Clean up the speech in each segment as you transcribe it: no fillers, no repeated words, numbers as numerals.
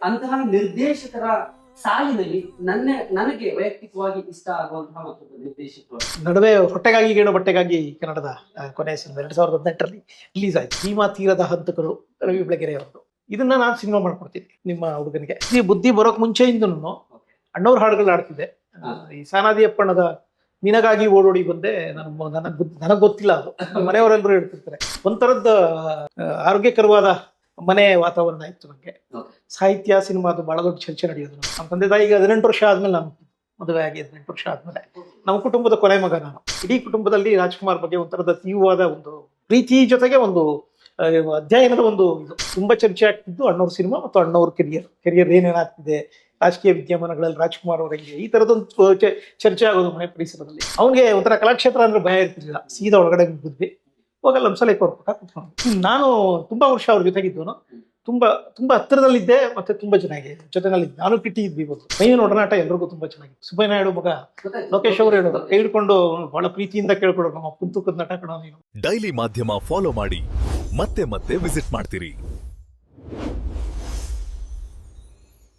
ಅಂತಹ ನಿರ್ದೇಶಕರ ಸಾಲಿನಲ್ಲಿ ನನಗೆ ವೈಯಕ್ತಿಕವಾಗಿ ಇಷ್ಟ ಆಗುವಂತಹ ಮತ್ತೊಬ್ಬ ನಿರ್ದೇಶಕರು ನಡುವೆ ಹೊಟ್ಟೆಗಾಗಿ ಗೇಣು ಬಟ್ಟೆಗಾಗಿ ಕನ್ನಡದ ಕೊನೆಯ ಸಿನಿಮಾ 2018ರಲ್ಲಿ ರಿಲೀಸ್ ಆಯ್ತು. ಭೀಮಾ ತೀರದ ಹಂತಕರು, ರವಿ ಬೆಳಗೆರೆ ಅವರದು. ಇದನ್ನ ನಾನು ಸಿನಿಮಾ ಮಾಡ್ಕೊಡ್ತೀನಿ ನಿಮ್ಮ ಹುಡುಗನಿಗೆ. ಈ ಬುದ್ಧಿ ಬರೋಕ್ ಮುಂಚೆಯಿಂದನು ಅಣ್ಣವ್ರ ಹಾಡುಗಳು ಆಡ್ತಿದ್ದೆ. ಈ ಸಾನಾದಿ ಅಪ್ಪಣ್ಣದ ನಿನಗಾಗಿ ಓಡೋಡಿ ಬಂದೆ. ನನಗ್ ಗೊತ್ತಿಲ್ಲ, ಅದು ಮನೆಯವರೆಲ್ಲರೂ ಹೇಳ್ತಿರ್ತಾರೆ. ಒಂಥರದ ಆರೋಗ್ಯಕರವಾದ ಮನೆ ವಾತಾವರಣ ಇತ್ತು ನನಗೆ. ಸಾಹಿತ್ಯ ಸಿನಿಮಾದು ಬಹಳ ದೊಡ್ಡ ಚರ್ಚೆ ನಡೆಯೋದು. ನಮ್ಮ ತಂದೆ ತಾಯಿಗೆ 18 ವರ್ಷ ಆದ್ಮೇಲೆ ನಾನು ಮದುವೆ ಆಗಿ 18 ವರ್ಷ ಆದ್ಮೇಲೆ ನಮ್ಮ ಕುಟುಂಬದ ಕೊನೆ ಮಗ ನಾನು. ಇಡೀ ಕುಟುಂಬದಲ್ಲಿ ರಾಜ್ಕುಮಾರ್ ಬಗ್ಗೆ ಒಂಥರದ ತೀವ್ರವಾದ ಒಂದು ಪ್ರೀತಿ ಜೊತೆಗೆ ಒಂದು ಅಧ್ಯಯನದ ಒಂದು ಇದು ತುಂಬಾ ಚರ್ಚೆ ಆಗ್ತಿದ್ದು ಅಣ್ಣವ್ರ ಸಿನಿಮಾ ಮತ್ತು ಅಣ್ಣವ್ರ ಕೆರಿಯರ್ ಏನೇನಾಗ್ತಿದೆ, ರಾಜಕೀಯ ವಿದ್ಯಮಾನಗಳಲ್ಲಿ ರಾಜ್ಕುಮಾರ್ ಅವರಿಗೆ ಈ ತರದೊಂದು ಚರ್ಚೆ ಆಗೋದು ಮನೆ ಪರಿಸರದಲ್ಲಿ. ಅವನಿಗೆ ಒಂಥರ ಕಲಾಕ್ಷೇತ್ರ ಅಂದ್ರೆ ಭಯ ಇರ್ತಿರ್ಲಿಲ್ಲ. ಸೀದಾ ಒಳಗಡೆ ಬಿದ್ವಿ, ಹೋಗಲ್ಲ ಒಂದ್ಸಲ ಕೂತ್ಕೊಂಡು. ನಾನು ತುಂಬಾ ವರ್ಷ ಅವ್ರ ಜೊತೆಗಿದ್ದು, ತುಂಬಾ ಹತ್ತಿರದಲ್ಲಿದ್ದೆ, ಮತ್ತೆ ತುಂಬಾ ಚೆನ್ನಾಗಿ ಜೊತೆನಲ್ಲಿದ್ದೆ. ನಾನು ಕಿಟ್ಟಿ ಇದ್ವಿ. ಮೈನ ಒಡನಾಟ ಎಲ್ರಿಗೂ ತುಂಬಾ ಚೆನ್ನಾಗಿತ್ತು. ಸುಬ್ಬಯ್ಯ ನಾಯ್ಡು ಮಗ ಲೋಕೇಶ್ ಅವರು ಹೇಳೋದು, ಕೈ ಹಿಡ್ಕೊಂಡು ಬಹಳ ಪ್ರೀತಿಯಿಂದ ಕೇಳ್ಕೊಡೋರು, ನಮ್ಮ ಕುಂತುಕದ ನಟ ಕಣ ನೀನು. ಡೈಲಿ ಮಾಧ್ಯಮ ಫಾಲೋ ಮಾಡಿ, ಮತ್ತೆ ಮತ್ತೆ ವಿಸಿಟ್ ಮಾಡ್ತೀರಿ.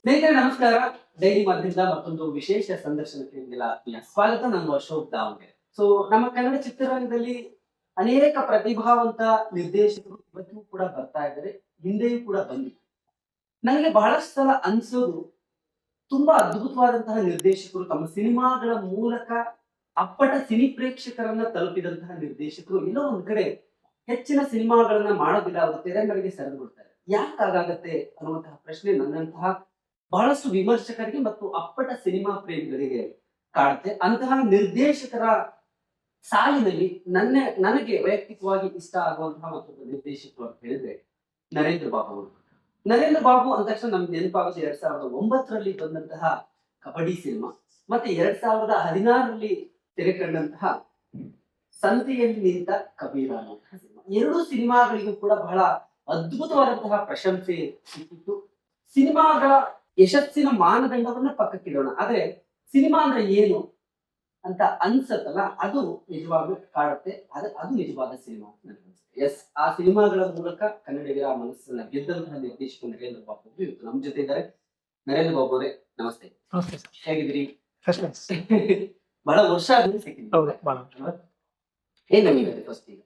ಸ್ನೇಹಿತರೆ ನಮಸ್ಕಾರ. ಡೈಲಿ ಮಾಧ್ಯಮದ ಮತ್ತೊಂದು ವಿಶೇಷ ಸಂದರ್ಶನಕ್ಕೆ ನಿಮಗೆಲ್ಲ ಆತ್ಮೀಯ ಸ್ವಾಗತ. ನಾನು ಅಶೋಕ್ ದಾವಣಗೆರೆ. ಸೊ ನಮ್ಮ ಕನ್ನಡ ಚಿತ್ರರಂಗದಲ್ಲಿ ಅನೇಕ ಪ್ರತಿಭಾವಂತ ನಿರ್ದೇಶಕರು ಇವತ್ತಿಗೂ ಕೂಡ ಬರ್ತಾ ಇದ್ದಾರೆ, ಹಿಂದೆಯೂ ಕೂಡ ಬಂದಿದ್ದಾರೆ. ನನಗೆ ಬಹಳಷ್ಟು ಸಲ ಅನ್ಸೋದು, ತುಂಬಾ ಅದ್ಭುತವಾದಂತಹ ನಿರ್ದೇಶಕರು ತಮ್ಮ ಸಿನಿಮಾಗಳ ಮೂಲಕ ಅಪ್ಪಟ ಸಿನಿ ಪ್ರೇಕ್ಷಕರನ್ನ ತಲುಪಿದಂತಹ ನಿರ್ದೇಶಕರು ಎಲ್ಲೋ ಒಂದ್ ಕಡೆ ಹೆಚ್ಚಿನ ಸಿನಿಮಾಗಳನ್ನ ಮಾಡೋದಿಲ್ಲ, ಅವರು ತೆರೆಗಳಿಗೆ ಸೆಳೆದು ಬಿಡ್ತಾರೆ. ಯಾಕಾಗತ್ತೆ ಅನ್ನುವಂತಹ ಪ್ರಶ್ನೆ ನನ್ನಂತಹ ಬಹಳಷ್ಟು ವಿಮರ್ಶಕರಿಗೆ ಮತ್ತು ಅಪ್ಪಟ ಸಿನಿಮಾ ಪ್ರೇಮಿಗಳಿಗೆ ಕಾಡುತ್ತೆ. ಅಂತಹ ನಿರ್ದೇಶಕರ ಸಾಲಿನಲ್ಲಿ ನನಗೆ ವೈಯಕ್ತಿಕವಾಗಿ ಇಷ್ಟ ಆಗುವಂತಹ ಮತ್ತೊಬ್ಬ ನಿರ್ದೇಶಕರು ಅಂತ ಹೇಳಿದ್ರೆ ನರೇಂದ್ರ ಬಾಬು ಅವರು. ನರೇಂದ್ರ ಬಾಬು ಅಂದ ತಕ್ಷಣ ನಮ್ಗೆ ನೆನಪಾಗುತ್ತೆ 2009ರಲ್ಲಿ ಬಂದಂತಹ ಕಬಡ್ಡಿ ಸಿನಿಮಾ, ಮತ್ತೆ 2016ರಲ್ಲಿ ತೆರೆ ಕಂಡಂತಹ ಸಂತೆಯಲ್ಲಿ ನಿಂತ ಕಬೀರ ಅನ್ನುವಂತಹ ಸಿನಿಮಾ. ಎರಡೂ ಸಿನಿಮಾಗಳಿಗೂ ಕೂಡ ಬಹಳ ಅದ್ಭುತವಾದಂತಹ ಪ್ರಶಂಸೆ ಸಿಕ್ಕಿತ್ತು. ಸಿನಿಮಾಗಳ ಯಶಸ್ಸಿನ ಮಾನದಂಡವನ್ನ ಪಕ್ಕಕ್ಕಿಡೋಣ, ಆದ್ರೆ ಸಿನಿಮಾ ಅಂದ್ರೆ ಏನು ಅಂತ ಅನ್ಸತ್ತಲ್ಲ, ಅದು ನಿಜವಾಗ್ಲೂ ಕಾಡುತ್ತೆ. ಅದು ನಿಜವಾದ ಸಿನಿಮಾ ನನಗೆ. ಎಸ್, ಆ ಸಿನಿಮಾಗಳ ಮೂಲಕ ಕನ್ನಡಿಗರ ಮನಸ್ಸನ್ನ ಗೆದ್ದಂತಹ ನಿರ್ದೇಶಕ ನರೇಂದ್ರ ಬಾಬು ಅವರು ಇವತ್ತು ನಮ್ಮ ಜೊತೆ ಇದ್ದಾರೆ. ನರೇಂದ್ರ ಬಾಬು ಅವರೇ ನಮಸ್ತೆ. ನಮಸ್ತೆ ಸರ್, ಹೇಗಿದ್ದೀರಿ? ಬಹಳ ವರ್ಷ ಆದ್ಮೇಲೆ ಸಿಕ್ಕಿದ್ರಿ. ಏನ್ ನಮಗೆ ಫಸ್ಟ್ ಈಗ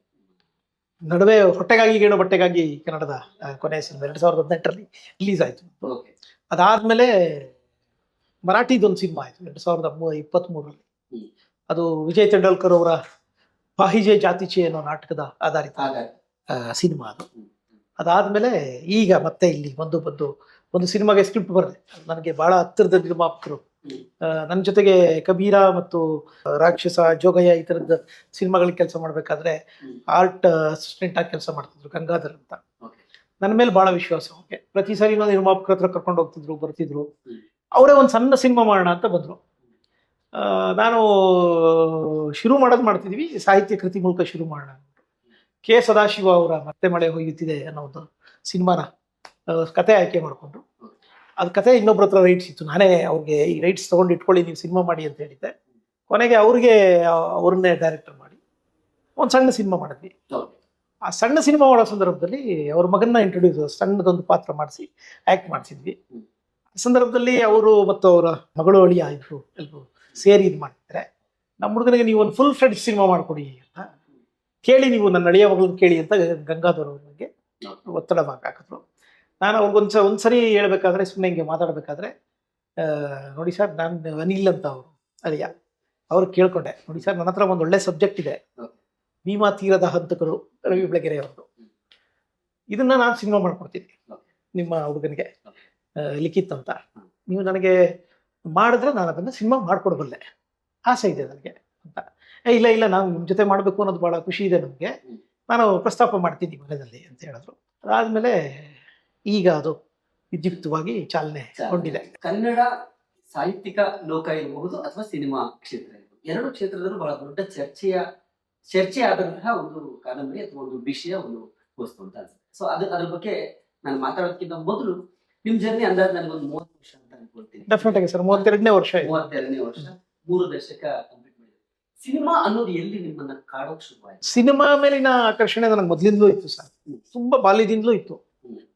ನಡುವೆ ಹೊಟ್ಟೆಗಾಗಿ ಗೇಣು ಬಟ್ಟೆಗಾಗಿ ಕನ್ನಡದ ಕೊನೆಯ ಸಿನಿಮಾ 2018ರಲ್ಲಿ ರಿಲೀಸ್ ಆಯ್ತು. ಅದಾದ್ಮೇಲೆ ಮರಾಠಿದೊಂದು ಸಿನಿಮಾ ಆಯ್ತು 2023ರಲ್ಲಿ. ಅದು ವಿಜಯ್ ತೆಂಡೂಲ್ಕರ್ ಅವರ ಪಾಹಿಜೆ ಜಾತಿಚೆ ಅನ್ನೋ ನಾಟಕದ ಆಧಾರಿತ ಸಿನಿಮಾ ಅದು. ಅದಾದ್ಮೇಲೆ ಈಗ ಮತ್ತೆ ಇಲ್ಲಿ ಒಂದು ಸಿನಿಮಾಗೆ ಸ್ಕ್ರಿಪ್ಟ್ ಬರೆದೆ. ನನಗೆ ಬಹಳ ಹತ್ತಿರದ ನಿರ್ಮಾಪಕರು ನನ್ನ ಜೊತೆಗೆ ಕಬೀರ ಮತ್ತು ರಾಕ್ಷಸ, ಜೋಗಯ್ಯ ಈ ತರದ ಸಿನಿಮಾಗಳಿಗೆ ಕೆಲಸ ಮಾಡ್ಬೇಕಾದ್ರೆ ಆರ್ಟ್ ಅಸಿಸ್ಟೆಂಟ್ ಆಗಿ ಕೆಲಸ ಮಾಡ್ತಿದ್ರು ಗಂಗಾಧರ್ ಅಂತ. ನನ್ನ ಮೇಲೆ ಬಹಳ ವಿಶ್ವಾಸ. ಅವ್ರಿಗೆ ಪ್ರತಿ ಸಾರಿ ನಾನು ನಿರ್ಮಾಪಕರ ಹತ್ರ ಕರ್ಕೊಂಡು ಹೋಗ್ತಿದ್ರು, ಬರ್ತಿದ್ರು. ಅವರೇ ಒಂದು ಸಣ್ಣ ಸಿನಿಮಾ ಮಾಡೋಣ ಅಂತ ಬಂದ್ರು. ನಾನು ಶುರು ಮಾಡ್ತಿದ್ವಿ, ಸಾಹಿತ್ಯ ಕೃತಿ ಮೂಲಕ ಶುರು ಮಾಡೋಣ. ಕೆ ಸದಾಶಿವ ಅವರ ಮತ್ತೆ ಮಳೆ ಹೊಯ್ಯುತ್ತಿದೆ ಅನ್ನೋ ಒಂದು ಸಿನಿಮಾನ ಕತೆ ಆಯ್ಕೆ ಮಾಡಿಕೊಂಡು, ಅದು ಕತೆ ಇನ್ನೊಬ್ರ ಹತ್ರ ರೈಟ್ಸ್ ಇತ್ತು. ನಾನೇ ಅವ್ರಿಗೆ ಈ ರೈಟ್ಸ್ ತಗೊಂಡು ಇಟ್ಕೊಳ್ಳಿ, ನೀವು ಸಿನಿಮಾ ಮಾಡಿ ಅಂತ ಹೇಳಿದ್ದೆ. ಕೊನೆಗೆ ಅವ್ರನ್ನೇ ಡೈರೆಕ್ಟರ್ ಮಾಡಿ ಒಂದು ಸಣ್ಣ ಸಿನಿಮಾ ಮಾಡಿದ್ವಿ. ಆ ಸಣ್ಣ ಸಿನಿಮಾ ಮಾಡೋ ಸಂದರ್ಭದಲ್ಲಿ ಅವ್ರ ಮಗನ್ನ ಸಣ್ಣದೊಂದು ಪಾತ್ರ ಮಾಡಿಸಿ ಆಕ್ಟ್ ಮಾಡಿಸಿದ್ವಿ. ಆ ಸಂದರ್ಭದಲ್ಲಿ ಅವರು ಮತ್ತು ಅವರ ಮಗಳು ಅಳಿಯ ಎಲ್ಲರೂ ಸೇರಿ ಇದು ಮಾಡ್ತಿದ್ದಾರೆ. ನಮ್ಮ ಹುಡುಗನಿಗೆ ನೀವು ಒಂದು ಫುಲ್ ಫ್ಲೆಡ್ಜ್ ಸಿನಿಮಾ ಮಾಡ್ಕೊಡಿ ಅಂತ ಕೇಳಿ, ನೀವು ನನ್ನ ಅಳಿಯ ಮಗಳನ್ನ ಕೇಳಿ ಅಂತ ಗಂಗಾಧರ್ ಅವ್ರ ಬಗ್ಗೆ ಒತ್ತಡ ಹಾಕಿದ್ರು. ನಾನು ಅವ್ರಿಗೊಂದು ಒಂದ್ಸರಿ ಹೇಳ್ಬೇಕಾದ್ರೆ, ಸುಮ್ಮನೆ ಹಿಂಗೆ ಮಾತಾಡ್ಬೇಕಾದ್ರೆ, ನೋಡಿ ಸರ್, ನಾನು ಅನಿಲ್ ಅಂತ ಅವರು ಅಳಿಯ, ಅವ್ರು ಕೇಳ್ಕೊಂಡೆ, ನೋಡಿ ಸರ್, ನನ್ನ ಹತ್ರ ಒಂದು ಒಳ್ಳೆ ಸಬ್ಜೆಕ್ಟ್ ಇದೆ, ಭೀಮಾ ತೀರದ ಹಂತಕರು, ರವಿ ಬೆಳಗೆರೆ ಅವ್ರದ್ದು. ಇದನ್ನ ನಾನು ಸಿನಿಮಾ ಮಾಡ್ಕೊಡ್ತೀನಿ ನಿಮ್ಮ ಹುಡುಗನಿಗೆ, ಲಿಖಿತ್ ಅಂತ. ನೀವು ನನಗೆ ಮಾಡಿದ್ರೆ ನಾನು ಅದನ್ನ ಸಿನಿಮಾ ಮಾಡ್ಕೊಡ್ಬಲ್ಲೆ, ಆಸೆ ಇದೆ ನನಗೆ ಅಂತ. ಇಲ್ಲ ನಾವು ನಿಮ್ಮ ಜೊತೆ ಮಾಡಬೇಕು ಅನ್ನೋದು ಬಹಳ ಖುಷಿ ಇದೆ ನಮಗೆ, ನಾನು ಪ್ರಸ್ತಾಪ ಮಾಡ್ತೀನಿ ಮನೆಯಲ್ಲಿ ಅಂತ ಹೇಳಿದ್ರು. ಅದಾದ್ಮೇಲೆ ಈಗ ಅದು ವಿದ್ಯುಕ್ತವಾಗಿ ಚಾಲನೆ ಕೊಂಡಿದೆ. ಕನ್ನಡ ಸಾಹಿತ್ಯಿಕ ಲೋಕ ಇರಬಹುದು ಅಥವಾ ಸಿನಿಮಾ ಕ್ಷೇತ್ರ ಇರಬಹುದು, ಎರಡು ಕ್ಷೇತ್ರದಲ್ಲೂ ಬಹಳ ದೊಡ್ಡ ಚರ್ಚೆ ಆದಂತಹ ಒಂದು ಕಾದಂಬರಿ ಅಥವಾ ಒಂದು ವಿಷಯ, ಒಂದು ವಸ್ತು ಅಂತ ಅನ್ಸುತ್ತೆ. ಸೊ ಅದ್ರ ಬಗ್ಗೆ ನಾನು ಮಾತಾಡೋದಕ್ಕಿಂತ ಮೊದಲು ನಿಮ್ ಜರ್ನಿ ಅಂದಾಜು ನನಗೊಂದು 30 ವರ್ಷ ಅಂತ ಅನ್ಕೊಳ್ತೀನಿ. ಡೆಫಿನೆಟ್ ಆಗಿ ಸರ್, 32ನೇ ವರ್ಷ, 3 ದಶಕ ಕಂಪ್ಲೀಟ್ ಮಾಡಿದೆ. ಸಿನಿಮಾ ಅನ್ನೋದು ಎಲ್ಲಿ ನಿಮ್ಮನ್ನ ಕಾಡೋಕ್ ಶುರುವಾಯಿತು? ಸಿನಿಮಾ ಮೇಲಿನ ಆಕರ್ಷಣೆ ನನಗೆ ಮೊದಲಿಂದಲೂ ಇತ್ತು ಸರ್, ತುಂಬಾ ಬಾಲ್ಯದಿಂದಲೂ ಇತ್ತು.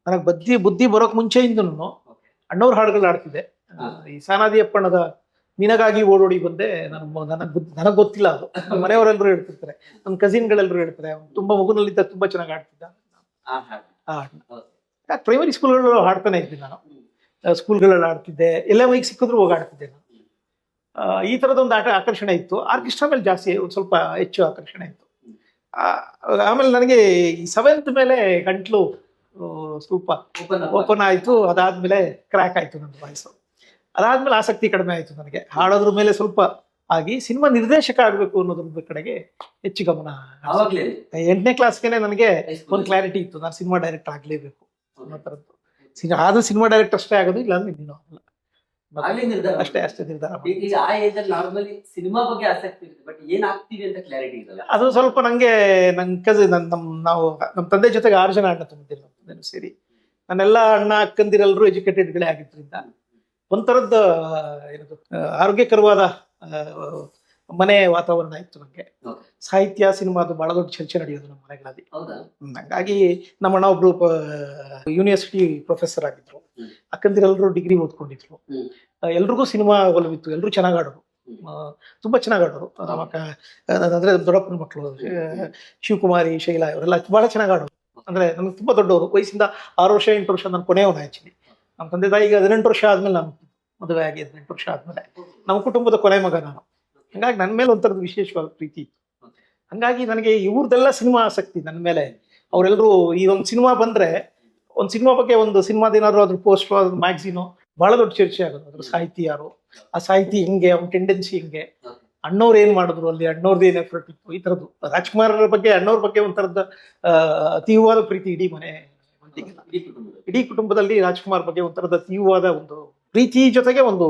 ನನಗೆ ಬುದ್ಧಿ ಬರೋಕ್ ಮುಂಚೆಯಿಂದನು ಅಣ್ಣವ್ರ ಹಾಡುಗಳು ಆಡ್ತಿದ್ದೆ. ಈ ಸಾನಾದಿ ಅಪ್ಪಣ್ಣದ ನಿನಗಾಗಿ ಓಡೋಡಿ ಬಂದೆ ನನಗೆ ಗೊತ್ತಿಲ್ಲ ಅದು. ನಮ್ಮ ಮನೆಯವರೆಲ್ಲರೂ ಹೇಳ್ತಿರ್ತಾರೆ, ನನ್ನ ಕಸಿನ್ಗಳೆಲ್ಲರೂ ಹೇಳ್ತಾರೆ ತುಂಬಾ ಮಗುನಲ್ಲಿದ್ದ ತುಂಬಾ ಚೆನ್ನಾಗಿ ಆಡ್ತಿದ್ದ ಪ್ರೈಮರಿ ಸ್ಕೂಲ್ಗಳು ಹಾಡ್ತಾನೆ ಇದ್ದೀನಿ ನಾನು. ಸ್ಕೂಲ್ಗಳಲ್ಲಿ ಆಡ್ತಿದ್ದೆ, ಎಲ್ಲ ಮೈಕ್ ಸಿಕ್ಕಿದ್ರು ಹೋಗಿ ಆಡ್ತಿದ್ದೆ ನಾನು. ಈ ತರದೊಂದು ಆಕರ್ಷಣೆ ಇತ್ತು. ಆರ್ಕೆಸ್ಟ್ರಾ ಮೇಲೆ ಜಾಸ್ತಿ ಒಂದು ಸ್ವಲ್ಪ ಹೆಚ್ಚು ಆಕರ್ಷಣೆ ಇತ್ತು. ಆಮೇಲೆ ನನಗೆ ಈ 7th ಮೇಲೆ ಗಂಟ್ಲು ಸ್ವಲ್ಪ ಓಪನ್ ಆಯ್ತು. ಅದಾದ್ಮೇಲೆ ಕ್ರ್ಯಾಕ್ ಆಯ್ತು ನನ್ನ ವಾಯ್ಸು. ಅದಾದ್ಮೇಲೆ ಆಸಕ್ತಿ ಕಡಿಮೆ ಆಯ್ತು ನನಗೆ. ಹಾಡೋದ್ರ ಮೇಲೆ ಸ್ವಲ್ಪ ಆಗಿ ಸಿನಿಮಾ ನಿರ್ದೇಶಕ ಆಗ್ಬೇಕು ಅನ್ನೋದ್ರ ಕಡೆಗೆ ಹೆಚ್ಚು ಗಮನ. 8ನೇ ಕ್ಲಾಸ್ಗೆ ನನಗೆ ಒಂದು ಕ್ಲಾರಿಟಿ ಇತ್ತು, ನಾನು ಸಿನಿಮಾ ಡೈರೆಕ್ಟರ್ ಆಗ್ಲೇಬೇಕು ಅನ್ನೋ ತರದ್ದು. ಆದ್ರೂ ಸಿನಿಮಾ ಡೈರೆಕ್ಟರ್ ಅಷ್ಟೇ ಆಗೋದು, ಇಲ್ಲ ಅಂದ್ರೆ ಇನ್ನೂ ಆಗಲ್ಲ. ಅಷ್ಟೇ ನಿರ್ಧಾರ. ಸಿನಿಮಾ ಬಗ್ಗೆ ಆಸಕ್ತಿ ಇರುತ್ತೆ, ಬಟ್ ಏನ್ ಆಗ್ತೀವಿ ಅಂತ ಕ್ಲಾರಿಟಿ ಇರಲ್ಲ. ಅದು ಸ್ವಲ್ಪ ನಂಗೆ ನಾವು ನಮ್ಮ ತಂದೆ ಜೊತೆಗೆ 6 ಜನ ಅಣ್ಣ ತಮ್ಮಂದಿರು ಸೇರಿ, ನನ್ನೆಲ್ಲ ಅಣ್ಣ ಅಕ್ಕಂದಿರೆಲ್ಲರೂ ಎಜುಕೇಟೆಡ್ಗಳೇ ಆಗಿದ್ರಿಂದ ಒಂಥರದ ಏನದು ಆರೋಗ್ಯಕರವಾದ ಮನೆ ವಾತಾವರಣ ಇತ್ತು ನನಗೆ. ಸಾಹಿತ್ಯ ಸಿನಿಮಾದು ಬಹಳ ದೊಡ್ಡ ಚರ್ಚೆ ನಡೆಯೋದು ನಮ್ಮ ಮನೆಗಳಲ್ಲಿ. ಹಂಗಾಗಿ ನಮ್ಮ ಅಣ್ಣ ಒಬ್ರು ಯೂನಿವರ್ಸಿಟಿ ಪ್ರೊಫೆಸರ್ ಆಗಿದ್ರು, ಅಕ್ಕಂದಿರೆಲ್ಲರೂ ಡಿಗ್ರಿ ಓದ್ಕೊಂಡಿದ್ರು. ಎಲ್ರಿಗೂ ಸಿನಿಮಾ ಒಲವಿತ್ತು, ಎಲ್ಲರೂ ಚೆನ್ನಾಗಿ ಆಡೋರು, ತುಂಬಾ ಚೆನ್ನಾಗಿ ಆಡೋರು. ಅಂದ್ರೆ ದೊಡ್ಡಪ್ಪನ ಮಕ್ಕಳು ಶಿವಕುಮಾರಿ, ಶೈಲಾ ಇವರೆಲ್ಲ ಬಹಳ ಚೆನ್ನಾಗಿ ಆಡೋರು. ಅಂದ್ರೆ ನಮ್ಗೆ ತುಂಬಾ ದೊಡ್ಡವರು, ವಯಸ್ಸಿಂದ 6 ವರ್ಷ 8 ವರ್ಷ ನಾನು ಕೊನೆಯವನು. ಆಕ್ಚುಲಿ ನಮ್ಮ ತಂದೆ ತಾಯಿಗೆ 18 ವರ್ಷ ಆದ್ಮೇಲೆ ನಾನು ಮದುವೆ ಆಗಿ 18 ವರ್ಷ ಆದ್ಮೇಲೆ ನಮ್ಮ ಕುಟುಂಬದ ಕೊನೆ ಮಗ ನಾನು. ಹಂಗಾಗಿ ನನ್ನ ಮೇಲೆ ಒಂಥರದ ವಿಶೇಷವಾದ ಪ್ರೀತಿ ಇತ್ತು. ಹಂಗಾಗಿ ನನಗೆ ಇವ್ರದೆಲ್ಲ ಸಿನಿಮಾ ಆಸಕ್ತಿ ನನ್ನ ಮೇಲೆ. ಅವರೆಲ್ಲರೂ ಈ ಒಂದು ಸಿನಿಮಾ ಬಂದ್ರೆ, ಒಂದು ಸಿನಿಮಾ ಬಗ್ಗೆ ಒಂದು ಸಿನಿಮಾದ ಏನಾದ್ರು ಅದ್ರ ಪೋಸ್ಟರ್, ಅದ್ರ ಮ್ಯಾಗ್ಝಿನು ಬಹಳ ದೊಡ್ಡ ಚರ್ಚೆ ಆಗೋದು. ಅದ್ರ ಸಾಹಿತಿ ಯಾರು, ಆ ಸಾಹಿತಿ ಹೆಂಗೆ, ಅವ್ನ ಟೆಂಡೆನ್ಸಿ ಹೆಂಗೆ, ಅಣ್ಣವ್ರು ಏನ್ ಮಾಡಿದ್ರು ಅಲ್ಲಿ, ಅಣ್ಣವ್ರದ್ದು ಏನ್ ಎಫರ್ಟ್ ಇತ್ತು, ಈ ತರದ್ದು. ರಾಜ್ಕುಮಾರ್ ಬಗ್ಗೆ, ಅಣ್ಣವ್ರ ಬಗ್ಗೆ ಒಂಥರದ ತೀವ್ರವಾದ ಪ್ರೀತಿ ಇಡೀ ಮನೆ ಇಡೀ ಕುಟುಂಬದಲ್ಲಿ. ರಾಜ್ಕುಮಾರ್ ಬಗ್ಗೆ ಒಂಥರದ ತೀವ್ರವಾದ ಒಂದು ಪ್ರೀತಿ ಜೊತೆಗೆ ಒಂದು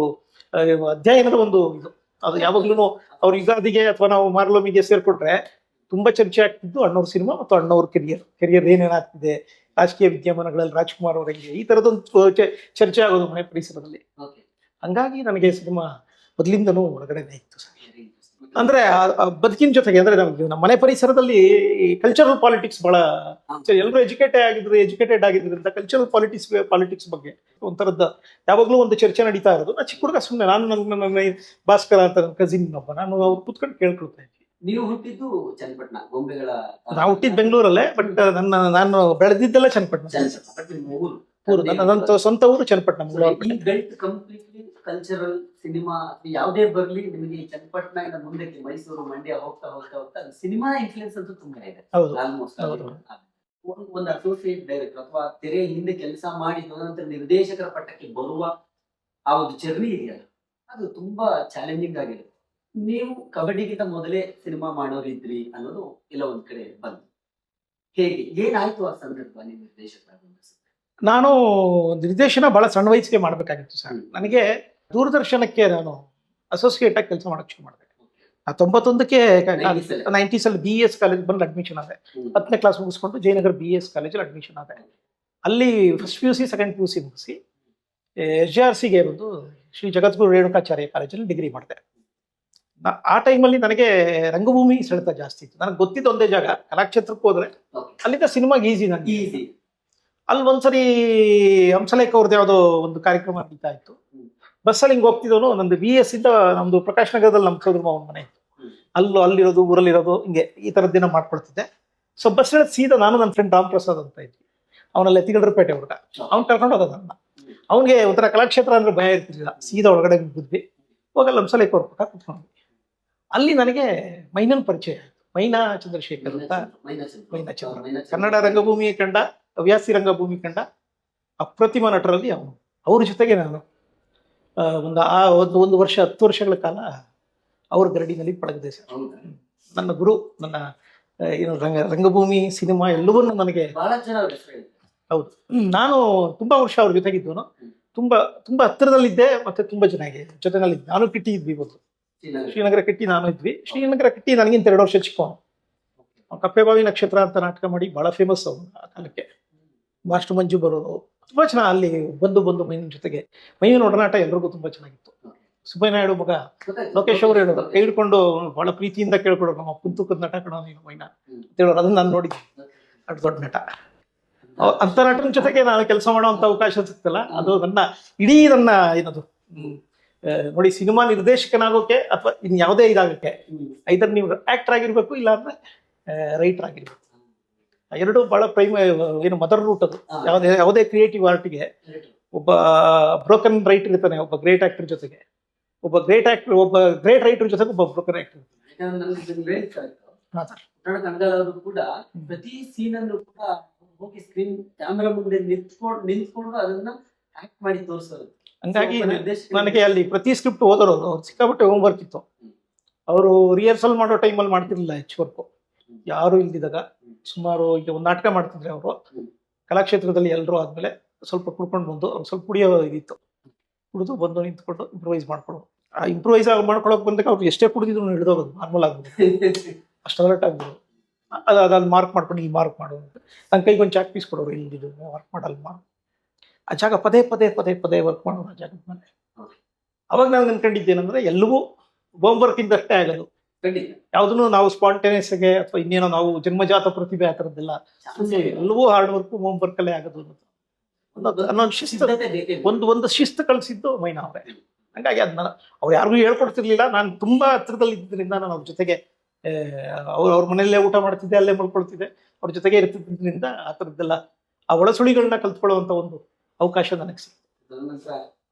ಅಧ್ಯಯನದ ಒಂದು ಇದು. ಅದು ಯಾವಾಗ್ಲೂ ಅವ್ರ ಯುಗಾದಿಗೆ ಅಥವಾ ನಾವು ಮಾರ್ಲೋಮಿಗೆ ಸೇರ್ಕೊಟ್ರೆ ತುಂಬಾ ಚರ್ಚೆ ಆಗ್ತಿದ್ದು ಅಣ್ಣವ್ರ ಸಿನಿಮಾ ಮತ್ತು ಅಣ್ಣವ್ರ ಕೆರಿಯರ್ ಏನೇನಾಗ್ತಿದೆ, ರಾಜಕೀಯ ವಿದ್ಯಮಾನಗಳಲ್ಲಿ ರಾಜ್ಕುಮಾರ್ ಅವರಿಗೆ ಈ ತರದೊಂದು ಚರ್ಚೆ ಆಗೋದು ಮನೆ ಪರಿಸರದಲ್ಲಿ. ಹಂಗಾಗಿ ನನಗೆ ಸಿನಿಮಾ ಮೊದಲಿಂದನೂ ಒಳಗಡೆನೆ ಇತ್ತು. ಅಂದ್ರೆ ಬದುಕಿನ ಜೊತೆಗೆ, ಅಂದ್ರೆ ನಮ್ಮ ಮನೆ ಪರಿಸರದಲ್ಲಿ ಕಲ್ಚರಲ್ ಪಾಲಿಟಿಕ್ಸ್ ಬಹಳ, ಎಲ್ಲರೂ ಎಜುಕೇಟೆಡ್ ಆಗಿದ್ರಿಂದ ಕಲ್ಚರಲ್ ಪಾಲಿಟಿಕ್ಸ್ ಬಗ್ಗೆ ಒಂಥರದ ಯಾವಾಗ್ಲೂ ಒಂದು ಚರ್ಚೆ ನಡೀತಾ ಇರೋದು. ನಾ ಚಿಕ್ಕ ಹುಡುಗ ಸುಮ್ಮನೆ, ನಾನು ನನ್ನ ಭಾಸ್ಕರ ಅಂತ ನನ್ನ ಕಸಿನ್ ಒಬ್ಬ, ನಾನು ಅವ್ರು ಕೂತ್ಕೊಂಡು ಕೇಳ್ಕೊಳ್ತಾ ಇದ್ವಿ. ನೀವು ಹುಟ್ಟಿದ್ದು ಚನ್ನಪಟ್ಟಣ, ಗೊಂಬೆಗಳ? ನಾವು ಹುಟ್ಟಿದ್ ಬೆಂಗಳೂರಲ್ಲೇ, ಬಟ್ ನಾನು ಬೆಳೆದಿದ್ದೆಲ್ಲ ಚನ್ನಪಟ್ಟಣ. ನನ್ನ ಸ್ವಂತ ಊರು ಚನ್ನಪಟ್ಟಣ. ಕಂಪ್ಲೀಟ್ಲಿ ಕಲ್ಚರಲ್ ಸಿನಿಮಾ ಯಾವುದೇ ಬರ್ಲಿ, ನಿಮಗೆ ಚನ್ನಪಟ್ಟಣ ಇಂದ ಮುಂದೆ ಮೈಸೂರು, ಮಂಡ್ಯ ಹೋಗ್ತಾ ಹೋಗ್ತಾ ಹೋಗ್ತಾ ಸಿನಿಮಾ ಇನ್ಫ್ಲೂಯೆನ್ಸ್ ಅಂತೂ ತುಂಬಾ ಇದೆ. ಆಲ್ಮೋಸ್ಟ್ ಒಂದು ಅಸೋಸಿಯೇಟ್ ಡೈರೆಕ್ಟರ್ ಅಥವಾ ತೆರೆ ಹಿಂದೆ ಕೆಲಸ ಮಾಡಿ ನಂತರ ನಿರ್ದೇಶಕರ ಪಟ್ಟಕ್ಕೆ ಬರುವ ಆ ಒಂದು ಜರ್ನಿ ಇದೆಯಲ್ಲ, ಅದು ತುಂಬಾ ಚಾಲೆಂಜಿಂಗ್ ಆಗಿದೆ. ನೀವು ಕಬಡ್ಡಿಗಿಂತ ಮೊದಲೇ ಸಿನಿಮಾ ಮಾಡೋರಿದ್ರಿ ಅನ್ನೋದು ಎಲ್ಲ ಒಂದ್ ಕಡೆ ಬಂತು. ಹೇಗೆ, ಏನಾಯ್ತು ಆ ಸಂದರ್ಭ ನೀವು ನಿರ್ದೇಶಕರಾಗ? ನಾನು ನಿರ್ದೇಶನ ಬಹಳ ಸಣ್ಣ ವಯಸ್ಸಿಗೆ ಮಾಡ್ಬೇಕಾಗಿತ್ತು ಸರ್. ನನಗೆ ದೂರದರ್ಶನಕ್ಕೆ ನಾನು ಅಸೋಸಿಯೇಟ್ ಆಗಿ ಕೆಲಸ ಮಾಡಕ್ ಶುರು ಮಾಡಿದೆ. 91ಕ್ಕೆ 90s BS ಕಾಲೇಜ್ ಬಂದು ಅಡ್ಮಿಷನ್ ಆದೆ. 10ನೇ ಕ್ಲಾಸ್ ಮುಗಿಸ್ಕೊಂಡು ಜಯನಗರ BS ಕಾಲೇಜಲ್ಲಿ ಅಡ್ಮಿಷನ್ ಆದೆ. ಅಲ್ಲಿ ಫಸ್ಟ್ PUC ಸೆಕೆಂಡ್ PUC ಮುಗಿಸಿ SJRCಗೆ ಬಂದು ಶ್ರೀ ಜಗದ್ಗುರು ರೇಣುಕಾಚಾರ್ಯ ಕಾಲೇಜಲ್ಲಿ ಡಿಗ್ರಿ ಮಾಡಿದೆ. ಆ ಟೈಮಲ್ಲಿ ನನಗೆ ರಂಗಭೂಮಿ ಸೆಳೆತ ಜಾಸ್ತಿ ಇತ್ತು. ನನಗೆ ಗೊತ್ತಿದ್ದ ಒಂದೇ ಜಾಗ, ಕಲಾಕ್ಷೇತ್ರಕ್ಕೆ ಹೋದ್ರೆ ಅಲ್ಲಿಂದ ಸಿನಿಮಾಗೆ ಈಸಿ. ನನಗೆ ಈಸಿ. ಅಲ್ಲಿ ಒಂದ್ಸರಿ ಹಂಸಲೇಖ ಅವ್ರದ್ದು ಯಾವುದೋ ಒಂದು ಕಾರ್ಯಕ್ರಮ ನಡೀತಾ ಇತ್ತು. ಬಸ್ಸಲ್ಲಿ ಹಿಂಗೆ ಹೋಗ್ತಿದ್ದವನು, ನಂದು BS ಇಂದ ನಮ್ದು ಪ್ರಕಾಶ್ ನಗರದಲ್ಲಿ ನಮ್ಮ ಸೋದರ ಮಾವನ ಮನೆ ಇತ್ತು. ಅಲ್ಲಿರೋದು, ಊರಲ್ಲಿರೋದು, ಹಿಂಗೆ ಈ ಥರದ ದಿನ ಮಾಡ್ಕೊಳ್ತಿದ್ದೆ. ಸೊ ಬಸ್ ಸೀದಾ ನಾನು ನನ್ನ ಫ್ರೆಂಡ್ ರಾಮ್ ಪ್ರಸಾದ್ ಅಂತ ಇದ್ವಿ, ಅವನಲ್ಲಿ ತಿಗಡರಪೇಟೆ ಹುಡುಗ, ಅವ್ನು ಕರ್ಕೊಂಡು ಹೋದ ನನ್ನ. ಅವನಿಗೆ ಒಂಥರ ಕಲಾಕ್ಷೇತ್ರ ಅಂದ್ರೆ ಭಯ ಇರ್ತಿರ್ಲಿಲ್ಲ. ಸೀದಾ ಒಳಗಡೆ ಬಿದ್ವಿ, ಹೋಗಲ್ಲ ಹಂಸಲೇಖ ಅವ್ರ ಪಕ್ಕ ಕುತ್ಕೊಂಡ್ವಿ. ಅಲ್ಲಿ ನನಗೆ ಮೈನನ್ ಪರಿಚಯ ಆಯಿತು. ಮೈನಾ ಚಂದ್ರಶೇಖರ್ ಅಂತ. ಮೈನಾ ಚಂದ್ರ ಕನ್ನಡ ರಂಗಭೂಮಿ ಕಂಡ, ಹವ್ಯಾಸಿ ರಂಗಭೂಮಿ ಕಂಡ ಅಪ್ರತಿಮ ನಟರಲ್ಲಿ ಅವನು. ಅವ್ರ ಜೊತೆಗೆ ನಾನು ಒಂದು ವರ್ಷ 10 ವರ್ಷಗಳ ಕಾಲ ಅವ್ರ ಗರಡಿನಲ್ಲಿ ಪಳಗಿದೆ ಸರ್. ನನ್ನ ಗುರು, ನನ್ನ ಏನು ರಂಗಭೂಮಿ, ಸಿನಿಮಾ ಎಲ್ಲವನ್ನೂ ನನಗೆ. ಹೌದು, ನಾನು ತುಂಬಾ ವರ್ಷ ಅವ್ರ ಜೊತೆಗಿದ್ದವನು. ತುಂಬಾ ಹತ್ತಿರದಲ್ಲಿದ್ದೆ, ಮತ್ತೆ ತುಂಬಾ ಜೊತೆನಲ್ಲಿದ್ದೆ. ನಾನು ಕಿಟ್ಟಿ ಇದ್ವಿ ಇವತ್ತು, ಶ್ರೀನಗರ ಕಿಟ್ಟಿ ನಾನು ಇದ್ವಿ. ಶ್ರೀನಗರ ಕಿಟ್ಟಿ ನನಗಿಂತ 2 ವರ್ಷ ಚಿಕ್ಕವನು. ಕಪ್ಪೆಬಾವಿ ನಕ್ಷತ್ರ ಅಂತ ನಾಟಕ ಮಾಡಿ ಬಹಳ ಫೇಮಸ್ ಅವನು ಆ ಕಾಲಕ್ಕೆ. ಮಾಸ್ಟರ್ ಮಂಜು ಬರೋರು ತುಂಬಾ ಚೆನ್ನಾಗಿ ಅಲ್ಲಿ ಬಂದು ಮೈನ ಜೊತೆಗೆ. ಮೈನ ಒಡನಾಟ ಎಲ್ರಿಗೂ ತುಂಬಾ ಚೆನ್ನಾಗಿತ್ತು. ಸುಬ್ಬಯ್ಯ ನಾಯ್ಡು ಮಗ ಲೋಕೇಶ್ ಅವರು ಹೇಳೋದು, ಕೈ ಹಿಡ್ಕೊಂಡು ಬಹಳ ಪ್ರೀತಿಯಿಂದ ಕೇಳ್ಕೊಡೋರು, ನಮ್ಮ ಕುಂತುಕದ ನಟ ಕಣೋ ನೀನು ಮೈನ ಅಂತ ಹೇಳೋರು. ಅದನ್ನ ನಾನು ನೋಡಿದ್ದೆ. ಅಷ್ಟು ದೊಡ್ಡ ನಟ. ಅಂತ ನಟನ ಜೊತೆಗೆ ನಾನು ಕೆಲಸ ಮಾಡುವಂತ ಅವಕಾಶ ಸಿಗ್ತಲ್ಲ, ಅದು ಇಡೀ ನನ್ನ ಏನದು ನೋಡಿ, ಸಿನಿಮಾ ನಿರ್ದೇಶಕನಾಗೋಕೆ ಅಥವಾ ಇನ್ ಯಾವುದೇ ಇದಾಗಕ್ಕೆ ಐದರ್ ನೀವು ಆಕ್ಟರ್ ಆಗಿರ್ಬೇಕು, ಇಲ್ಲ ಅಂದ್ರೆ ರೈಟರ್ ಆಗಿರ್ಬೇಕು. ಎರಡು ಬಹಳ ಏನು ಮದರ್ ರೂಟ್ ಅದು. ಯಾವುದೇ ಕ್ರಿಯೇಟಿವ್ ಆರ್ಟ್ಗೆ ಒಬ್ಬ ಬ್ರೋಕನ್ ರೈಟರ್ ಇರ್ತಾನೆ, ಒಬ್ಬ ಗ್ರೇಟ್ ಆಕ್ಟರ್ ಜೊತೆಗೆ, ಒಬ್ಬ ಗ್ರೇಟ್ ರೈಟರ್ ಜೊತೆಗೆ ಒಬ್ಬ ಬ್ರೋಕನ್ ಆಕ್ಟರ್. ಕನ್ನಡದವರು ಕೂಡ ಪ್ರತಿ ಸೀನ್ ಅನ್ನು ಕೂಡ ಹೋಗಿ ಸ್ಕ್ರೀನ್ ಕ್ಯಾಮೆರಾ ಮುಂದೆ ನಿಂತ್ಕೊಂಡು ಅದನ್ನ ಆಕ್ಟ್ ಮಾಡಿ ತೋರಿಸೋದು. ಹಂಗಾಗಿ ನನಗೆ ಅಲ್ಲಿ ಪ್ರತಿ ಸ್ಕ್ರಿಪ್ಟ್ ಓದೋರು ಸಿಕ್ಕಾಪಟ್ಟೆ ಹೋಮ್ ವರ್ಕ್ ಇತ್ತು. ಅವರು ರಿಹರ್ಸಲ್ ಮಾಡೋ ಟೈಮಲ್ಲಿ ಮಾಡ್ತಿರ್ಲಿಲ್ಲ ಹೆಚ್ಚು ವರ್ಕು, ಯಾರು ಇಲ್ದಿದಾಗ. ಸುಮಾರು ಈಗ ಒಂದು ನಾಟಕ ಮಾಡ್ತಿದ್ರೆ ಅವರು ಕಲಾಕ್ಷೇತ್ರದಲ್ಲಿ ಎಲ್ಲರೂ ಆದ್ಮೇಲೆ ಸ್ವಲ್ಪ ಕುಡ್ಕೊಂಡು ಬಂದು ಅವ್ರು ಸ್ವಲ್ಪ ಕುಡಿಯೋ ಇದಿತ್ತು, ಕುಡಿದು ಬಂದು ನಿಂತ್ಕೊಂಡು ಇಂಪ್ರೂವೈಸ್ ಮಾಡ್ಕೊಡೋದು. ಆ ಇಂಪ್ರೂವೈಸ್ ಮಾಡ್ಕೊಳಕ್ ಬಂದಾಗ ಅವ್ರು ಎಷ್ಟೇ ಕುಡಿದಿದ್ರು ಹಿಡಿದೋಗೋದು, ನಾರ್ಮಲ್ ಆಗ್ಬೋದು, ಅಷ್ಟು ಅಲರ್ಟ್ ಆಗ್ಬೋದು. ಅದಲ್ಲಿ ಮಾರ್ಕ್ ಮಾಡ್ಕೊಂಡು ಇಲ್ಲಿ ಮಾರ್ಕ್ ಮಾಡೋದು, ನನ್ನ ಕೈಗೊಂದು ಚಾಕ್ ಪೀಸ್ ಕೊಡೋರು, ಇಲ್ಲಿ ವರ್ಕ್ ಮಾಡಲ್ಲ ಮಾಡು, ಆ ಜಾಗ ಪದೇ ವರ್ಕ್ ಮಾಡೋರು ಆ ಜಾಗದ ಮೇಲೆ. ಅವಾಗ ನಾನು ಅನ್ಕೊಂಡಿದ್ದೇನೆಂದ್ರೆ ಎಲ್ಲವೂ ಹೋಮ್ ವರ್ಕ್ ಇಂದಷ್ಟೇ ಆಗೋದು. ಯಾವ್ದನ್ನು ನಾವು ಸ್ಪಾಂಟೇನಿಯಸ್ ಆಗಿ ಅಥವಾ ಇನ್ನೇನೋ ನಾವು ಜನ್ಮಜಾತ ಪ್ರತಿಭೆ ಆ ಥರದ್ದೆಲ್ಲ, ಎಲ್ಲವೂ ಹಾರ್ಡ್ ವರ್ಕ್ ಹೋಮ್ ವರ್ಕ್ ಅಲ್ಲೇ ಆಗೋದು ಅನ್ನೋದು ಶಿಸ್ತು. ಒಂದು ಶಿಸ್ತು ಕಳಿಸಿದ್ದು ಮೈನಾ ಅವರೇ. ಹಂಗಾಗಿ ಅದನ್ನ ಅವ್ರು ಯಾರಿಗೂ ಹೇಳ್ಕೊಡ್ತಿರ್ಲಿಲ್ಲ. ನಾನು ತುಂಬಾ ಹತ್ರದಲ್ಲಿ ಇದ್ದಿದ್ದರಿಂದ ನಾನು ಅವ್ರ ಜೊತೆಗೆ ಅವ್ರ ಮನೆಯಲ್ಲೇ ಊಟ ಮಾಡ್ತಿದ್ದೆ, ಅಲ್ಲೇ ಮಲ್ಕೊಳ್ತಿದ್ದೆ, ಅವ್ರ ಜೊತೆಗೆ ಇರ್ತಿದ್ರಿಂದ ಆ ಥರದ್ದೆಲ್ಲ ಆ ಒಳಸುಳಿಗಳನ್ನ ಕಲ್ತ್ಕೊಳ್ಳುವಂತ ಒಂದು ಅವಕಾಶ ನನಗೆ ಸಿಕ್ತು.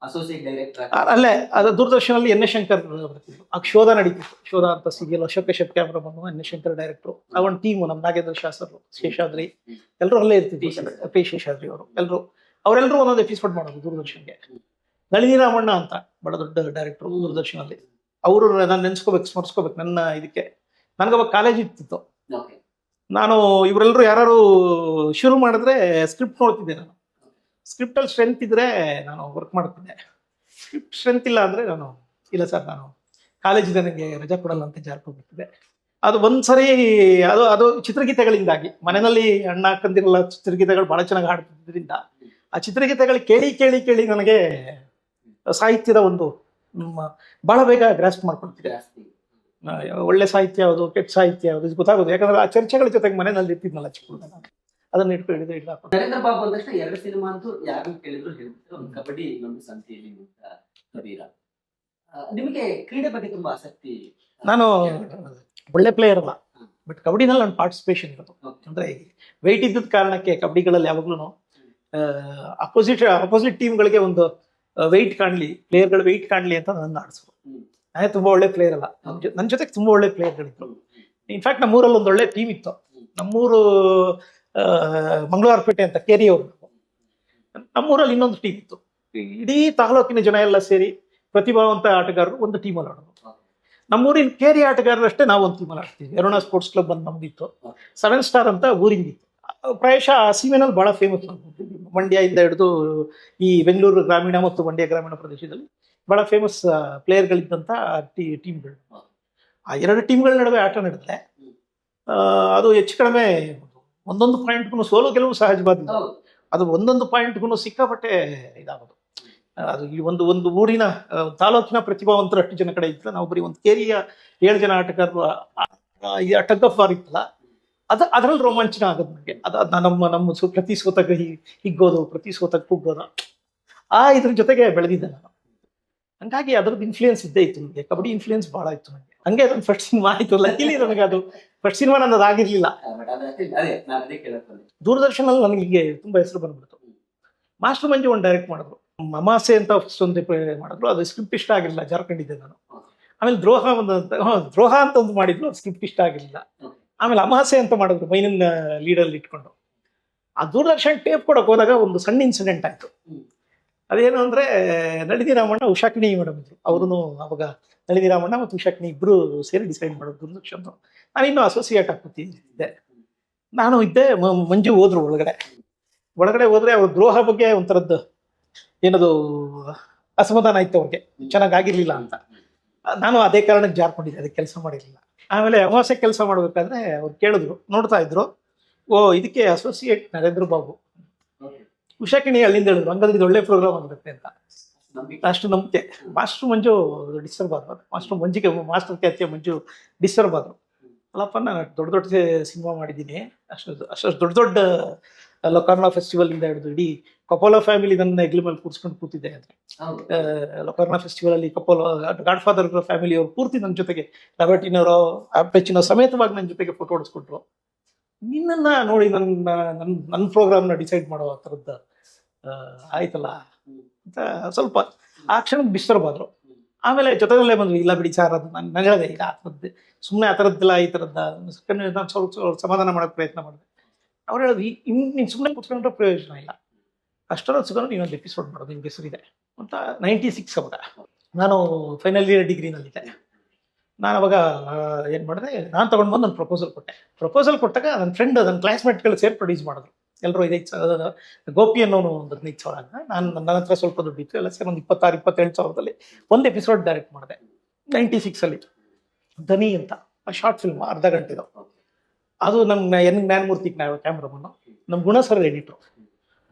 ಅಲ್ಲೇ ಅದು ದೂರದರ್ಶನಲ್ಲಿ ಎನ್ ಎಸ್ ಶಂಕರ್ ಬರ್ತಿದ್ರು, ಆಗ ಶೋಧ ನಡೀತಿತ್ತು. ಶೋಧ ಅಂತ serial, Ashok Kashyap cameraman, N S Shankar director, ಆ ಒಂದು ಟೀಮು, ನಮ್ಮ ನಾಗೇಂದ್ರ ಶಾಸ್ತ್ರರು, ಶೇಷಾದ್ರಿ, ಎಲ್ಲರೂ ಅಲ್ಲೇ ಇರ್ತಿದ್ರು. ಪಿ ಶೇಷಾದ್ರಿ ಅವರೆಲ್ಲರೂ ಒಂದೊಂದು ಎಪಿಸೋಡ್ ಮಾಡೋದು ದೂರದರ್ಶನ್ಗೆ. ನಳಿನಿ ರಾಮಣ್ಣ ಅಂತ ಬಹಳ ದೊಡ್ಡ ಡೈರೆಕ್ಟ್ರು ದೂರದರ್ಶನಲ್ಲಿ, ಅವರು ನಾನು ಸ್ಮರಿಸ್ಕೋಬೇಕು ನನ್ನ ಇದಕ್ಕೆ. ನನಗವಾಗ ಕಾಲೇಜ್ ಇರ್ತಿತ್ತು, ನಾನು ಇವರೆಲ್ಲರೂ ಯಾರು ಶುರು ಮಾಡಿದ್ರೆ ಸ್ಕ್ರಿಪ್ಟ್ ನೋಡ್ತಿದ್ದೆ. ನಾನು ಸ್ಕ್ರಿಪ್ಟಲ್ಲಿ ಸ್ಟ್ರೆಂತ್ ಇದ್ರೆ ನಾನು ವರ್ಕ್ ಮಾಡ್ತಿದ್ದೆ, ಸ್ಕ್ರಿಪ್ಟ್ ಸ್ಟ್ರೆಂತ್ ಇಲ್ಲ ಅಂದರೆ ಇಲ್ಲ ಸರ್, ನಾನು ಕಾಲೇಜಿಗೆ ನನಗೆ ರಜಾ ಕೊಡಲ್ಲ ಅಂತ ಜಾರ್ಕೊಂಡ್ಬಿಡ್ತಿದ್ದೆ. ಅದು ಒಂದ್ಸರಿ ಅದು ಚಿತ್ರಗೀತೆಗಳಿಂದಾಗಿ ಮನೆಯಲ್ಲಿ ಅಣ್ಣ ಅಕ್ಕಂದಿರಲ್ಲ, ಚಿತ್ರಗೀತೆಗಳು ಬಹಳ ಚೆನ್ನಾಗಿ ಹಾಡ್ತಿದ್ರಿಂದ ಆ ಚಿತ್ರಗೀತೆಗಳು ಕೇಳಿ ನನಗೆ ಸಾಹಿತ್ಯದ ಒಂದು ಬಹಳ ಬೇಗ ಗ್ರಾಸ್ಪ್ ಮಾಡ್ಕೊಳ್ತಿದ್ದೆ. ಒಳ್ಳೆ ಸಾಹಿತ್ಯ ಯಾವುದು, ಕೆಟ್ಟ ಸಾಹಿತ್ಯ ಯಾವುದು ಇದು ಗೊತ್ತಾಗೋದು. ಯಾಕಂದ್ರೆ ಆ ಚರ್ಚೆಗಳ ಜೊತೆಗೆ ಮನೆಯಲ್ಲಿ ಇರ್ತಿದ್ನಲ್ಲ ಚಿಕ್ಕ ನಾನು, ಅದನ್ನ ಇಟ್ಕೊಂಡಿದ್ರೆ ಇಲ್ಲ. ನರೇಂದ್ರ ಬಾಬು ಅಂದಷ್ಟು ಎರಡು ಸಿನಿಮಾ ಅಂತೂ ಯಾರು ಕೇಳಿದ್ರು ಹೇಳ್ತಿದ್ರು, ಒಂದು ಕಬಡ್ಡಿ, ಇನ್ನೊಂದು ಸಂತೆಯಲ್ಲಿ ಕಬೀರ. ನಿಮಗೆ ಕ್ರೀಡೆ ಬಗ್ಗೆ ತುಂಬಾ ಆಸಕ್ತಿ? ನಾನು ಒಳ್ಳೆ ಪ್ಲೇಯರ್ ಅಲ್ಲ, ಬಟ್ ಕಬಡ್ಡಿನಲ್ಲಿ ನನ್ನ ಪಾರ್ಟಿಸಿಪೇಷನ್ ಇರೋದು. ಅಂದ್ರೆ ವೆಯ್ಟ್ ಇದ್ದದ ಕಾರಣಕ್ಕೆ ಕಬಡ್ಡಿಗಳಲ್ಲಿ ಯಾವಾಗ್ಲೂ ಅಪೋಸಿಟ್ ಟೀಮ್ಗಳಿಗೆ ಒಂದು ವೆಯ್ಟ್ ಕಾಣ್ಲಿ, ಪ್ಲೇಯರ್ಗಳು ವೆಯ್ಟ್ ಕಾಣ್ಲಿ ಅಂತ ನನ್ನ ಆಡಿಸೋದು. ನಾನೇ ತುಂಬಾ ಒಳ್ಳೆ ಪ್ಲೇಯರ್ ಅಲ್ಲ, ನನ್ನ ಜೊತೆಗೆ ತುಂಬಾ ಒಳ್ಳೆ ಪ್ಲೇಯರ್ಗಳಿದ್ರು. ಇನ್ಫ್ಯಾಕ್ಟ್ ನಮ್ಮೂರಲ್ಲಿ ಒಂದು ಒಳ್ಳೆ ಟೀಮ್ ಇತ್ತು. ನಮ್ಮೂರು ಮಂಗಳವಾರಪೇಟೆ ಅಂತ, ಕೇರಿಯವರು. ನಮ್ಮೂರಲ್ಲಿ ಇನ್ನೊಂದು ಟೀಮ್ ಇತ್ತು. ಇಡೀ ತಾಲೂಕಿನ ಜನ ಎಲ್ಲ ಸೇರಿ ಪ್ರತಿಭಾವಂತ ಆಟಗಾರರು ಒಂದು ಟೀಮಲ್ಲಿ ಆಡೋದು. ನಮ್ಮೂರಿನ ಕೇರಿ ಆಟಗಾರರಷ್ಟೇ ನಾವು ಒಂದು ಟೀಮಲ್ಲಿ ಆಡ್ತೀವಿ. ಅರುಣಾ ಸ್ಪೋರ್ಟ್ಸ್ ಕ್ಲಬ್ ಅಂತ ನಮ್ದಿತ್ತು. 7 ಸ್ಟಾರ್ ಅಂತ ಊರಿಂದಿತ್ತು. ಪ್ರಾಯಶಃ ಸೀಮೆನಲ್ಲಿ ಬಹಳ ಫೇಮಸ್. ಮಂಡ್ಯದಿಂದ ಹಿಡಿದು ಈ ಬೆಂಗಳೂರು ಗ್ರಾಮೀಣ ಮತ್ತು ಮಂಡ್ಯ ಗ್ರಾಮೀಣ ಪ್ರದೇಶದಲ್ಲಿ ಬಹಳ ಫೇಮಸ್ ಪ್ಲೇಯರ್ಗಳಿದ್ದಂಥ ಟೀಮ್ಗಳು. ಆ ಎರಡು ಟೀಮ್ಗಳ ನಡುವೆ ಆಟ ನಡೆದ್ರೆ ಅದು ಹೆಚ್ಚು ಕಡಿಮೆ ಒಂದೊಂದು ಪಾಯಿಂಟ್ಗೂ ಸೋಲು ಗೆಲುವು ಸಹಜವಾದ. ಅದು ಒಂದೊಂದು ಪಾಯಿಂಟ್ಗೂ ಸಿಕ್ಕಾಪಟ್ಟೆ ಇದಾಗೋದು. ಅದು ಈ ಒಂದು ಊರಿನ ತಾಲೂಕಿನ ಪ್ರತಿಭಾವಂತರು ಅಷ್ಟು ಜನ ಕಡೆ ಇತ್ತು. ನಾವು ಬರೀ ಒಂದು ಕೇರಿಯ 7 ಜನ ಆಟಗಾರರು ಟಗ್ ಆಫ್ ವಾರ್ ಇತ್ತಲ್ಲ, ಅದರಲ್ಲಿ ರೋಮಾಂಚನ ಆಗೋದು ನನಗೆ. ನಮ್ಮ ಪ್ರತಿ ಸೋತಕ್ಕೆ ಹಿಗ್ಗೋದು, ಪ್ರತಿ ಸೋತಕ್ಕೆ ಕುಗ್ಗೋದು, ಇದ್ರ ಜೊತೆಗೆ ಬೆಳೆದಿದ್ದೆ ನಾನು. ಹಂಗಾಗಿ ಅದ್ರದ್ದು ಇನ್ಫ್ಲೂಯೆನ್ಸ್ ಇದ್ದೇ ಇತ್ತು ನನಗೆ. ಕಬಡ್ಡಿ ಇನ್ಫ್ಲೂಯೆನ್ಸ್ ಬಹಳ ಇತ್ತು ನನಗೆ. ಹಂಗೆ ಅದೊಂದು ಫಸ್ಟ್ ಸಿನಿಮಾ ಆಯ್ತು. ಲಕ್ಕಿಲಿ ನನಗೆ ಅದು ಫಸ್ಟ್ ಸಿನಿಮಾ ನನ್ನದು ಆಗಿರ್ಲಿಲ್ಲ. ದೂರದರ್ಶನಲ್ಲಿ ನನಗೆ ತುಂಬಾ ಹೆಸರು ಬಂದ್ಬಿಡ್ತು. ಮಾಸ್ಟರ್ ಮಂಜು ಒಂದು ಡೈರೆಕ್ಟ್ ಮಾಡಿದ್ರು, ಅಮಾಸೆ ಅಂತ ಫಸ್ಟ್ ಒಂದು ಮಾಡಿದ್ರು. ಅದು ಸ್ಕ್ರಿಪ್ಟ್ ಇಷ್ಟ ಆಗಿರಲಿಲ್ಲ, ಜಾರ್ಕೊಂಡಿದ್ದೆ ನಾನು. ಆಮೇಲೆ ದ್ರೋಹ ಅಂತ ಒಂದು ಮಾಡಿದ್ರು, ಸ್ಕ್ರಿಪ್ಟ್ ಇಷ್ಟ ಆಗಿರಲಿಲ್ಲ. ಆಮೇಲೆ ಅಮಾಸೆ ಅಂತ ಮಾಡಿದ್ರು, ಮೈನನ್ ಲೀಡಲ್ಲಿ ಇಟ್ಕೊಂಡು. ಆ ದೂರದರ್ಶನ್ ಟೇಪ್ ಕೊಡಕ್ಕೆ ಹೋದಾಗ ಒಂದು ಸಣ್ಣ ಇನ್ಸಿಡೆಂಟ್ ಆಯ್ತು. ಅದೇನು ಅಂದ್ರೆ, ನಳಿನಿ ರಾಮಣ್ಣ, ಉಷಾಕಿಣಿ ಮೇಡಮ್ ಇದ್ರು. ಅವ್ರು ಅವಾಗ ನಳಿನಿ ರಾಮಣ್ಣ ಮತ್ತು ಉಷಾಕಿಣಿ ಇಬ್ರು ಸೇರಿ ಡಿಸೈಡ್ ಮಾಡೋದು ದೂರದರ್ಶನ್. ನಾನು ಇನ್ನೂ ಅಸೋಸಿಯೇಟ್ ಆಗ್ತಿದ್ದೆ. ನಾನು ಇದ್ದೆ, ಮಂಜು ಹೋದ್ರು ಒಳಗಡೆ ಹೋದ್ರೆ ಅವ್ರ ದ್ರೋಹ ಬಗ್ಗೆ ಒಂಥರದ್ದು ಏನದು ಅಸಮಾಧಾನ ಆಯ್ತು ಅವ್ರಿಗೆ, ಚೆನ್ನಾಗಿರ್ಲಿಲ್ಲ ಅಂತ. ನಾನು ಅದೇ ಕಾರಣಕ್ಕೆ ಜಾರ್ಕೊಂಡಿದ್ದೆ, ಅದಕ್ಕೆ ಕೆಲಸ ಮಾಡಿರಲಿಲ್ಲ. ಆಮೇಲೆ ಅಮಾವಾಸ್ಯೆ ಕೆಲಸ ಮಾಡ್ಬೇಕಾದ್ರೆ ಅವ್ರು ಕೇಳಿದ್ರು, ನೋಡ್ತಾ ಇದ್ರು, ಇದಕ್ಕೆ ಅಸೋಸಿಯೇಟ್ ನರೇಂದ್ರ ಬಾಬು. ಉಷಾಕಿಣಿ ಅಲ್ಲಿಂದ ಹೇಳಿದ್ರು, ಹಂಗಂದ್ರೆ ಇದು ಒಳ್ಳೆ ಪ್ರೋಗ್ರಾಮ್ ಆಗುತ್ತೆ ಅಂತ. ಅಷ್ಟು ನಂಬಿಕೆ. ಮಾಸ್ಟರ್ ಮಂಜು ಡಿಸ್ಟರ್ಬ್ ಆದ್ರು. ಮಾಸ್ಟರ್ ಖ್ಯಾತಿಯ ಮಂಜು ಡಿಸ್ಟರ್ಬ್ ಆದ್ರು. ಅಲ್ಲಪ್ಪ, ನಾನು ದೊಡ್ಡ ಸಿನಿಮಾ ಮಾಡಿದ್ದೀನಿ, ಅಷ್ಟು ದೊಡ್ಡ ಲೊಕಾರ್ನೋ ಫೆಸ್ಟಿವಲ್ ಇಂದ ಹಿಡಿದು ಇಡೀ ಕಪೋಲೋ ಫ್ಯಾಮಿಲಿ ನನ್ನ ಹೆಗ್ಲ ಮೇಲೆ ಕೂರಿಸ್ಕೊಂಡು ಕೂತಿದ್ದೆ ಅಂದ್ರೆ ಹೌದು. ಲೊಕಾರ್ನೋ ಫೆಸ್ಟಿವಲ್ ಅಲ್ಲಿ ಕಪೋಲೋ ಗಾಡ್ ಫಾದರ್ ಫ್ಯಾಮಿಲಿ ಅವರು ಪೂರ್ತಿ ನನ್ನ ಜೊತೆಗೆ ಲಬರ್ಟಿನವರು ಆಪೆಚಿನೋ ಸಮೇತವಾಗಿ ನನ್ನ ಜೊತೆಗೆ ಫೋಟೋ ಹೊಡಿಸ್ಕೊಟ್ರು. ನಿನ್ನನ್ನ ನೋಡಿ ನನ್ನ ಪ್ರೋಗ್ರಾಮ್ನ ಡಿಸೈಡ್ ಮಾಡೋ ಥರದ್ದು ಆಯ್ತಲ್ಲ ಅಂತ ಸ್ವಲ್ಪ ಆ ಕ್ಷಣಕ್ಕೆ ಡಿಸ್ಟರ್ಬ್ ಆದ್ರು. ಆಮೇಲೆ ಜೊತೆಯಲ್ಲೇ ಬಂದ್ವಿ, ಇಲ್ಲ ಬಿಡಿ ಸರ್ ಅದು ನಾನು ಹೇಳಿದೆ ಇಲ್ಲ ಆ ಥರದ್ದು ಸುಮ್ಮನೆ ಆ ಥರದ್ದೆಲ್ಲ ಈ ಥರದ್ದು ನಾನು ಸ್ವಲ್ಪ ಸಮಾಧಾನ ಮಾಡೋಕ್ಕೆ ಪ್ರಯತ್ನ ಮಾಡಿದೆ. ಅವ್ರು ಹೇಳೋದು ನೀನು ಸುಮ್ಮನೆ ಕೂತ್ಕೊಂಡ್ರೆ ಪ್ರಯೋಜನ ಇಲ್ಲ, ಅಷ್ಟೊಂದು ನೀವೊಂದು ಎಪಿಸೋಡ್ ಮಾಡೋದು ನಿಮ್ಗೆ ಹೆಸರಿದೆ ಅಂತ. 96 ಅವಾಗ ನಾನು ಫೈನಲ್ ಇಯರ್ ಡಿಗ್ರಿನಲ್ಲಿದ್ದೆ. ನಾನು ಅವಾಗ ಏನು ಮಾಡಿದೆ, ನಾನು ತೊಗೊಂಡು ಬಂದು ನನ್ನ ಪ್ರಪೋಸಲ್ ಕೊಟ್ಟಾಗ ನನ್ನ ಫ್ರೆಂಡ್ ನನ್ನ ಕ್ಲಾಸ್ಮೇಟ್ಗಳು ಸೇರಿ ಪ್ರೊಡ್ಯೂಸ್ ಮಾಡಿದ್ರು. ಎಲ್ಲರೂ 5,000 ಗೋಪಿ ಅನ್ನೋನು ಒಂದು 15,000 ನನ್ನ ಹತ್ರ ಸ್ವಲ್ಪ ದುಡ್ಡಿತ್ತು, ಎಲ್ಲ ಸೇರಿ ಒಂದು 26,000-27,000ದಲ್ಲಿ ಒಂದು ಎಪಿಸೋಡ್ ಡೈರೆಕ್ಟ್ ಮಾಡಿದೆ 96 ಅಲ್ಲಿ. ದನಿ ಅಂತ ಶಾರ್ಟ್ ಫಿಲ್ಮ್, ಅರ್ಧ ಗಂಟೆದು. ಅದು ನಮ್ಮ ಜ್ಞಾನಮೂರ್ತಿ ಕ್ಯಾಮ್ರಾಮನ್ನು, ನಮ್ಮ ಗುಣ ಸರ್ ಎಡಿಟ್ರು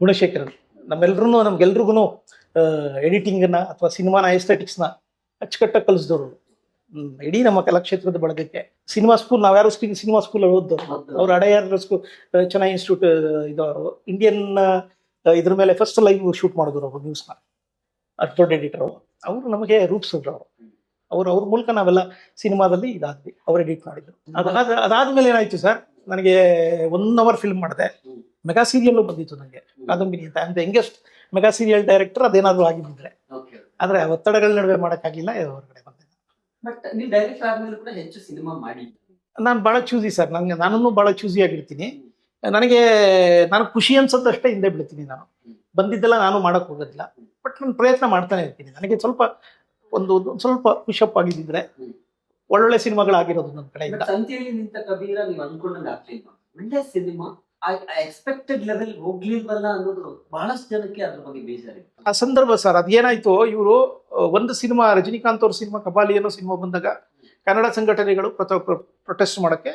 ಗುಣಶೇಖರನ್. ನಮ್ಗೆಲ್ರಿಗೂ ಎಡಿಟಿಂಗನ್ನ ಅಥವಾ ಸಿನಿಮಾನ ಎಸ್ಥೆಟಿಕ್ಸ್ನ ಅಚ್ಚುಕಟ್ಟಾಗಿ ಕಲಿಸಿದವರು. ಇಡೀ ನಮ್ಮ ಕಲಾಕ್ಷೇತ್ರದ ಬಳಗಕ್ಕೆ ಸಿನಿಮಾ ಸ್ಕೂಲ್, ನಾವ್ಯಾರು ಸಿನಿಮಾ ಸ್ಕೂಲಲ್ಲಿ ಓದ್ದವ್ರು. ಅವ್ರು ಅಡೆಯಾರ್ ಚೆನ್ನೈ ಇನ್ಸ್ಟಿಟ್ಯೂಟ್ ಇದವರು ಇಂಡಿಯನ್ ಇದ್ರ ಮೇಲೆ ಫಸ್ಟ್ ಲೈವ್ ಶೂಟ್ ಮಾಡಿದ್ರು ಅವರು ನ್ಯೂಸ್ನ. ಅಷ್ಟು ದೊಡ್ಡ ಎಡಿಟರ್ ಅವರು ನಮಗೆ ರೂಪಿಸಿದ್ರು. ಅವ್ರ ಮೂಲಕ ನಾವೆಲ್ಲ ಸಿನಿಮಾದಲ್ಲಿ ಇದಾದ್ವಿ, ಅವ್ರು ಎಡಿಟ್ ಮಾಡಿದ್ರು. ಅದಾದ್ಮೇಲೆ ಏನಾಯ್ತು ಸರ್, ನನಗೆ 1 hour ಫಿಲ್ಮ್ ಮಾಡಿದೆ. ಮೆಗಾ ಸೀರಿಯಲ್ಲು ಬಂದಿತ್ತು ನನಗೆ, ಕಾದಂಬಿನಿ ಅಂತ. ಅಂದ್ರೆ ಯಂಗೆಸ್ಟ್ ಮೆಗಾ ಸೀರಿಯಲ್ ಡೈರೆಕ್ಟರ್ ಅದೇನಾದ್ರು ಆಗಿದ್ದಿದ್ರೆ. ಆದ್ರೆ ಒತ್ತಡಗಳ ನಡುವೆ ಮಾಡೋಕ್ಕಾಗಿಲ್ಲ, ಹೊರಗಡೆ ಬಂದೆ. ಬಟ್ ನೀವು ಡೈರೆಕ್ಟರ್ ಆದ್ಮೇಲೆ ಕೂಡ ಹೆಚ್ಚು ಸಿನಿಮಾ ಮಾಡಿ. ನಾನು ಭಾಳ ಚೂಸಿ ಸರ್, ನಾನು ಭಾಳ ಚೂಸಿ ಆಗಿರ್ತೀನಿ. ನಾನು ಖುಷಿ ಅನ್ಸೋದಷ್ಟೇ ಹಿಂದೆ ಬಿಡ್ತೀನಿ. ನಾನು ಬಂದಿದ್ದೆಲ್ಲ ನಾನು ಮಾಡಕ್ ಹೋಗೋದಿಲ್ಲ, ಬಟ್ ನಾನು ಪ್ರಯತ್ನ ಮಾಡ್ತಾನೆ ಇರ್ತೀನಿ. ನನಗೆ ಸ್ವಲ್ಪ ಸ್ವಲ್ಪ ಪುಷಪ್ ಆಗಿದ್ದಿದ್ರೆ ಒಳ್ಳೊಳ್ಳೆ ಸಿನಿಮಾಗಳಾಗಿರೋದು ನನ್ನ ಕಡೆಯಿಂದ. ಸಂತೆಯಲ್ಲಿ ನಿಂತ ಕಬೀರ ನೀವು ಅನ್ಕೊಂಡಂಗೆ ಆಗ್ಲಿಲ್ಲ, ಒಳ್ಳೆ ಸಿನಿಮಾ ಎಕ್ಸ್ಪೆಕ್ಟೆಡ್ ಲೆವೆಲ್ ಹೋಗ್ಲಿಲ್ವಲ್ಲ ಅನ್ನೋದು ಬಹಳಷ್ಟು ಜನಕ್ಕೆ ಅದ್ರ ಬಗ್ಗೆ ಬೇಜಾರಿತ್ತು. ಆ ಸಂದರ್ಭ ಸರ್ ಅದೇನಾಯ್ತು, ಇವರು ಒಂದು ಸಿನಿಮಾ ರಜನಿಕಾಂತ್ ಅವ್ರ ಸಿನಿಮಾ ಕಬಾಲಿ ಅನ್ನೋ ಸಿನಿಮಾ ಬಂದಾಗ ಕನ್ನಡ ಸಂಘಟನೆಗಳು ಪ್ರೊಟೆಸ್ಟ್ ಮಾಡೋಕ್ಕೆ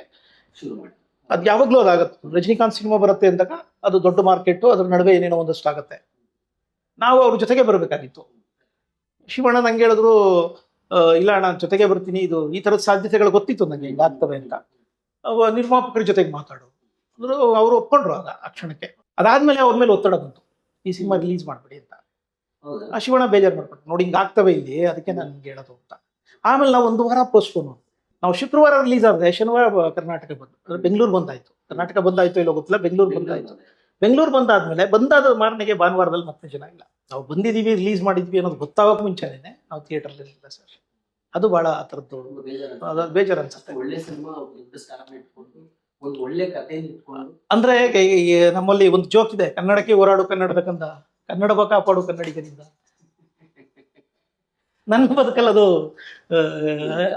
ಶುರು ಮಾಡಿ. ಅದು ಯಾವಾಗಲೂ ಅದಾಗತ್ತೆ. ರಜನಿಕಾಂತ್ ಸಿನಿಮಾ ಬರುತ್ತೆ ಅಂದಾಗ ಅದು ದೊಡ್ಡ ಮಾರ್ಕೆಟು, ಅದ್ರ ನಡುವೆ ಏನೇನೋ ಒಂದಷ್ಟು ಆಗುತ್ತೆ. ನಾವು ಅವ್ರ ಜೊತೆಗೆ ಬರಬೇಕಾಗಿತ್ತು. ಶಿವಣ್ಣ ನಂಗೆ ಹೇಳಿದ್ರು, ಇಲ್ಲ ನಾನು ಜೊತೆಗೆ ಬರ್ತೀನಿ, ಇದು ಈ ಥರದ ಸಾಧ್ಯತೆಗಳು ಗೊತ್ತಿತ್ತು ನನಗೆ ಹಿಂಗಾಗ್ತವೆ ಅಂತ. ನಿರ್ಮಾಪಕರ ಜೊತೆಗೆ ಮಾತಾಡು ಅಂದ್ರು, ಅವರು ಒಪ್ಕೊಂಡ್ರು ಆ ಕ್ಷಣಕ್ಕೆ. ಅದಾದ್ಮೇಲೆ ಅವ್ರ ಮೇಲೆ ಒತ್ತಡ ಬಂತು, ಈ ಸಿನಿಮಾ ರಿಲೀಸ್ ಮಾಡ್ಬಿಡಿ ಅಂತ. ಆ ಶಿವಣ್ಣ ಬೇಜಾರು ಮಾಡ್ಬಿಟ್ಟು, ನೋಡಿ ಹಿಂಗಾಗ್ತವೆ ಇಲ್ಲಿ, ಅದಕ್ಕೆ ನನ್ಗೆ ಹೇಳೋದು ಅಂತ. ಆಮೇಲೆ ನಾವು 1 ವಾರ ಪೋಸ್ಟ್ಪೋನು. ನಾವು ಶುಕ್ರವಾರ ರಿಲೀಸ್ ಆದ್ರೆ ಶನಿವಾರ ಕರ್ನಾಟಕ ಬಂದು ಬೆಂಗಳೂರು ಬಂದಾಯ್ತು. ಕರ್ನಾಟಕ ಬಂದಾಯ್ತು ಇಲ್ಲೋ ಗೊತ್ತಿಲ್ಲ, ಬೆಂಗಳೂರು ಬಂದಾಯ್ತು. ಬೆಂಗಳೂರು ಬಂದಾದ್ಮೇಲೆ ಬಂದಾದ ಮಾರನೆಗೆ ಭಾನುವಾರದಲ್ಲಿ ಮತ್ತೆ ಜನ ಇಲ್ಲ. ನಾವು ಬಂದಿದ್ದೀವಿ, ರಿಲೀಸ್ ಮಾಡಿದ್ವಿ ಅನ್ನೋದು ಗೊತ್ತಾಗೋಕೆ ಮುಂಚೆನೇ ನಾವು ಥಿಯೇಟರ್ಲಿ ಇಲ್ಲ ಸರ್. ಅದು ಬಹಳ ಆ ಥರದ್ದು ಬೇಜಾರು ಅನ್ಸುತ್ತೆ. ಒಳ್ಳೆ ಸಿನಿಮಾ, ದೊಡ್ಡ ಸ್ಟಾರ್ ಇಟ್ಕೊಂಡು ಒಂದು ಒಳ್ಳೆ ಕಥೆ ಇಟ್ಕೊಂಡು. ಅಂದ್ರೆ ನಮ್ಮಲ್ಲಿ ಒಂದು ಜೋಕ್ ಇದೆ, ಕನ್ನಡಕ್ಕೆ ಹೋರಾಡು ಕನ್ನಡದ ಕಂದ, ಕನ್ನಡ ಕಾಪಾಡು ಕನ್ನಡಿಗರಿಂದ. ನನ್ನ ಬದುಕಲ್ಲಿ ಅದು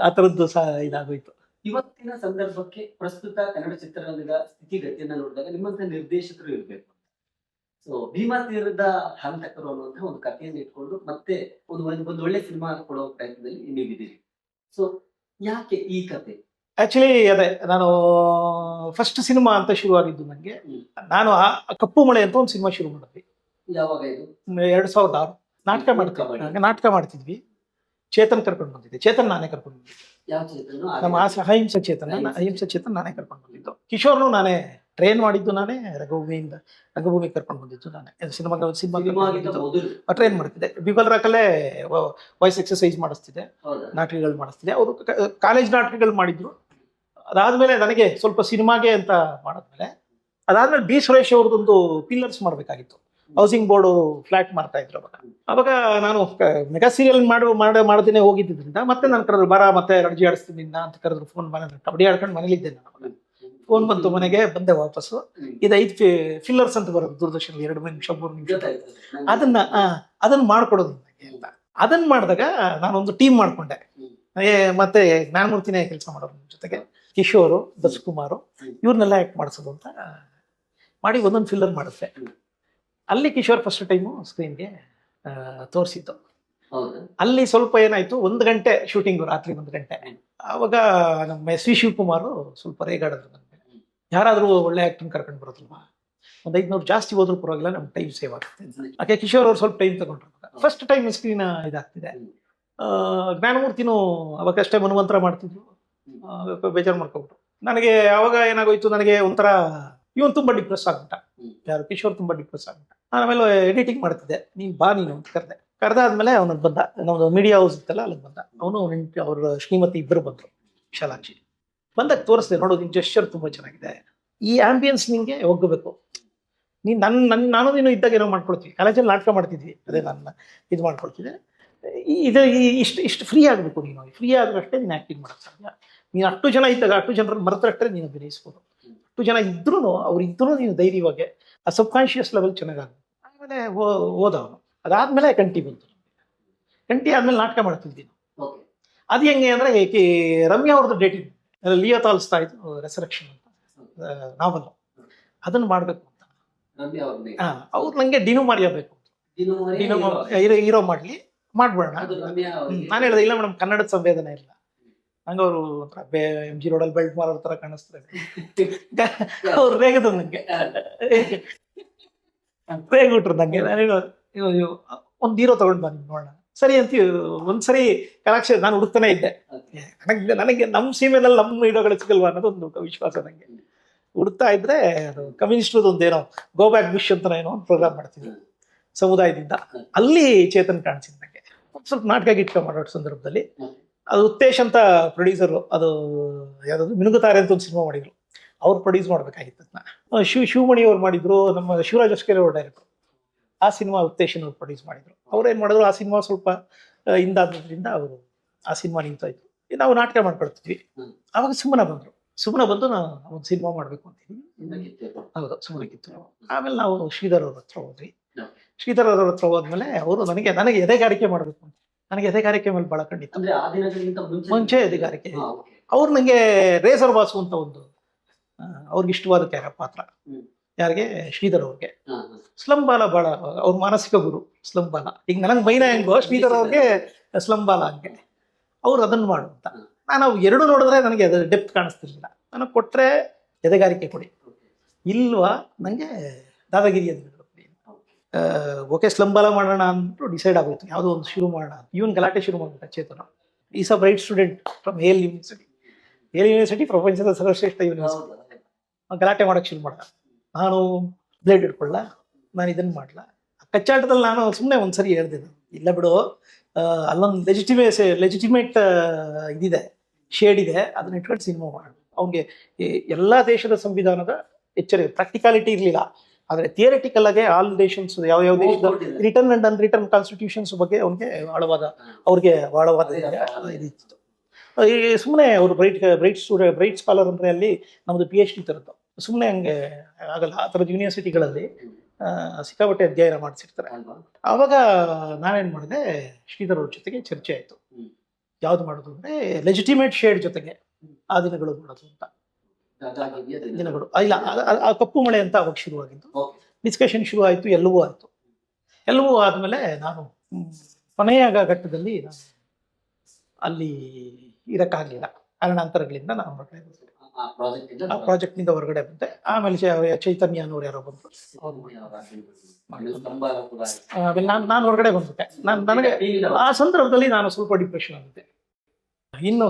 ಆ ಥರದ್ದು ಸಹ ಇದಾಗೋಯ್ತು. ಇವತ್ತಿನ ಸಂದರ್ಭಕ್ಕೆ ಪ್ರಸ್ತುತ ಕನ್ನಡ ಚಿತ್ರರಂಗದ ಸ್ಥಿತಿಗತಿಯನ್ನ ನೋಡಿದಾಗ ನಿಮ್ಮಂತ ನಿರ್ದೇಶಕರು ಇರ್ಬೇಕು. ಸೊ ಭೀಮಾ ತೀರದ ಹಂತಕರು ಅನ್ನುವಂತಹ ಒಂದು ಕಥೆಯನ್ನು ಇಟ್ಕೊಂಡು ಮತ್ತೆ ಒಂದು ಒಳ್ಳೆ ಸಿನಿಮಾ ಕೊಡೋ ಪ್ರಯತ್ನದಲ್ಲಿ ನೀವಿದ್ದೀರಿ. ಸೊ ಯಾಕೆ ಈ ಕತೆ? ಆಕ್ಚುಲಿ ಅದೇ, ನಾನು ಫಸ್ಟ್ ಸಿನಿಮಾ ಅಂತ ಶುರುವಾಗಿದ್ದು ನನಗೆ. ನಾನು ಆ ಕಪ್ಪು ಮಳೆ ಅಂತ ಒಂದು ಸಿನಿಮಾ ಶುರು ಮಾಡಿದ್ವಿ. ಯಾವಾಗ ಇದು? 2006. ನಾಟಕ ಮಾಡ್ತಿದ್ವಿ. ಚೇತನ್ ಕರ್ಕೊಂಡು ಬಂದಿದ್ದೆ. ಚೇತನ್ ನಾನೇ ಕರ್ಕೊಂಡು ಬಂದಿದ್ದೆ. ಯಾವ ಚೇತನ? ನಮ್ಮ ಅಹಿಂಸಾ ಚೇತನ್ ನಾನೇ ಕರ್ಕೊಂಡು ಬಂದಿದ್ದು. ಕಿಶೋರ್ನು ನಾನೇ ಟ್ರೈನ್ ಮಾಡಿದ್ದು ನಾನೇ. ರಂಗಭೂಮಿ ಕರ್ಕೊಂಡು ಬಂದಿದ್ದು ನಾನೇ. ಸಿನಿಮಾ ಟ್ರೈನ್ ಮಾಡ್ತಿದ್ದೆ. ಬಿಬಲ್ ರಾಕಲ್ಲೇ ವಾಯ್ಸ್ ಎಕ್ಸರ್ಸೈಸ್ ಮಾಡಿಸ್ತಿದ್ದೆ, ನಾಟಕಗಳು ಮಾಡಿಸ್ತಿದ್ದೆ. ಅವರು ಕಾಲೇಜ್ ನಾಟಕಗಳು ಮಾಡಿದ್ರು. ಅದಾದ್ಮೇಲೆ ನನಗೆ ಸ್ವಲ್ಪ ಸಿನಿಮಾಗೆ ಅಂತ ಮಾಡಿದ್ಮೇಲೆ, ಅದಾದ್ಮೇಲೆ ಬಿ ಸುರೇಶ್ ಅವ್ರದ್ದೊಂದು ಪಿಲ್ಲರ್ಸ್ ಮಾಡಬೇಕಾಗಿತ್ತು. ಹೌಸಿಂಗ್ ಬೋರ್ಡು ಫ್ಲಾಟ್ ಮಾಡ್ತಾ ಇದ್ರು ಅವಾಗ ನಾನು ಮೆಗಾ ಸೀರಿಯಲ್ ಮಾಡ್ದೇನೆ ಹೋಗಿದ್ದರಿಂದ ಮತ್ತೆ ನಾನು ಕರೆದ್ರು, ಬರ ಮತ್ತೆ ರಣಜಿ ಆಡಿಸ್ತೀನಿ ಅಂತ ಕರೆದ್ರು. ಫೋನ್ ಮನೆ ಕಬಡ್ಡಿ ಆಡ್ಕೊಂಡು ಮನೇಲಿದ್ದೆ ನಾನು. ಫೋನ್ ಬಂತು, ಮನೆಗೆ ಬಂದೆ ವಾಪಸ್ಸು. ಇದು 5 ಫಿಲ್ಲರ್ಸ್ ಅಂತ ಬರೋದು ದೂರದರ್ಶನ, 2 ನಿಮಿಷ 3 ನಿಮಿಷ. ಅದನ್ನ ಮಾಡ್ಕೊಡೋದು ನನಗೆ ಅಂತ. ಅದನ್ನ ಮಾಡಿದಾಗ ನಾನೊಂದು ಟೀಮ್ ಮಾಡ್ಕೊಂಡೆ. ಮತ್ತೆ ಜ್ಞಾನಮೂರ್ತಿನೇ ಕೆಲಸ ಮಾಡೋದು ಜೊತೆಗೆ, ಕಿಶೋರು, ದಸ್ಕುಮಾರು, ಇವ್ರನ್ನೆಲ್ಲ ಆಕ್ಟ್ ಮಾಡಿಸೋದು ಅಂತ ಮಾಡಿ ಒಂದೊಂದು ಫಿಲ್ಲರ್ ಮಾಡಿಸ್ದೆ. ಅಲ್ಲಿ ಕಿಶೋರ್ ಫಸ್ಟ್ ಟೈಮು ಸ್ಕ್ರೀನ್ಗೆ ತೋರಿಸಿದ್ದು. ಅಲ್ಲಿ ಸ್ವಲ್ಪ ಏನಾಯ್ತು, 1 ಗಂಟೆ ಶೂಟಿಂಗು, ರಾತ್ರಿ 1 ಗಂಟೆ. ಆವಾಗ ನಮ್ಮ SV ಶಿವಕುಮಾರು ಸ್ವಲ್ಪ ರೇಗಾಡಿದ್ರು ನನ್ನ ಮೇಲೆ, ಯಾರಾದರೂ ಒಳ್ಳೆ ಆ್ಯಕ್ಟಿಂಗ್ ಕರ್ಕೊಂಡು ಬರೋದಿಲ್ವಾ, ಒಂದು 500 ಜಾಸ್ತಿ ಹೋದ್ರೂ ಪರವಾಗಿಲ್ಲ, ನಮ್ಮ ಟೈಮ್ ಸೇವ್ ಆಗುತ್ತೆ. ಯಾಕೆ ಕಿಶೋರ್ ಅವ್ರು ಸ್ವಲ್ಪ ಟೈಮ್ ತಗೊಂಡ್ರು. ಫಸ್ಟ್ ಟೈಮ್ ಸ್ಕ್ರೀನ್ ಇದಾಗ್ತಿದೆ. ಜ್ಞಾನಮೂರ್ತಿನೂ ಅವಾಗಷ್ಟೇ ಮನ್ವಂತರ ಮಾಡ್ತಿದ್ರು, ಬೇಜಾರು ಮಾಡ್ಕೊಬಿಟ್ರು. ನನಗೆ ಆವಾಗ ಏನಾಗೋಯ್ತು, ನನಗೆ ಒಂಥರ ಇವನು ತುಂಬ ಡಿಪ್ರೆಸ್ ಆಗ್ಬಿಟ್ಟ. ಯಾರು ಕಿಶೋರ್ ತುಂಬಾ ಡಿಪ್ರೆಸ್ ಆಗ್ಬಿಟ್ಟ. ಆಮೇಲೆ ಎಡಿಟಿಂಗ್ ಮಾಡ್ತಿದ್ದೆ, ನೀನ್ ಬಾ ನೀನು ಅಂತ ಕರೆದಾದ್ಮೇಲೆ ಅವನಿಗೆ ಬಂದ, ನಮ್ದು ಮೀಡಿಯಾ ಹೌಸ್ ಇತ್ತಲ್ಲ ಅಲ್ಲಿಗೆ ಬಂದ. ಅವನು ಅವ್ರ ಶ್ರೀಮತಿ ಇಬ್ಬರು ಬಂದ್ರು, ವಿಶಾಲಾಕ್ಷಿ. ಬಂದಾಗ ತೋರಿಸ್ದೆ, ನೋಡು ನಿನ್ ಜೆಸ್ಚರ್ ತುಂಬಾ ಚೆನ್ನಾಗಿದೆ, ಈ ಆಂಬಿಯನ್ಸ್ ನಿಂಗೆ ಒಗ್ಗಬೇಕು. ನೀನ್ ನಾನು ನೀನು ಇದ್ದಾಗ ಏನೋ ಮಾಡ್ಕೊಳ್ತೀವಿ, ಕಾಲೇಜಲ್ಲಿ ನಾಟಕ ಮಾಡ್ತಿದ್ವಿ, ಅದೇ ನನ್ನ ಇದು ಮಾಡ್ಕೊಳ್ತಿದ್ದೆ. ಇದು ಇಷ್ಟು ಫ್ರೀ ಆಗಬೇಕು ನೀನು, ಫ್ರೀ ಆದ್ರಷ್ಟೇ ನೀನು ಆ್ಯಕ್ಟಿಂಗ್ ಮಾಡೋಕ್ಕೆ ಸಾಧ್ಯ. ನೀನು ಅಷ್ಟು ಜನ ಇದ್ದಾಗ ಅಷ್ಟು ಜನರನ್ನು ಮರೆತರಷ್ಟೇ ನೀನು ಅಭಿನಯಿಸ್ಬೋದು. ಅಷ್ಟು ಜನ ಇದ್ರೂ ಅವ್ರು ನೀನು ಧೈರ್ಯವಾಗಿ ಆ ಸಬ್ ಕಾನ್ಷಿಯಸ್ ಲೆವೆಲ್ ಚೆನ್ನಾಗಾಗಬೇಕು. ಆಮೇಲೆ ಓದ ಅವನು. ಅದಾದ್ಮೇಲೆ ಕಂಠಿ ಬಂತು. ಕಂಠಿ ಆದ್ಮೇಲೆ ನಾಟಕ ಮಾಡ್ತಿದ್ವಿ ನಾವು. ಅದು ಹೆಂಗೆ ಅಂದ್ರೆ ರಮ್ಯಾ ಅವ್ರದ್ದು ಡೇಟಿಂಗ್ ಲಿಯೋ ತಾಲ್ಸ್ತಾ ಇತ್ತು ರೆಸರೆಕ್ಷನ್ ಅಂತ ನಾವಲ್, ಅದನ್ನ ಮಾಡ್ಬೇಕು ಅಂತ. ಅವ್ರು ನಂಗೆ ಡಿನು ಮಾರಿಯಬೇಕು, ಹೀರೋ ಮಾಡ್ಬೇಡ. ನಾನು ಹೇಳಿದೆ ಇಲ್ಲ ಮೇಡಮ್, ಕನ್ನಡದ ಸಂವೇದನೆ ಇಲ್ಲ. ನಂಗೆ ಅವರು ಎಂ ಜಿ ರೋಡಲ್ಲಿ ಬೆಲ್ಟ್ ಮಾರೋ ತರ ಕಾಣಿಸ್ತಾರೆ. ಅವ್ರು ರೇಗದ ನಂಗೆ ರೇಗ್ಬಿಟ್ರು ನಂಗೆ. ಒಂದು ಹೀರೋ ತಗೊಂಡ್ ಬನ್ನಿ ನೋಡೋಣ ಸರಿ ಅಂತ ಒಂದ್ಸರಿ ಕಲಾಕ್ಷ ನಾನು ಹುಡುಕ್ತಾನೆ ಇದ್ದೆ. ನನಗೆ ನಮ್ಮ ಸೀಮೆನಲ್ಲಿ ನಮ್ಮ ಹೀರೋಗಳು ಸಿಗಲ್ವಾ ಅನ್ನೋದು ಒಂದು ವಿಶ್ವಾಸ ನಂಗೆ. ಹುಡುಕ್ತಾ ಇದ್ರೆ ಅದು ಕಮ್ಯುನಿಸ್ಟ್ರದ್ದು ಒಂದೇನೋ ಗೋ ಬ್ಯಾಕ್ ಬುಷ್ ಅಂತ ಏನೋ ಒಂದು ಪ್ರೋಗ್ರಾಮ್ ಮಾಡ್ತಿದ್ರು ಸಮುದಾಯದಿಂದ. ಅಲ್ಲಿ ಚೇತನ್ ಕಾಣಿಸಿದ್ ನಂಗೆ. ಸ್ವಲ್ಪ ನಾಟಕ ಗಿಟ್ಕ ಮಾಡೋ ಸಂದರ್ಭದಲ್ಲಿ ಅದು ಉತ್ತೇಶ್ ಅಂತ ಪ್ರೊಡ್ಯೂಸರು, ಅದು ಯಾವ್ದು ಮಿನುಗುತ್ತಾರೆ ಅಂತ ಒಂದು ಸಿನಿಮಾ ಮಾಡಿದ್ರು, ಅವ್ರು ಪ್ರೊಡ್ಯೂಸ್ ಮಾಡ್ಬೇಕಾಗಿತ್ತು ಅದನ್ನ. ಶಿವಮಣಿ ಅವ್ರು ಮಾಡಿದ್ರು, ನಮ್ಮ ಶಿವರಾಜ್ ಹೊಸ್ಕೆರೆ ಅವ್ರ ಡೈರೆಕ್ಟರ್. ಆ ಸಿನಿಮಾ ಉತ್ತೇಶನ್ ಅವ್ರು ಪ್ರೊಡ್ಯೂಸ್ ಮಾಡಿದ್ರು. ಅವ್ರು ಏನ್ ಮಾಡಿದ್ರು, ಆ ಸಿನಿಮಾ ಸ್ವಲ್ಪ ಹಿಂದಾದ್ರಿಂದ ಅವರು ಆ ಸಿನಿಮಾ ನಿಂತಾಯ್ತು. ನಾವು ನಾಟಕ ಮಾಡ್ಕೊಳ್ತಿದ್ವಿ. ಅವಾಗ ಸುಮ್ಮನೆ ಬಂದು ನಾವು ಒಂದು ಸಿನಿಮಾ ಮಾಡ್ಬೇಕು ಅಂತೀವಿ. ಹೌದು, ಸುಮ್ಮನೆ ಕಿತ್ತು. ಆಮೇಲೆ ನಾವು ಶ್ರೀಧರ್ ಅವ್ರ ಹತ್ರ ಹೋದ್ವಿ. ಶ್ರೀಧರ್ ಅವ್ರ ಹತ್ರ ಹೋದ್ಮೇಲೆ ಅವರು ನನಗೆ ಎದೆಗಾರಿಕೆ ಮಾಡ್ಬೇಕು ಅಂತ, ನನಗೆ ಎದೆಗಾರಿಕೆ ಮೇಲೆ ಬಹಳ ಖಂಡಿತ ಮುಂಚೆ ಎದೆಗಾರಿಕೆ. ಅವ್ರು ನಂಗೆ ರೇಸರ್ ಬಾಸು ಅಂತ ಒಂದು ಅವ್ರಿಗೆ ಇಷ್ಟವಾದ ಪಾತ್ರ, ಯಾರಿಗೆ ಶ್ರೀಧರ್ ಅವ್ರಿಗೆ. ಸ್ಲಂಬಾಲ ಬಹಳ ಅವ್ರ ಮಾನಸಿಕ ಗುರು ಸ್ಲಂಬಾಲ. ಈಗ ನನಗೆ ಮೈನ ಹೆಂಗೋ ಶ್ರೀಧರ್ ಅವ್ರಿಗೆ ಸ್ಲಂಬಾಲ ಹಂಗೆ. ಅವ್ರು ಅದನ್ನು ಮಾಡು ಅಂತ. ನಾನು ಅವು ಎರಡು ನೋಡಿದ್ರೆ ನನಗೆ ಅದು ಡೆಪ್ತ್ ಕಾಣಿಸ್ತಿರ್ಲಿಲ್ಲ. ನನಗೆ ಕೊಟ್ರೆ ಎದೆಗಾರಿಕೆ ಕೊಡಿ, ಇಲ್ವಾ ನಂಗೆ ದಾದಾಗಿರಿ ಅಂತ ಕೊಡಿ. ಓಕೆ ಸ್ಲಂಬಾಲ ಮಾಡೋಣ ಅಂದ್ಬಿಟ್ಟು ಡಿಸೈಡ್ ಆಗೋಯ್ತು, ಯಾವುದೋ ಒಂದು ಶುರು ಮಾಡೋಣ. ಇವನ್ ಗಲಾಟೆ ಶುರು ಮಾಡ್ಬಿಟ್ಟ Chetana. Is a bright student from Yale university, ಪ್ರಪಂಚದ ಸರ್ವಶ್ರೇಷ್ಠ ಯೂನಿವರ್ಸಿಟಿ. ಗಲಾಟೆ ಮಾಡೋಕ್ಕೆ ಶುರು ಮಾಡ್ದ. ನಾನು ಬ್ಲೇಡ್ ಇಟ್ಕೊಳ್ಳ, ನಾನು ಇದನ್ನು ಮಾಡ್ಲಾ. ಕಚ್ಚಾಟದಲ್ಲಿ ನಾನು ಸುಮ್ಮನೆ ಒಂದ್ಸರಿ ಹೇಳ್ದೆ, ಇಲ್ಲ ಬಿಡು, ಅಲ್ಲೊಂದು ಲೆಜಿಟಿಮೇಟ್ ಇದಿದೆ, ಶೇಡ್ ಇದೆ, ಅದನ್ನ ಇಟ್ಕೊಂಡು ಸಿನಿಮಾ ಮಾಡು. ಅವ್ನಿಗೆ ಎಲ್ಲ ದೇಶದ ಸಂವಿಧಾನದ ಎಚ್ಚರಿಕೆ, ಪ್ರಾಕ್ಟಿಕಾಲಿಟಿ ಇರಲಿಲ್ಲ, ಆದರೆ ಥಿಯರಿಟಿಕಲ್ ಆಗಿ ಆಲ್ ನೇಷನ್ಸ್ ಯಾವ ದೇಶದ ರಿಟರ್ನ್ ಅಂಡ್ ಅನ್ರಿಟರ್ನ್ ಕಾನ್ಸ್ಟಿಟ್ಯೂಷನ್ಸ್ ಬಗ್ಗೆ ಅವ್ರಿಗೆ ಆಳವಾದ ಇದಿತ್ತು. ಸುಮ್ಮನೆ ಅವರು ಬ್ರೈಟ್ ಸ್ಕಾಲರ್ ಅಂದರೆ ಅಲ್ಲಿ ನಮ್ಮದು PhD ತರದ್ದು. ಸುಮ್ಮನೆ ಹಂಗೆ ಆಗಲ್ಲ. ಆ ಥರದ ಯೂನಿವರ್ಸಿಟಿಗಳಲ್ಲಿ ಸಿಕ್ಕಾಪಟ್ಟೆ ಅಧ್ಯಯನ ಮಾಡಿಸಿರ್ತಾರೆ. ಆವಾಗ ನಾನೇನು ಮಾಡಿದೆ, ಶ್ರೀಧರ್ ಅವ್ರ ಜೊತೆಗೆ ಚರ್ಚೆ ಆಯಿತು. ಯಾವ್ದು ಮಾಡೋದು ಅಂದರೆ ಲೆಜಿಟಿಮೇಟ್ ಶೇಡ್ ಜೊತೆಗೆ ಆ ದಿನಗಳು ಮಾಡೋದು ಅಂತ. ದಿನಗಳು ಇಲ್ಲ, ಆ ಕಪ್ಪು ಮಳೆ ಅಂತ ಅವಾಗ ಶುರುವಾಗಿದ್ದು. ಡಿಸ್ಕಷನ್ ಶುರು ಆಯಿತು, ಎಲ್ಲವೂ ಆದಮೇಲೆ ನಾನು ಕೊನೆಯ ಘಟ್ಟದಲ್ಲಿ ನಾನು ಅಲ್ಲಿ ಇರೋಕ್ಕಾಗಲಿಲ್ಲ, ಕಾರಣಾಂತರಗಳಿಂದ ನಾನು ಹೊರಗಡೆ ಬಂದೆ. ಆ ಪ್ರಾಜೆಕ್ಟ್ನಿಂದ ಹೊರಗಡೆ ಬಂದೆ. ಆಮೇಲೆ ಚೈತನ್ಯ ಅನ್ನೋರು ಯಾರೋ ಬಂದರು, ಆಮೇಲೆ ನಾನು ಹೊರಗಡೆ ಬಂದ್ಬಿಟ್ಟೆ. ನನಗೆ ಆ ಸಂದರ್ಭದಲ್ಲಿ ನಾನು ಸ್ವಲ್ಪ ಡಿಪ್ರೆಷನ್ ಆಗುತ್ತೆ. ಇನ್ನು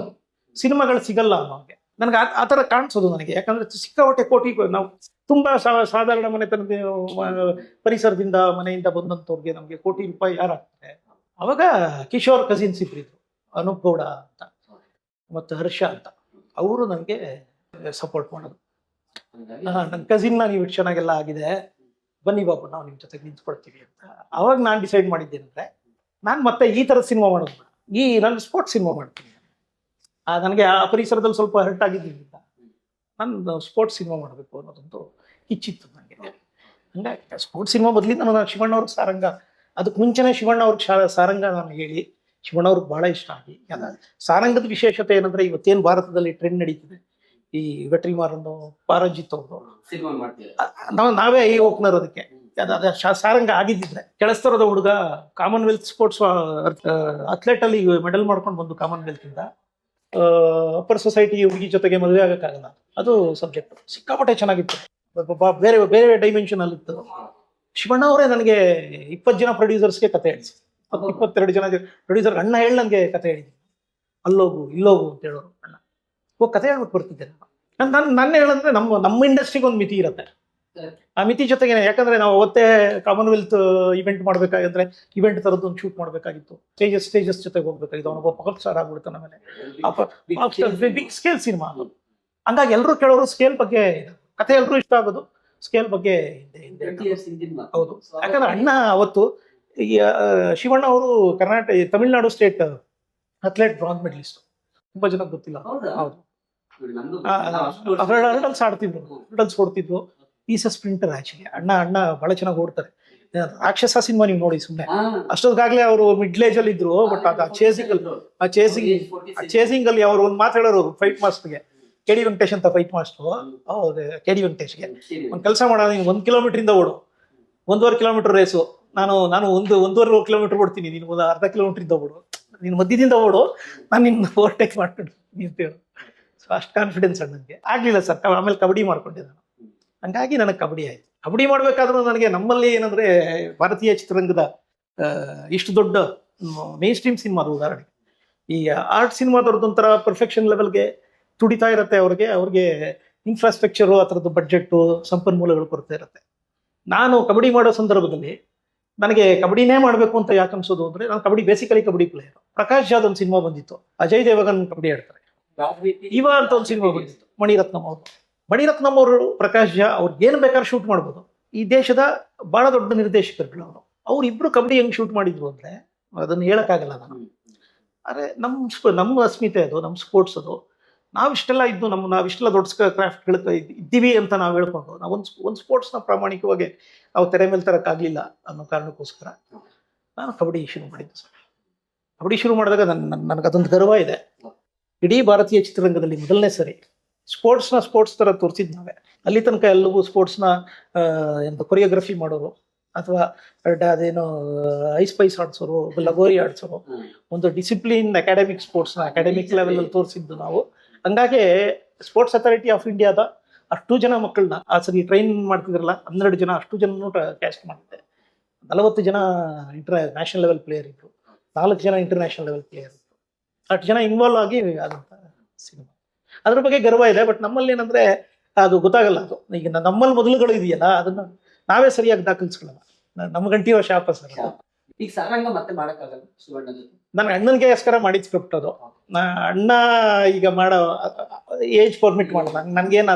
ಸಿನಿಮಾಗಳು ಸಿಗಲ್ಲ ಅನ್ನೋಂಗೆ ನನಗೆ ಆ ಥರ ಕಾಣಿಸೋದು ನನಗೆ. ಯಾಕಂದ್ರೆ ಸಿಕ್ಕಾಪಟ್ಟೆ ಕೋಟಿ, ನಾವು ತುಂಬಾ ಸಾಧಾರಣ ಮನೆತನದ ಪರಿಸರದಿಂದ ಮನೆಯಿಂದ ಬಂದಂಥವ್ರಿಗೆ ನಮಗೆ ಕೋಟಿ ರೂಪಾಯಿ ಯಾರಾಗ್ತಾರೆ. ಅವಾಗ ಕಿಶೋರ್ ಕಸಿನ್ಸ್ ಇಬ್ಬರಿದ್ರು, ಅನೂಪ್ ಗೌಡ ಅಂತ ಮತ್ತು ಹರ್ಷ ಅಂತ. ಅವರು ನನಗೆ ಸಪೋರ್ಟ್ ಮಾಡೋದು. ನನ್ನ ಕಸಿನ್ನ ನೀವು ಇಷ್ಟು ಚೆನ್ನಾಗೆಲ್ಲ ಆಗಿದೆ, ಬನ್ನಿ ಬಾಬು ನಾವು ನಿಮ್ಮ ಜೊತೆಗೆ ನಿಂತ್ಕೊಳ್ತೀವಿ ಅಂತ. ಅವಾಗ ನಾನು ಡಿಸೈಡ್ ಮಾಡಿದ್ದೇನೆಂದ್ರೆ, ನಾನು ಮತ್ತೆ ಈ ಥರದ ಸಿನಿಮಾ ಮಾಡೋದು ಬೇಡ, ನಾನು ಸ್ಪೋರ್ಟ್ಸ್ ಸಿನಿಮಾ ಮಾಡ್ತೀನಿ. ನನಗೆ ಆ ಪರಿಸರದಲ್ಲಿ ಸ್ವಲ್ಪ ಹರ್ಟ್ ಆಗಿದ್ದರಿಂದ ನಾನು ಸ್ಪೋರ್ಟ್ಸ್ ಸಿನಿಮಾ ಮಾಡಬೇಕು ಅನ್ನೋದೊಂದು ಕಿಚ್ಚಿತ್ತು ನನಗೆ. ಹಂಗಾಗಿ ಸ್ಪೋರ್ಟ್ಸ್ ಸಿನಿಮಾ ಬದಲಿಂದ ನಾನು ಶಿವಣ್ಣ ಅವ್ರಿಗೆ ಸಾರಂಗ, ಅದಕ್ಕೆ ಮುಂಚೆನೇ ಶಿವಣ್ಣ ಅವ್ರಿಗೆ ಸಾರಂಗ ನಾನು ಹೇಳಿ ಶಿವಣ್ಣ ಅವ್ರಿಗೆ ಭಾಳ ಇಷ್ಟ ಆಗಿ. ಸಾರಂಗದ ವಿಶೇಷತೆ ಏನಂದ್ರೆ, ಇವತ್ತೇನು ಭಾರತದಲ್ಲಿ ಟ್ರೆಂಡ್ ನಡೀತಿದೆ, ಈ ವೆಟ್ರಿಮಾರನ್ನು ಪಾರಂಜಿತ್ ಅವರು ನಾವೇ ಈ ಓಪನರ್. ಅದಕ್ಕೆ ಸಾರಂಗ ಆಗಿದ್ದಿದ್ರೆ ಕೆಳಸ್ತರದ ಹುಡುಗ ಕಾಮನ್ವೆಲ್ತ್ ಸ್ಪೋರ್ಟ್ಸ್ ಅಥ್ಲೆಟ್ ಅಲ್ಲಿ ಮೆಡಲ್ ಮಾಡ್ಕೊಂಡು ಬಂದು ಕಾಮನ್ವೆಲ್ತ್ ಇಂದ ಅಪ್ಪರ್ ಸೊಸೈಟಿ ಹುಡುಗಿ ಜೊತೆಗೆ ಮದುವೆ ಆಗಕ್ಕಾಗಲ್ಲ, ಅದು ಸಬ್ಜೆಕ್ಟ್ ಸಿಕ್ಕಾಪಟ್ಟೆ ಚೆನ್ನಾಗಿತ್ತು. ಬೇರೆ ಬೇರೆ ಡೈಮೆನ್ಷನ್ ಅಲ್ಲಿ ಇತ್ತು. ಶಿವಣ್ಣ ಅವರೇ ನನಗೆ 20 ಜನ ಪ್ರೊಡ್ಯೂಸರ್ಸ್ಗೆ ಕತೆ ಹೇಳಿಸಿ, 22 ಜನ ಪ್ರೊಡ್ಯೂಸರ್ ಅಣ್ಣ ಹೇಳಿ ನನಗೆ ಕತೆ ಹೇಳಿದ್ದೀನಿ. ಅಲ್ಲೋಗು ಇಲ್ಲೋಗು ಅಂತ ಹೇಳೋರು ಅಣ್ಣ. ಕತೆ ಹೇಳ್ಬಿಟ್ಟು ಬರ್ತಿದ್ದೆ ನಾನು. ನನ್ನ ಹೇಳಂದ್ರೆ ನಮ್ಮ ಇಂಡಸ್ಟ್ರಿಗೆ ಒಂದು ಮಿತಿ ಇರುತ್ತೆ. ಆ ಮಿತಿ ಜೊತೆಗೆ, ಯಾಕಂದ್ರೆ ನಾವು ಅವತ್ತೇ ಕಾಮನ್ವೆಲ್ತ್ ಇವೆಂಟ್ ಮಾಡ್ಬೇಕಾಗಿದ್ರೆ ಇವೆಂಟ್ ತರದ್ದು ಒಂದು ಶೂಟ್ ಮಾಡ್ಬೇಕಾಗಿತ್ತು. ಸ್ಟೇಜಸ್ ಜೊತೆಗೆ ಹೋಗ್ಬೇಕಾಗಿತ್ತು. ಅವನೊಬ್ಬ ಪವರ್ ಸ್ಟಾರ್ ಆಗ್ಬಿಡ್ತಾನೆ. ಆಮೇಲೆ ಬಿಗ್ ಸ್ಕೇಲ್ ಸಿನಿಮಾ. ಹಂಗಾಗಿ ಎಲ್ಲರೂ ಕೇಳೋರು ಸ್ಕೇಲ್ ಬಗ್ಗೆ, ಕಥೆ ಎಲ್ಲರೂ ಇಷ್ಟ ಆಗೋದು ಸ್ಕೇಲ್ ಬಗ್ಗೆ ಹೌದು. ಯಾಕಂದ್ರೆ ಅಣ್ಣ ಅವತ್ತು ಈ ಶಿವಣ್ಣ ಅವರು Tamil Nadu state athlete bronze medalist. ತುಂಬಾ ಜನ ಗೊತ್ತಿಲ್ಲ. ಹೌದು, ಹರ್ಡಲ್ಸ್ ಆಡ್ತಿದ್ರು, ಹರ್ಡಲ್ಸ್ ಹೊಡ್ತಿದ್ರು. Is a sprinter actually. ಅಣ್ಣ ಬಹಳ ಚೆನ್ನಾಗಿ ಓಡ್ತಾರೆ. ರಾಕ್ಷಸ ಸಿನಿಮಾ ನೀವು ನೋಡಿ ಸುಮ್ಮನೆ. ಅಷ್ಟೊತ್ತಿಗಾಗ್ಲೇ ಅವರು ಮಿಡ್ಲ್ ಏಜ್ ಅಲ್ಲಿ ಇದ್ರು. ಬಟ್ ಚೇಸಿಂಗ್ ಅಲ್ಲಿ ಅವರು ಒಂದು ಮಾತು ಹೇಳೋರು ಫೈಟ್ ಮಾಸ್ಟರ್ಗೆ, ಕೆ ಡಿ ವೆಂಕಟೇಶ್ ಅಂತ ಫೈಟ್ ಮಾಸ್ಟರ್. ಹೌದು, ಕೆ ಡಿ ವೆಂಕಟೇಶ್ಗೆ ಒಂದು ಕೆಲಸ ಮಾಡೋಣ, ನೀನು 1 ಕಿಲೋಮೀಟರ್ ಇಂದ ಓಡು, 1.5 ಕಿಲೋಮೀಟರ್ ರೇಸು, ನಾನು 1.5 ಕಿಲೋಮೀಟರ್ ಓಡ್ತೀನಿ, ನೀನು 1/2 ಕಿಲೋಮೀಟರ್ ಇಂದ ಓಡು, ನೀನು ಮಧ್ಯದಿಂದ ಓಡು, ನಾನು ನಿನ್ನ ಓವರ್ಟೇಕ್ ಮಾಡ್ಕೊಂಡು ನಿಂತೇಳು. ಸೊ ಅಷ್ಟು ಕಾನ್ಫಿಡೆನ್ಸ್ ನನಗೆ ಆಗ್ಲಿಲ್ಲ ಸರ್. ಆಮೇಲೆ ಕಬಡ್ಡಿ ಮಾಡ್ಕೊಂಡೆ ನಾನು. ಹಂಗಾಗಿ ನನಗೆ ಕಬಡ್ಡಿ ಆಯ್ತು. ಕಬಡ್ಡಿ ಮಾಡ್ಬೇಕಾದ್ರೂ ನನಗೆ ನಮ್ಮಲ್ಲಿ ಏನಂದ್ರೆ ಭಾರತೀಯ ಚಿತ್ರರಂಗದ ಇಷ್ಟು ದೊಡ್ಡ ಮೇನ್ ಸ್ಟ್ರೀಮ್ ಸಿನಿಮಾದ ಉದಾಹರಣೆ, ಈ ಆರ್ಟ್ ಸಿನಿಮಾದವ್ರದ್ದು ಒಂಥರ ಪರ್ಫೆಕ್ಷನ್ ಲೆವೆಲ್ಗೆ ತುಡಿತಾ ಇರುತ್ತೆ. ಅವ್ರಿಗೆ ಇನ್ಫ್ರಾಸ್ಟ್ರಕ್ಚರು, ಆ ಥರದ್ದು ಬಡ್ಜೆಟ್ಟು, ಸಂಪನ್ಮೂಲಗಳು ಕೊರತೆ ಇರುತ್ತೆ. ನಾನು ಕಬಡ್ಡಿ ಮಾಡೋ ಸಂದರ್ಭದಲ್ಲಿ ನನಗೆ ಕಬಡ್ಡಿನೇ ಮಾಡಬೇಕು ಅಂತ ಯಾಕೆ ಅನ್ಸೋದು ಅಂದ್ರೆ, ನಾನು ಬೇಸಿಕಲಿ ಕಬಡ್ಡಿ ಪ್ಲೇಯರ್. ಪ್ರಕಾಶ್ ಜಾದ್ ಒಂದು ಸಿನಿಮಾ ಬಂದಿತ್ತು, ಅಜಯ್ ದೇವಗನ್ ಕಬಡ್ಡಿ ಆಡ್ತಾರೆ. ಇವ ಅಂತ ಒಂದು ಸಿನಿಮಾ ಬಂದಿತ್ತು, ಮಣಿರತ್ನಂ ಅವರು ಪ್ರಕಾಶ್ ಜಾ ಅವ್ರಿಗೆ ಏನು ಬೇಕಾದ್ರೆ ಶೂಟ್ ಮಾಡ್ಬೋದು. ಈ ದೇಶದ ಬಹಳ ದೊಡ್ಡ ನಿರ್ದೇಶಕರುಗಳು ಅವರು. ಅವ್ರಿಬ್ರು ಕಬಡ್ಡಿ ಹೆಂಗ್ ಶೂಟ್ ಮಾಡಿದ್ರು ಅಂದ್ರೆ ಅದನ್ನ ಹೇಳಕ್ಕಾಗಲ್ಲ ನಾನು. ಅರೆ ನಮ್ಮ ಅಸ್ಮಿತೆ ಅದು, ನಮ್ಮ ಸ್ಪೋರ್ಟ್ಸ್ ಅದು. ನಾವಿಷ್ಟೆಲ್ಲ ಇದ್ದು ನಾವಿಷ್ಟೆಲ್ಲ ದೊಡ್ಡ ಕ್ರಾಫ್ಟ್ಗಳು ಇದ್ದೀವಿ ಅಂತ ನಾವು ಹೇಳ್ಕೊಂಡು ನಾವು ಒಂದು ಸ್ಪೋರ್ಟ್ಸ್ನ ಪ್ರಾಮಾಣಿಕವಾಗಿ ನಾವು ತೆರೆ ಮೇಲೆ ತರಕ್ಕಾಗಲಿಲ್ಲ ಅನ್ನೋ ಕಾರಣಕ್ಕೋಸ್ಕರ ನಾನು ಕಬಡ್ಡಿ ಶುರು ಮಾಡಿದ್ದು ಸರ್. ಕಬಡ್ಡಿ ಶುರು ಮಾಡಿದಾಗ ನನಗೆ ಅದೊಂದು ಗರ್ವ ಇದೆ. ಇಡೀ ಭಾರತೀಯ ಚಿತ್ರರಂಗದಲ್ಲಿ ಮೊದಲನೇ ಸರಿ ಸ್ಪೋರ್ಟ್ಸ್ ತರ ತೋರಿಸಿದ್ ನಾವೇ. ಅಲ್ಲಿ ತನಕ ಎಲ್ಲವೂ ಸ್ಪೋರ್ಟ್ಸ್ನ ಕೊರಿಯೋಗ್ರಫಿ ಮಾಡೋರು ಅಥವಾ ಅದೇನೋ ಐಸ್ ಆಡ್ಸೋರು, ಲಗೋರಿ ಆಡ್ಸೋರು, ಒಂದು ಡಿಸಿಪ್ಲಿನ್ ಅಕಾಡೆಮಿಕ್ ಲೆವೆಲ್ ಅಲ್ಲಿ ತೋರಿಸಿದ್ದು ನಾವು. ಹಂಗಾಗಿ ಸ್ಪೋರ್ಟ್ಸ್ ಅಥಾರಿಟಿ ಆಫ್ ಇಂಡಿಯಾದ ಅಷ್ಟು ಜನ ಮಕ್ಕಳನ್ನ ಆ ಸರಿ ಟ್ರೈನ್ ಮಾಡ್ತಿದ್ರಲ್ಲ, 12 ಜನ, ಅಷ್ಟು ಜನ ಕ್ಯಾಸ್ಟ್ ಮಾಡಿದ್ದೆ. 40 ಜನ ನ್ಯಾಷನಲ್ ಲೆವೆಲ್ ಪ್ಲೇಯರ್ ಇದ್ರು, 4 ಜನ ಇಂಟರ್ನ್ಯಾಷನಲ್ ಲೆವೆಲ್ ಪ್ಲೇಯರ್ ಇದ್ರು. ಅಷ್ಟು ಜನ ಇನ್ವಾಲ್ವ್ ಆಗಿ ಆದಂತ ಸಿನಿಮಾ. ಅದ್ರ ಬಗ್ಗೆ ಗರ್ವ ಇದೆ. ಬಟ್ ನಮ್ಮಲ್ಲಿ ಏನಂದ್ರೆ ಅದು ಗೊತ್ತಾಗಲ್ಲ. ಅದು ಈಗ ನಮ್ಮಲ್ಲಿ ಮೊದಲುಗಳು ಇದೆಯಲ್ಲ, ಅದನ್ನ ನಾವೇ ಸರಿಯಾಗಿ ದಾಖಲಿಸ್ಕೊಳ್ಳಲ್ಲ. ನಮ್ಗಂಟಿರೋ ಶಾಪ ಸರ್. ಈಗ ಸಾರಂಗ ಮತ್ತೆ ಮಾಡಕ್ಕಾಗಲ್ಲ ಶಿವಣ್ಣ ಜೊತೆ. ನನ್ನ ಅಣ್ಣನಿಗೋಸ್ಕರ ಮಾಡಿದ ಸ್ಕ್ರಿಪ್ಟ್ ಅದು. ಅಣ್ಣ ಈಗ ಮಾಡೋ ಏಜ್ ಪರ್ಮಿಟ್ ಮಾಡೋದು ನನ್ಗೇನು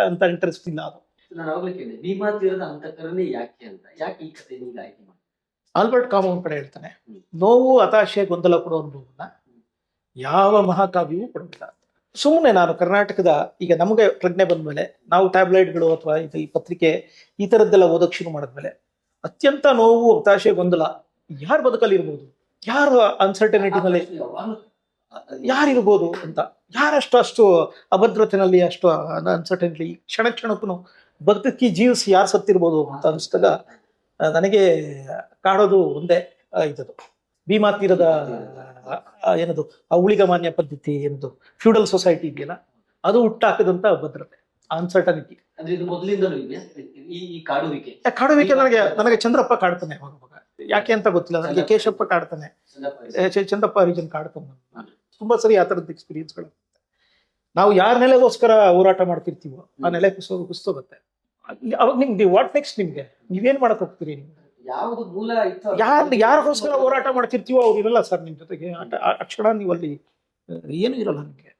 ಅಂತ ಇಂಟ್ರೆಸ್ಟ್ ಇಲ್ಲ. ಅದು ನಾನು ಅವಾಗಲೇ ಕೇಳಿದೆ, ಭೀಮಾ ತೀರದ ಅಂತಃಕರಣೆ ಯಾಕೆ ಅಂತ. ಯಾಕೆ ಈ ಕಥೆ ನೀವು ಆಯ್ಕೆ ಮಾಡಿ? ಆಲ್ಬರ್ಟ್ ಕಾಮು ಒಂದ್ ಕಡೆ ಹೇಳ್ತಾನೆ, ನೋವು, ಹತಾಶೆ, ಗೊಂದಲ ಕೊಡೋ ಅನುಭವನ್ನ ಯಾವ ಮಹಾಕಾವ್ಯವೂ ಕೊಡೋದಿಲ್ಲ. ಸುಮ್ಮನೆ ನಾನು ಕರ್ನಾಟಕದ ಈಗ ನಮಗೆ ಪ್ರಜ್ಞೆ ಬಂದ್ಮೇಲೆ ನಾವು ಟ್ಯಾಬ್ಲೆಟ್ಗಳು ಅಥವಾ ಈ ಪತ್ರಿಕೆ ಈ ಥರದ್ದೆಲ್ಲ ಓದೋಕೆ ಶುರು ಮಾಡಿದ್ಮೇಲೆ ಅತ್ಯಂತ ನೋವು, ಹತಾಶೆ, ಗೊಂದಲ ಯಾರು ಬದುಕಲ್ಲಿ ಇರ್ಬೋದು, ಯಾರು ಅನ್ಸರ್ಟನಿಟಿನಲ್ಲಿ ಯಾರಿರ್ಬೋದು ಅಂತ, ಅಷ್ಟು ಅಭದ್ರತೆನಲ್ಲಿ, ಅಷ್ಟು ಅನ್ಸರ್ಟನಿಟಿ, ಕ್ಷಣಕ್ಕೂ ಬದುಕಿ ಜೀವಿಸಿ ಯಾರು ಸತ್ತಿರ್ಬೋದು ಅಂತ ಅನಿಸಿದಾಗ ನನಗೆ ಕಾಡೋದು ಒಂದೇ ಇದದು ಭೀಮಾ ತೀರದ ಏನದು ಆ ಉಳಿಗಮಾನ್ಯ ಪದ್ಧತಿ, ಏನದು ಫ್ಯೂಡಲ್ ಸೊಸೈಟಿ ಇದೆಯಲ್ಲ, ಅದು ಹುಟ್ಟಾಕದಂತ ಭದ್ರತೆ, ಅನ್ಸರ್ಟನಿಟಿ. ಅಂದ್ರೆ ಇದು ಮೊದಲಿಂದಲೂ ಇದೆ ಈ ಕಾಡುವಿಕೆ. ನನಗೆ ಚಂದ್ರಪ್ಪ ಕಾಡ್ತಾನೆ ಅವಾಗ. ಯಾಕೆ ಅಂತ ಗೊತ್ತಿಲ್ಲ ನನಗೆ. ಕೇಶಪ್ಪ ಕಾಡ್ತಾನೆ, ಚಂದ್ರಪ್ಪ ಹರಿಜನ್ ಕಾಡ್ತಾನೆ. ತುಂಬಾ ಸರಿ ಆ ಥರದ್ದು ಎಕ್ಸ್ಪೀರಿಯನ್ಸ್ಗಳು. ನಾವು ಯಾರ ನೆಲೆಗೋಸ್ಕರ ಹೋರಾಟ ಮಾಡ್ತಿರ್ತೀವೋ ಆ ನೆಲೆ ಕುಸ್ತೋಗುತ್ತೆ. ಅವಾಗ ನಿಮ್ಗೆ ವಾಟ್ ನೆಕ್ಸ್ಟ್, ನಿಮ್ಗೆ ನೀವೇನ್ ಮಾಡಕ್ ಹೋಗ್ತೀರಿ? ನಿಮ್ಗೆ ಯಾವ್ದು ಮೂಲ ಯಾರಿಗೋಸ್ಕರ ಹೋರಾಟ ಮಾಡ್ತಿರ್ತೀವೋ ಅವ್ರು ಇರಲ್ಲ ಸರ್ ನಿಮ್ ಜೊತೆಗೆ. ಆ ಕ್ಷಣ ನೀವಲ್ಲಿ ಏನು ಇರಲ್ಲ ನಿಮ್ಗೆ.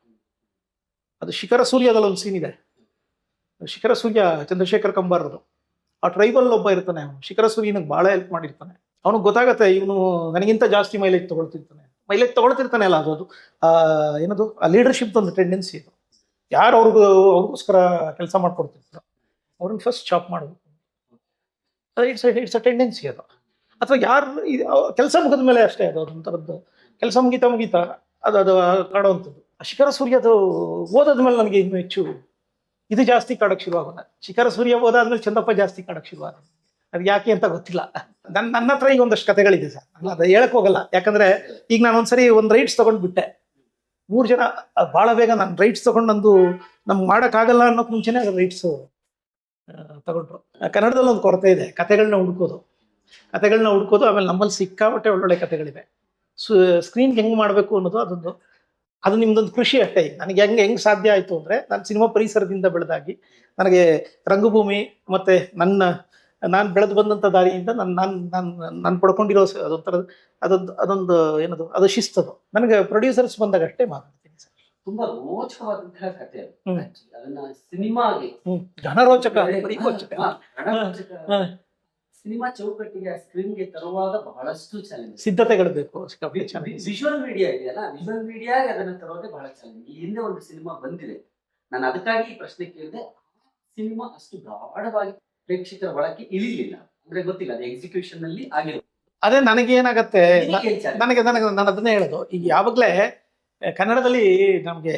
ಅದು ಶಿಖರ ಸೂರ್ಯದಲ್ಲಿ ಒಂದು ಸೀನ್ ಇದೆ. ಶಿಖರ ಸೂರ್ಯ ಚಂದ್ರಶೇಖರ್ ಕಂಬಾರದು. ಆ ಟ್ರೈಬಲ್ ಒಬ್ಬ ಇರ್ತಾನೆ, ಅವನು ಶಿಖರ ಸೂರ್ಯನಿಗೆ ಬಹಳ ಹೆಲ್ಪ್ ಮಾಡಿರ್ತಾನೆ. ಅವನಿಗೆ ಗೊತ್ತಾಗತ್ತೆ ಇವನು ನನಗಿಂತ ಜಾಸ್ತಿ ಮೈಲೇಜ್ ತಗೊಳ್ತಿರ್ತಾನೆ ಅಲ್ಲ, ಅದು ಏನದು ಆ ಲೀಡರ್ಶಿಪ್ ಒಂದು ಟೆಂಡೆನ್ಸಿ ಇದು. ಯಾರು ಅವ್ರಿಗೋಸ್ಕರ ಕೆಲಸ ಮಾಡ್ಕೊಡ್ತಿರ್ತಾರೋ ಅವ್ರನ್ನ ಫಸ್ಟ್ ಚಾಪ್ ಮಾಡಬೇಕು. ಇಟ್ಸ್ ಅ ಟೆಂಡೆನ್ಸಿ ಅದು. ಅಥವಾ ಯಾರು ಕೆಲಸ ಮುಗಿದ ಮೇಲೆ ಅಷ್ಟೇ ಅದು ಅದೊಂಥರದ್ದು ಕೆಲಸ ಮುಗಿತಾ ಅದು ಕಾಡುವಂಥದ್ದು. ಶಿಖರ ಸೂರ್ಯದು ಓದಾದ್ಮೇಲೆ ನನಗೆ ಇನ್ನೂ ಹೆಚ್ಚು ಇದು ಜಾಸ್ತಿ ಕಾಡಕ್ಕೆ ಶುರುವಾಗೋಲ್ಲ. ಶಿಖರ ಸೂರ್ಯ ಓದಾದ್ಮೇಲೆ ಚಂದಪ್ಪ ಜಾಸ್ತಿ ಕಾಡಕ್ಕೆ ಶುರುವಾದ. ಅದು ಯಾಕೆ ಅಂತ ಗೊತ್ತಿಲ್ಲ. ನನ್ನ ಹತ್ರ ಈಗ ಒಂದಷ್ಟು ಕಥೆಗಳಿದೆ ಸರ್, ನಾನು ಅದು ಹೇಳಕ್ ಹೋಗಲ್ಲ. ಯಾಕಂದ್ರೆ ಈಗ ನಾನು ಒಂದ್ಸರಿ ಒಂದು ರೈಟ್ಸ್ ತಗೊಂಡ್ಬಿಟ್ಟೆ. 3 ಜನ ಬಹಳ ಬೇಗ ನಾನು ರೈಟ್ಸ್ ತಗೊಂಡು ನಮ್ಗೆ ಮಾಡೋಕ್ಕಾಗಲ್ಲ ಅನ್ನೋಕ್ ಮುಂಚೆನೆ ಅದು ರೈಟ್ಸ್ ತಗೊಂಡ್ರು. ಕನ್ನಡದಲ್ಲಿ ಒಂದು ಕೊರತೆ ಇದೆ, ಕಥೆಗಳನ್ನ ಹುಡ್ಕೋದು. ಆಮೇಲೆ ನಮ್ಮಲ್ಲಿ ಸಿಕ್ಕಾಪಟ್ಟೆ ಒಳ್ಳೊಳ್ಳೆ ಕಥೆಗಳಿವೆ. ಸ್ಕ್ರೀನ್ಗೆ ಹೆಂಗ್ ಮಾಡಬೇಕು ಅನ್ನೋದು ಅದೊಂದು ಅದು ನಿಮ್ದೊಂದು ಕೃಷಿ ಅಷ್ಟೇ. ನನಗೆ ಹೆಂಗ್ ಸಾಧ್ಯ ಆಯ್ತು ಅಂದ್ರೆ, ನಾನು ಸಿನಿಮಾ ಪರಿಸರದಿಂದ ಬೆಳೆದಾಗಿ ನನಗೆ ರಂಗಭೂಮಿ ಮತ್ತೆ ನಾನು ಬೆಳೆದು ಬಂದಂತ ದಾರಿಯಿಂದ ನಾನು ಪಡ್ಕೊಂಡಿರೋ ಅದೊಂದು ಏನದು ಅದು ಶಿಸ್ತದು. ನನಗೆ ಪ್ರೊಡ್ಯೂಸರ್ಸ್ ಬಂದಾಗ ಅಷ್ಟೇ ಮಾತಾಡ್ತೀನಿ ಸರ್. ತುಂಬಾ ರೋಚಕವಾದಂತಹ ಕಥೆ ಅದು. ಹ್ಮ್. Actually, ಅದನ್ನ ಸಿನಿಮಾಗೆ ಘನರೋಚಕ, ಪರಿರೋಚಕ. ಸಿನಿಮಾ ಚೌಕಟ್ಟಿಗೆ ಸ್ಕ್ರೀನ್ಗೆ ತರುವಾಗ ಬಹಳಷ್ಟು ಚಾಲೆಂಜ್, ಸಿದ್ಧತೆಗಳು ಬೇಕು. ಸಿಕ್ಕಾಪಟ್ಟೆ ಚೆನ್ನಾಗಿ. ವಿಜುವಲ್ ಮೀಡಿಯಾ ಇದೆಯಲ್ಲ, ವಿಜುವಲ್ ಮೀಡಿಯಾಗೆ ಅದನ್ನ ತರೋದೇ ಬಹಳ ಚಾಲೆಂಜ್. ಈ ಹಿಂದೆ ಒಂದು ಸಿನಿಮಾ ಬಂದಿದೆ, ನಾನು ಅದಕ್ಕಾಗಿ ಈ ಪ್ರಶ್ನೆ ಕೇಳಿದೆ. ಸಿನಿಮಾ ಅಷ್ಟು ಗಾಢವಾಗಿ ಪ್ರೇಕ್ಷಕರ ಒಳಕ್ಕೆ ಇಳಿಲಿಲ್ಲ, ಅಂದ್ರೆ ಗೊತ್ತಿಲ್ಲ ಅದು ಎಕ್ಸಿಕ್ಯೂಷನ್ ಅಲ್ಲಿ ಆಗಿರೋದು. ಅದೇ ನನಗೆ ಏನಾಗತ್ತೆ, ಇದಕ್ಕೆ ಏನ್ challenge? ನನಗೆ ನಾನು ಅದನ್ನೇ ಹೇಳೋದು. ಈಗ ಯಾವಾಗಲೇ ಕನ್ನಡದಲ್ಲಿ ನಮಗೆ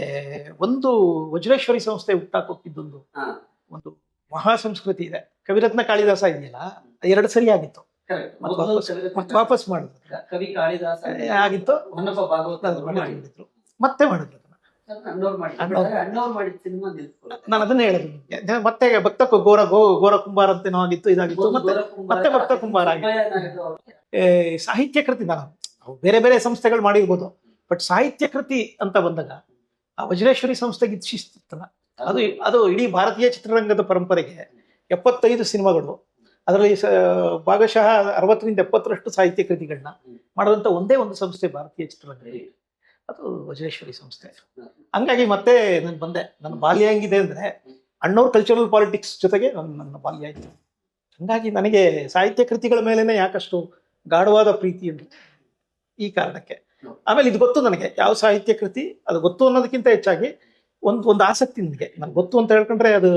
ಒಂದು ವಜ್ರೇಶ್ವರಿ ಸಂಸ್ಥೆ ಹುಟ್ಟಾಕೊಟ್ಟಿದ್ದೊಂದು ಹಾ, ಒಂದು ಮಹಾ ಸಂಸ್ಕೃತಿ ಇದೆ. ಕವಿರತ್ನ ಕಾಳಿದಾಸ ಇದೆಯಲ್ಲ, 2 ಸರಿ ಆಗಿತ್ತು. correct. ಮತ್ತೆ ವಾಪಸ್ ಮಾಡಿದ್ರು. ಕವಿ ಕಾಳಿದಾಸ ಆಗಿತ್ತು. ಹೊನ್ನಪ್ಪ ಭಾಗವತ ಅವರು ಮಾಡಿದ್ರು. ಮತ್ತೆ ಮಾಡಿದ್ರು. ಅಣ್ಣವ್ರು ಮಾಡಿದ ಸಿನಿಮಾ ನಿಲ್ಸ್ಕೊಳ್ಳೋದು. ನಾನು ಅದನ್ನೇ ಹೇಳೋದು ನಿಮ್ಗೆ. ಮತ್ತೆ ಭಕ್ತ ಗೋರ ಕುಂಬಾರ ಅಂತೇನೋ ಆಗಿತ್ತು, ಇದಾಗಿತ್ತು. ಮತ್ತೆ ಭಕ್ತ ಕುಂಬಾರ ಆಗಿತ್ತು. ಸಾಹಿತ್ಯ ಕೃತಿ ನಾವು ಬೇರೆ ಬೇರೆ ಸಂಸ್ಥೆಗಳು ಮಾಡಿರ್ಬೋದು, ಬಟ್ ಸಾಹಿತ್ಯ ಕೃತಿ ಅಂತ ಬಂದಾಗ ಆ ವಜ್ರೇಶ್ವರಿ ಸಂಸ್ಥೆಗೆ ಇದು ಶಿಸ್ತಿತ್ತಲ್ಲ, ಅದು ಇಡೀ ಭಾರತೀಯ ಚಿತ್ರರಂಗದ ಪರಂಪರೆಗೆ 75 ಸಿನಿಮಾಗಳು, ಅದರಲ್ಲಿ ಭಾಗಶಃ 60-70% ಸಾಹಿತ್ಯ ಕೃತಿಗಳನ್ನ ಮಾಡುವಂತ ಒಂದೇ ಒಂದು ಸಂಸ್ಥೆ ಭಾರತೀಯ ಚಿತ್ರರಂಗದಲ್ಲಿ, ಅದು ವಜ್ರೇಶ್ವರಿ ಸಂಸ್ಥೆ. ಹಂಗಾಗಿ ಮತ್ತೆ ನಾನು ಬಂದೆ. ನನ್ನ ಬಾಲ್ಯ ಹೆಂಗಿದೆ ಅಂದ್ರೆ, ಅಣ್ಣವ್ರ ಕಲ್ಚರಲ್ ಪಾಲಿಟಿಕ್ಸ್ ಜೊತೆಗೆ ನನ್ನ ಬಾಲ್ಯ ಆಯ್ತು. ಹಂಗಾಗಿ ನನಗೆ ಸಾಹಿತ್ಯ ಕೃತಿಗಳ ಮೇಲೇನೆ ಯಾಕಷ್ಟು ಗಾಢವಾದ ಪ್ರೀತಿ ಅಂದ್ರೆ ಈ ಕಾರಣಕ್ಕೆ. ಆಮೇಲೆ ಇದು ಗೊತ್ತು ನನಗೆ, ಯಾವ ಸಾಹಿತ್ಯ ಕೃತಿ ಅದು ಗೊತ್ತು ಅನ್ನೋದಕ್ಕಿಂತ ಹೆಚ್ಚಾಗಿ ಒಂದು ಆಸಕ್ತಿ ನನಗೆ. ನನ್ಗೆ ಗೊತ್ತು ಅಂತ ಹೇಳ್ಕೊಂಡ್ರೆ ಅದು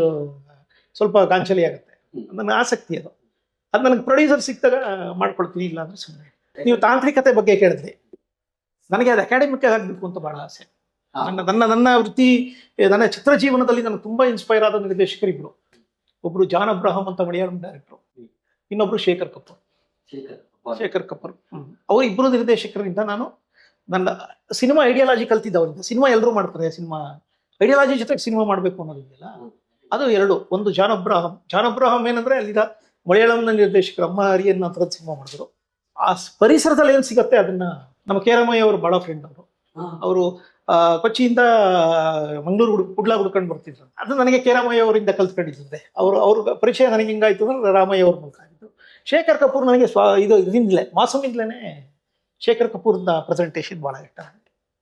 ಸ್ವಲ್ಪ ಗಾಂಚಲಿ ಆಗುತ್ತೆ. ನನ್ನ ಆಸಕ್ತಿ ಅದು ನನಗೆ ಪ್ರೊಡ್ಯೂಸರ್ ಸಿಕ್ತಾಗ ಮಾಡ್ಕೊಳ್ತೀನಿ, ಇಲ್ಲ ಅಂದ್ರೆ ಸುಮ್ಮನೆ. ನೀವು ತಾಂತ್ರಿಕತೆ ಬಗ್ಗೆ ಕೇಳಿದ್ರಿ, ನನಗೆ ಅದು ಅಕಾಡೆಮಿಕ್ ಆಗಬೇಕು ಅಂತ ಬಹಳ ಆಸೆ. ನನ್ನ ವೃತ್ತಿ, ನನ್ನ ಚಿತ್ರ ಜೀವನದಲ್ಲಿ ನನಗೆ ತುಂಬಾ ಇನ್ಸ್ಪೈರ್ ಆದ ನಿರ್ದೇಶಕರಿಬ್ರು. ಒಬ್ರು ಜಾನ್ ಅಬ್ರಹಂ ಅಂತ ಮಲಯಾಳಂ ಡೈರೆಕ್ಟ್ರು, ಇನ್ನೊಬ್ರು ಶೇಖರ್ ಕಪೂರ್. ಅವ್ರು ಇಬ್ಬರು ನಿರ್ದೇಶಕರಿಂದ ನಾನು ನನ್ನ ಸಿನಿಮಾ ಐಡಿಯಾಲಜಿ ಕಲ್ತಿದ್ದವರಿಂದ. ಸಿನಿಮಾ ಎಲ್ಲರೂ ಮಾಡ್ತಾರೆ, ಸಿನಿಮಾ ಐಡಿಯಾಲಜಿ ಜೊತೆಗೆ ಸಿನಿಮಾ ಮಾಡಬೇಕು ಅನ್ನೋದಿದೆಯಲ್ಲ, ಅದು ಎರಡು. ಒಂದು ಜಾನ್ ಅಬ್ರಹಂ ಏನಂದ್ರೆ ಅಲ್ಲಿದ ಮಲಯಾಳಂನ ನಿರ್ದೇಶಕರು, ಅಮ್ಮ ಹರಿಯನ್ನ ಥರದ ಸಿನಿಮಾ ಮಾಡಿದ್ರು. ಆ ಪರಿಸರದಲ್ಲಿ ಏನ್ ಸಿಗತ್ತೆ ಅದನ್ನ ನಮ್ಮ ಕೇರಮಯ್ಯ ಅವರು ಬಹಳ ಫ್ರೆಂಡ್ ಅವರು ಕೊಚ್ಚಿಯಿಂದ ಮಂಗಳೂರು ಕುಡ್ಲಾ ಹುಡ್ಕೊಂಡು ಬರ್ತಿದ್ರು. ಅದು ನನಗೆ ಕೇರಮಯ್ಯ ಅವರಿಂದ ಕಲ್ತ್ಕೊಂಡಿದ್ದೆ. ಅವ್ರ ಪರಿಚಯ ನನಗೆ ಹಿಂಗಾಯ್ತು ಅಂದ್ರೆ ರಾಮಯ್ಯ ಅವ್ರ ಮೂಲಕ ಆಗಿದ್ದು. ಶೇಖರ್ ಕಪೂರ್ ನನಗೆ ಇದರಿಂದಲೇ, ಮಾಸೂಮಿಂದಲೇ ಶೇಖರ್ ಕಪೂರ್ನ ಪ್ರೆಸೆಂಟೇಷನ್ ಬಹಳ ಇಷ್ಟ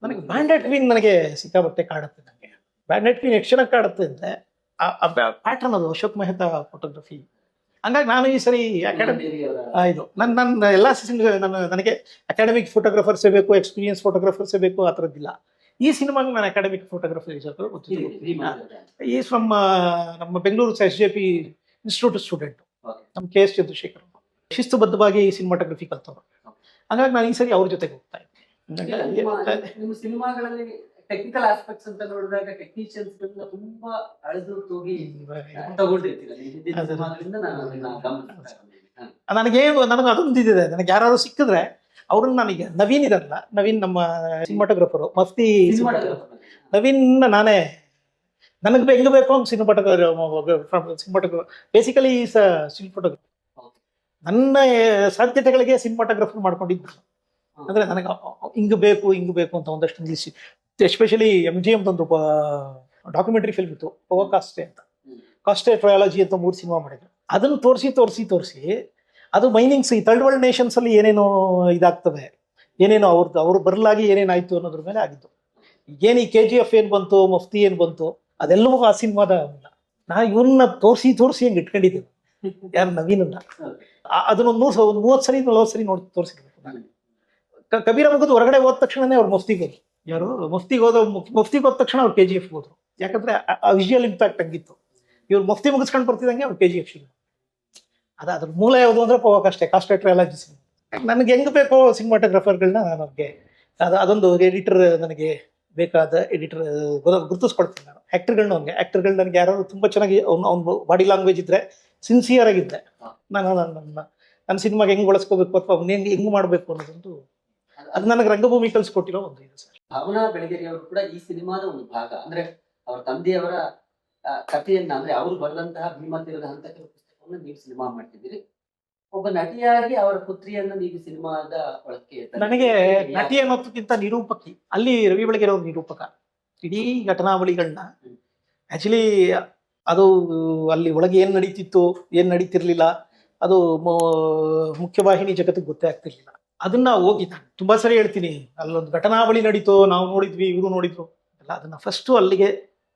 ನನಗೆ. ಬ್ಯಾಂಡೆಡ್ ಕ್ವೀನ್ ನನಗೆ ಸಿಕ್ಕಾಬಟ್ಟೆ ಕಾಡುತ್ತೆ. ನನಗೆ ಬ್ಯಾಂಡೆಡ್ ಕ್ವೀನ್ ಎಷ್ಟು ಚೆನ್ನಾಗಿ ಕಾಡುತ್ತೆ ಅಂದ್ರೆ ಆ ಪ್ಯಾಟರ್ನ್, ಅದು ಅಶೋಕ್ ಮೆಹ್ತಾ ಫೋಟೋಗ್ರಫಿ. ಹಂಗಾಗಿ ನಾನು ಈ ಸರಿ ಇದು ನನ್ನ ಎಲ್ಲ ನನಗೆ ಅಕಾಡೆಮಿಕ್ ಫೋಟೋಗ್ರಾಫರ್ಸೇ ಬೇಕು, ಎಕ್ಸ್ಪೀರಿಯನ್ಸ್ ಫೋಟೋಗ್ರಾಫರ್ಸೇ ಬೇಕು, ಆ ಥರದ್ದಿಲ್ಲ. ಈ ಸಿನಿಮಾಗೆ ನಾನು ಅಕಾಡೆಮಿಕ್ ಫೋಟೋಗ್ರಫರ್ ಈ ಫ್ರಮ್ ನಮ್ಮ ಬೆಂಗಳೂರು SJP ಇನ್ಸ್ಟಿಟ್ಯೂಟ್ ಸ್ಟೂಡೆಂಟ್ ನಮ್ಮ KS ಚಂದ್ರಶೇಖರ್, ಶಿಸ್ತುಬದ್ಧವಾಗಿ ಈ ಸಿನಿಮಾಟೋಗ್ರಫಿ ಕಲ್ತವ್ರು. ಹಾಗಾಗಿ ನಾನು ಈ ಸರಿ ಅವ್ರ ಜೊತೆಗೆ ಹೋಗ್ತಾ ಇದ್ದೀನಿ. ನಿಮ್ಮ ಸಿನಿಮಾಗಳಲ್ಲಿ ಟೆಕ್ನಿಕಲ್ ಆಸ್ಪೆಕ್ಟ್ಸ್ ಅಂತ ನೋಡಿದಾಗ ಟೆಕ್ನಿಷಿಯನ್ಸ್ ತುಂಬಾ ಅಳೆದು ತೂಗಿ ತಗೊಂಡಿರ್ತೀರ. ನನಗೆ ಅದೊಂದಿದೆ, ನನಗೆ ಯಾರು ಸಿಕ್ಕಿದ್ರೆ ಅವ್ರನ್ನ, ನನಗೆ ನವೀನ್ ಇರಲ್ಲ, ನವೀನ್ ನಮ್ಮ ಸಿನಿಮಾಟೋಗ್ರಫರು, ಮಫ್ತಿ ನವೀನ್, ನನಗೆ ಹೆಂಗ್ ಬೇಕು ಸಿನಿಮಾಟೋಗ್ರಫರ್ ಬೇಸಿಕಲಿ ಸ್ಟಿಲ್ ಫೋಟೋಗ್ರಫರ್. ನನ್ನ ಸಾಧ್ಯತೆಗಳಿಗೆ ಸಿನಿಮಾಟೋಗ್ರಫರ್ ಮಾಡ್ಕೊಂಡಿದ್ದು. ಅಂದ್ರೆ ನನಗೆ ಹಿಂಗ್ ಬೇಕು ಅಂತ ಒಂದಷ್ಟು ನಿಲ್ಲಿಸಿ, ಎಸ್ಪೆಷಲಿ MGM ಒಂದು ಡಾಕ್ಯುಮೆಂಟರಿ ಫಿಲ್ಮ್ ಇತ್ತು, ಕಾಸ್ಟೆ ಟ್ರಯಾಲಜಿ ಅಂತ 3 ಸಿನಿಮಾ ಮಾಡಿದ್ರು. ಅದನ್ನು ತೋರಿಸಿ ಅದು ಮೈನಿಂಗ್ಸ್, ಈ ಥರ್ಡ್ ವರ್ಲ್ಡ್ ನೇಷನ್ಸ್ ಅಲ್ಲಿ ಏನೇನೋ ಇದಾಗ್ತವೆ, ಏನೇನೋ ಅವ್ರು ಬರಲಾಗಿ ಏನೇನಾಯ್ತು ಅನ್ನೋದ್ರ ಮೇಲೆ ಆಗಿದ್ದು. ಏನು ಈ KGF ಏನ್ ಬಂತು, ಮಫ್ತಿ ಏನ್ ಬಂತು, ಅದೆಲ್ಲವೂ ಆ ಸಿನಿಮಾದ. ನಾ ಇವನ್ನ ತೋರಿಸಿ ಹೆಂಗ್ ಇಟ್ಕೊಂಡಿದ್ದೀನಿ, ಯಾರು ನವೀನನ್ನ. ಅದನ್ನೊಂದು 30 ಸರಿ 40 ಸರಿ ನೋಡಿ ತೋರಿಸಿರ್ಬೇಕು. ಕಬೀರ ಮುಗಿದು ಹೊರಗಡೆ ಹೋದ ತಕ್ಷಣನೇ ಅವ್ರು ಮಫ್ತಿಗೆ ಹೋದ್ರು. ಯಾರು ಮಫ್ತಿಗೆ ಹೋದ ತಕ್ಷಣ ಅವ್ರು KGF ಹೋದ್ರು. ಯಾಕಂದ್ರೆ ಆ ವಿಜುವಲ್ ಇಂಪ್ಯಾಕ್ಟ್ ಹಂಗಿತ್ತು. ಇವ್ರು ಮಫ್ತಿ ಮುಗಿಸ್ಕೊಂಡು ಬರ್ತಿದಂಗೆ ಅವ್ರು KGF ಶುರು. ಅದ್ರ ಮೂಲ ಯಾವುದು ಅಂದ್ರೆ ಕಾಸ್ಟೆ ಟ್ರಯಾಲಜಿ ಸಿನಿಮಾ. ನನಗೆ ಹೆಂಗ್ ಬೇಕೋ ಸಿನಿಮಾಟೋಗ್ರಾಫರ್ಗಳನ್ನ ನನಗೆ ಅದೊಂದು ಎಡಿಟರ್, ನನಗೆ ಬೇಕಾದ ಎಡಿಟರ್ ಗುರುತಿಸ್ಕೊಳ್ತೀನಿ ನಾನು. ಆಕ್ಟರ್ಗಳು ನನಗೆ ಯಾರು ತುಂಬಾ ಚೆನ್ನಾಗಿ ಅವ್ನು ಬಾಡಿ ಲ್ಯಾಂಗ್ವೇಜ್ ಇದ್ರೆ, ಸಿನ್ಸಿಯರ್ ಆಗಿದ್ದೆ, ನನ್ನ ಸಿನಿಮಾಗೆ ಹೆಂಗ್ ಬಳಸ್ಕೋಬೇಕು ಅಥವಾ ಹೆಂಗ್ ಮಾಡ್ಬೇಕು ಅನ್ನೋದೊಂದು, ಅದು ನನಗೆ ರಂಗಭೂಮಿ ಕಲ್ಸ್ಕೊಟ್ಟಿರೋ ಒಂದು ಇದು ಸರ್. ಭಾವನಾ ಬೆಳಗೆರೆ ಅವರು ಕೂಡ ಈ ಸಿನಿಮಾದ ಒಂದು ಭಾಗ. ಅಂದ್ರೆ ಅವರ ತಂದೆಯವರ ಕಥೆಯನ್ನ, ಅಂದ್ರೆ ಅವರು ಬರೆದಂತಹ ಭೀಮಾ ತೀರದ ಹಂತಕರ ಪುಸ್ತಕವನ್ನು ನೀವು ಸಿನಿಮಾ ಮಾಡ್ತಿದ್ದೀರಿ. ಒಬ್ಬ ನಟಿಯಾಗಿ ಅವರ ಪುತ್ರಿಯನ್ನ ನೀವು ಸಿನಿಮಾದ ಒಳಕ್ಕೆ ನನಗೆ ನಟಿ ಅನ್ನೋದಕ್ಕಿಂತ ನಿರೂಪಕಿ, ಅಲ್ಲಿ ರವಿ ಬೆಳಗೆರೆ ಅವ್ರ ನಿರೂಪಕ. ಇಡೀ ಘಟನಾವಳಿಗಳನ್ನ ಆಕ್ಚುಲಿ ಅದು ಅಲ್ಲಿ ಒಳಗೆ ಏನ್ ನಡೀತಿತ್ತು ಏನ್ ನಡೀತಿರ್ಲಿಲ್ಲ ಅದು ಮುಖ್ಯವಾಹಿನಿ ಜಗತ್ತಿಗೆ ಗೊತ್ತೇ ಆಗ್ತಿರ್ಲಿಲ್ಲ. ಅದನ್ನ ಹೋಗಿ ನಾನು ತುಂಬಾ ಸರಿ ಹೇಳ್ತೀನಿ, ಅಲ್ಲೊಂದು ಘಟನಾವಳಿ ನಡೀತು, ನಾವು ನೋಡಿದ್ವಿ, ಇವರು ನೋಡಿದ್ರು ಎಲ್ಲ. ಅದನ್ನ ಫಸ್ಟ್ ಅಲ್ಲಿಗೆ